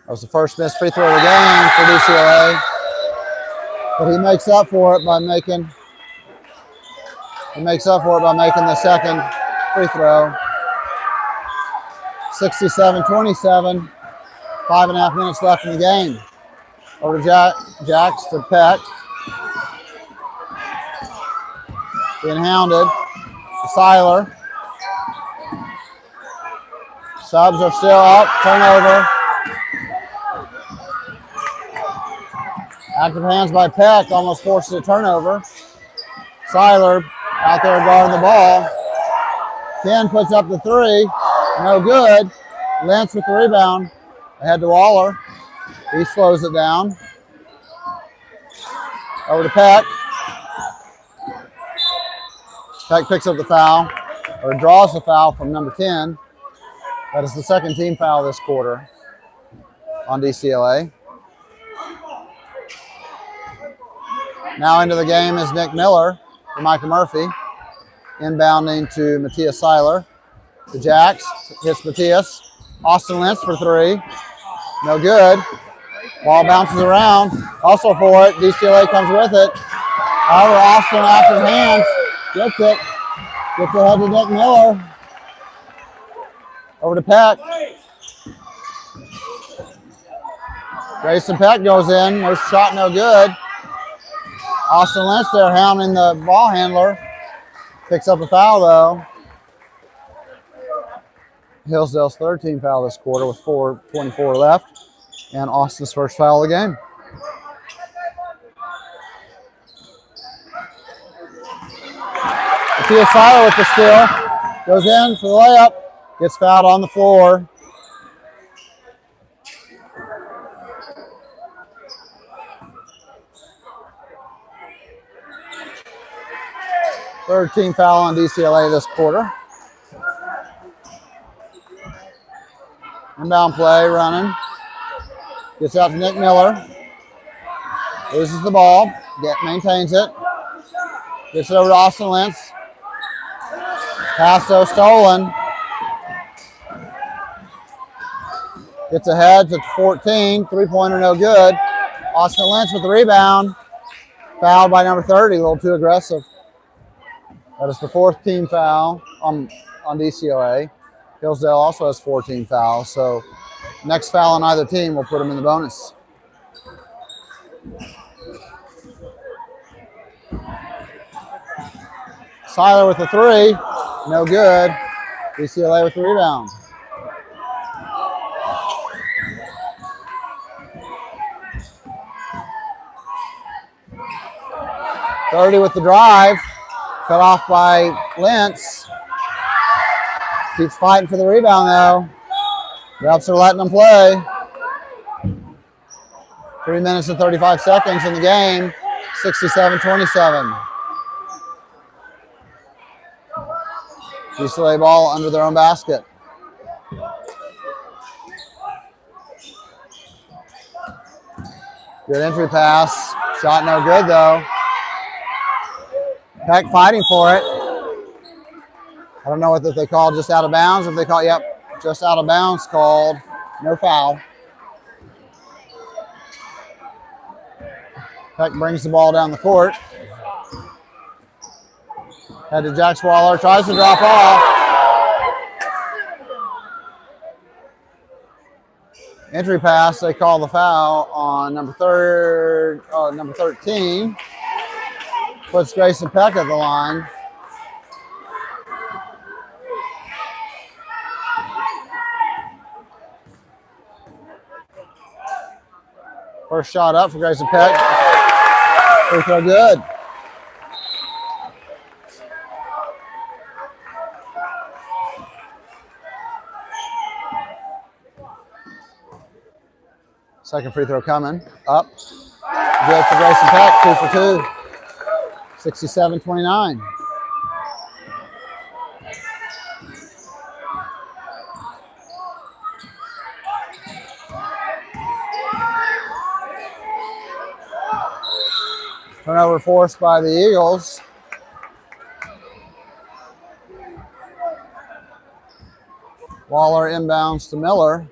That was the first missed free throw of the game for DCLA. But he makes up for it by making the second free throw. 67-27. 5.5 minutes left in the game. Over to Jacks to Peck. Being hounded. Seiler. Subs are still up. Turnover. Active hands by Peck. Almost forces a turnover. Seiler out there guarding the ball. Ken puts up the three. No good. Lentz with the rebound. Ahead to Waller. He slows it down. Over to Peck. Peck picks up the foul, or draws the foul from number 10. That is the second team foul this quarter on DCLA. Now into the game is Nick Miller for Micah Murphy. Inbounding to Matthias Seiler. To Jacks. Hits Matthias. Austin Lentz for three. No good. Ball bounces around. Also for it. DCLA comes with it. However, Austin after hands. Gets it. Gets ahead to Nick Miller. Over to Peck. Grayson Peck goes in. First shot no good. Austin Lentz there hounding the ball handler. Picks up a foul though. Hillsdale's third team foul this quarter with 4:24 left. And Austin's first foul of the game. Matthias Seiler with the steal. Goes in for the layup. Gets fouled on the floor. Third team foul on DCLA this quarter. Inbound play running. Gets out to Nick Miller. Loses the ball. Maintains it. Gets it over to Austin Lentz. Pass though stolen. Gets ahead to 14. Three-pointer no good. Austin Lentz with the rebound. Fouled by number 30. A little too aggressive. That is the fourth team foul on DCLA. Hillsdale also has 14 fouls. So next foul on either team will put them in the bonus. Seiler with the three. No good. DCLA with the rebound. Thirty with the drive. Cut off by Lentz. Keeps fighting for the rebound though. Refs are letting them play. 3 minutes and 35 seconds in the game. 67-27. DCLA ball under their own basket. Good entry pass. Shot no good though. Peck fighting for it. I don't know what they called just out of bounds. If they call, yep, just out of bounds called. No foul. Peck brings the ball down the court. Head to Jax Waller, tries to drop off. Entry pass, they call the foul on number 13. Puts Grayson Peck at the line. First shot up for Grayson Peck. Free throw good. Second free throw coming. Up. Good for Grayson Peck. 2 for 2. 67-29. Turnover forced by the Eagles. Waller inbounds to Miller.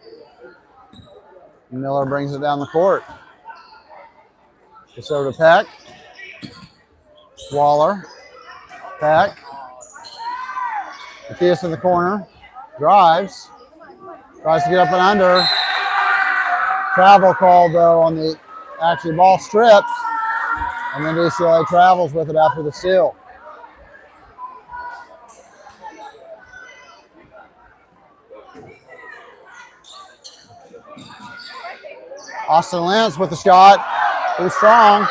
Miller brings it down the court. Gets over to Peck. Waller. Peck. Matthias in the corner. Drives. Tries to get up and under. Travel called though on the actually ball stripped, and then DCLA travels with it after the steal. Austin Lentz with the shot, too strong.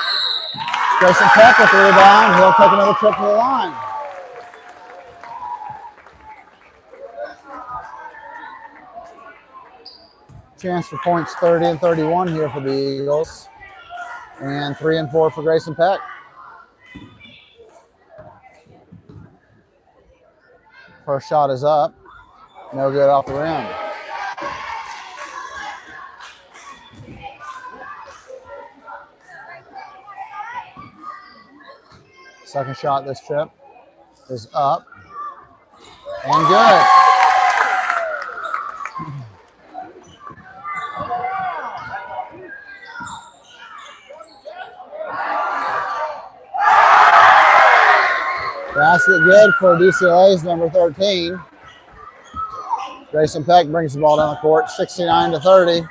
Grayson Peck with the rebound. He'll take another trip to the line. Chance for points 30 and 31 here for the Eagles. And 3 and 4 for Grayson Peck. First shot is up. No good off the rim. Second shot this trip is up and good. Basket good for DCLA's number 13. Grayson Peck brings the ball down the court, 69 to 30.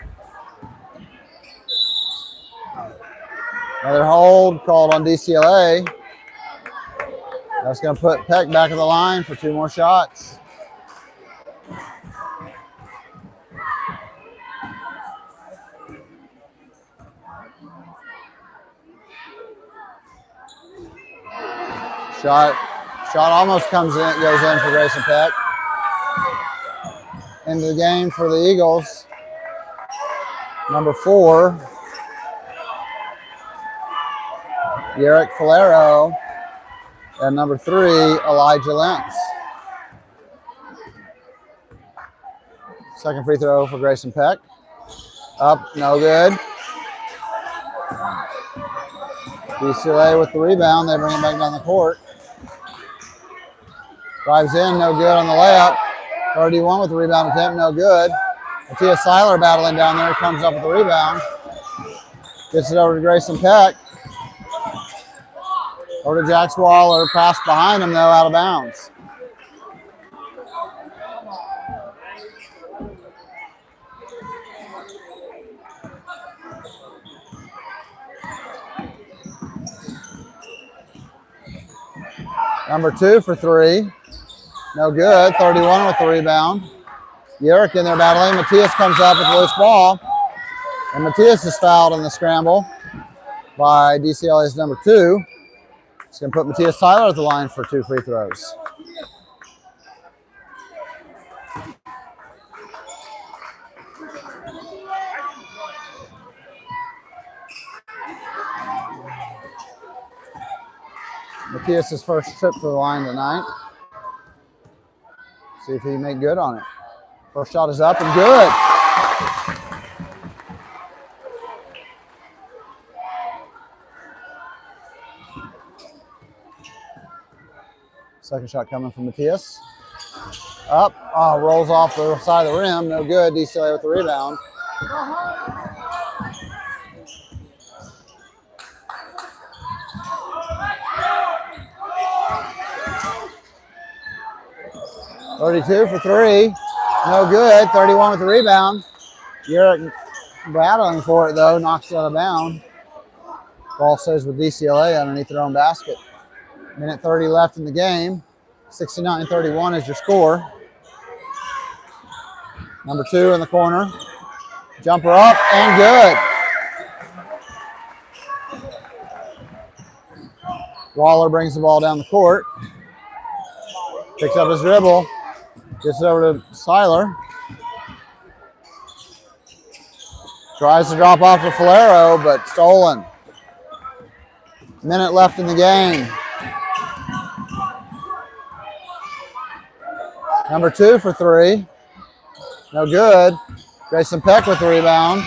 Another hold called on DCLA. That's going to put Peck back at the line for 2 more shots. Shot almost goes in for Grayson Peck. Into the game for the Eagles. Number 4, Yerrick Falero. And number 3, Elijah Lentz. Second free throw for Grayson Peck. Up, no good. DCLA with the rebound. They bring it back down the court. Drives in, no good on the layup. 31 with the rebound attempt, no good. Matthias Seiler battling down there, comes up with the rebound. Gets it over to Grayson Peck. Over to Jax Waller, pass behind him though, out of bounds. Number 2 for 3. No good. 31 with the rebound. Yerrick in there battling. Matthias comes up with a loose ball. And Matthias is fouled in the scramble by DCLA's number 2. It's going to put Matthias Tyler at the line for 2 free throws. Matthias' first trip to the line tonight. See if he can make good on it. First shot is up and good. Second shot coming from Matthias. Up, rolls off the side of the rim, no good. DCLA with the rebound. .32 for 3, no good. 31 with the rebound. Yerrick battling for it though, knocks it out of bounds. Ball stays with DCLA underneath their own basket. Minute 30 left in the game. 69-31 is your score. Number 2 in the corner. Jumper up and good. Waller brings the ball down the court. Picks up his dribble. Gets it over to Seiler. Tries to drop off to Falero, but stolen. Minute left in the game. Number 2 for 3. No good. Grayson Peck with the rebound.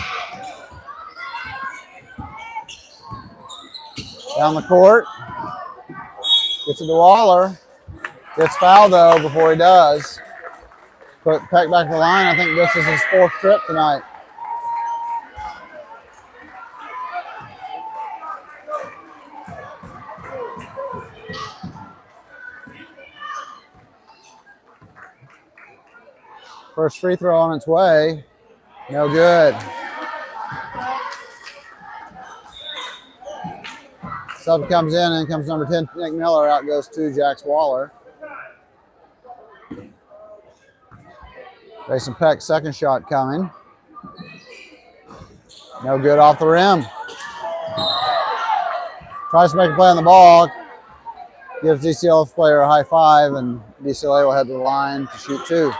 Down the court. Gets it to Waller. Gets fouled though before he does. Put Peck back to the line. I think this is his 4th trip tonight. First free throw on its way. No good. Sub comes in comes number 10, Nick Miller. Out goes 2, Jax Waller. Grayson Peck's second shot coming. No good off the rim. Tries to make a play on the ball. Gives DCLA player a high five, and DCLA will head to the line to shoot 2.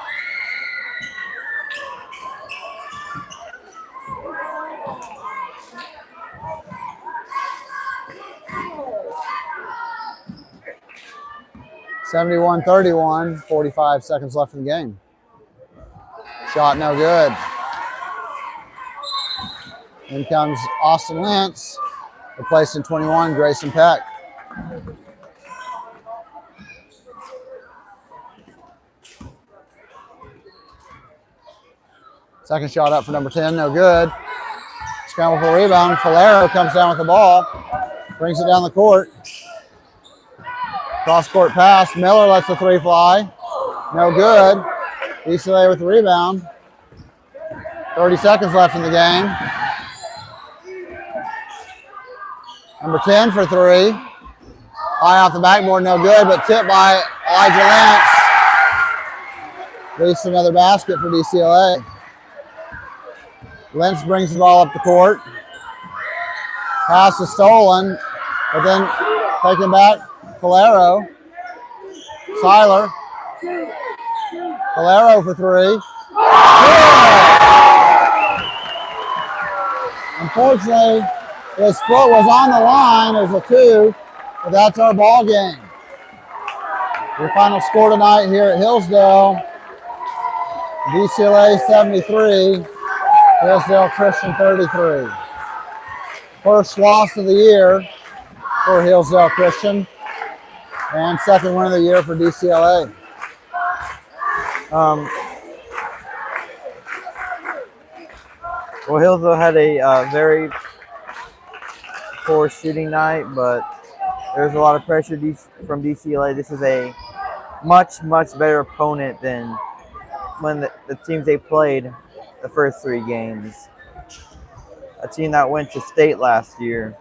(71-31), 45 seconds left in the game. Shot no good. In comes Austin Lentz, replacing 21, Grayson Peck. Second shot up for number 10, no good. Scramble for a rebound. Falero comes down with the ball, brings it down the court. Cross-court pass. Miller lets the 3 fly. No good. DCLA with the rebound. 30 seconds left in the game. Number 10 for 3. High off the backboard, no good, but tipped by Elijah Lentz. Leads to another basket for DCLA. Lentz brings the ball up the court. Pass is stolen, but then taken back. Falero. Seiler. Falero for 3. Unfortunately, his foot was on the line. It was a 2, but that's our ball game. Your final score tonight here at Hillsdale, DCLA 73, Hillsdale Christian 33. First loss of the year for Hillsdale Christian, and second win of the year for DCLA. Well, Hillsdale had a very poor shooting night, but there's a lot of pressure from DCLA. This is a much better opponent than when the teams they played the first 3 games. A team that went to state last year.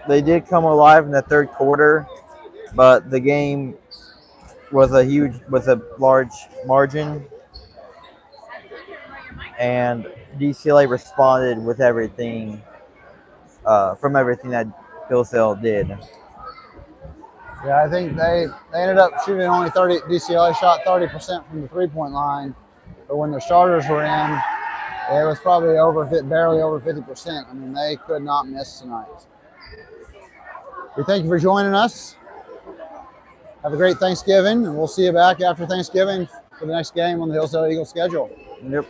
They did come alive in the third quarter, but the game was a large margin, and DCLA responded with everything from everything that Hillsdale did. Yeah, I think they ended up shooting only 30. DCLA shot 30% from the 3-point line, but when their starters were in, it was probably barely over 50%. I mean, they could not miss tonight. We thank you for joining us. Have a great Thanksgiving, and we'll see you back after Thanksgiving for the next game on the Hillsdale Eagles schedule. Yep.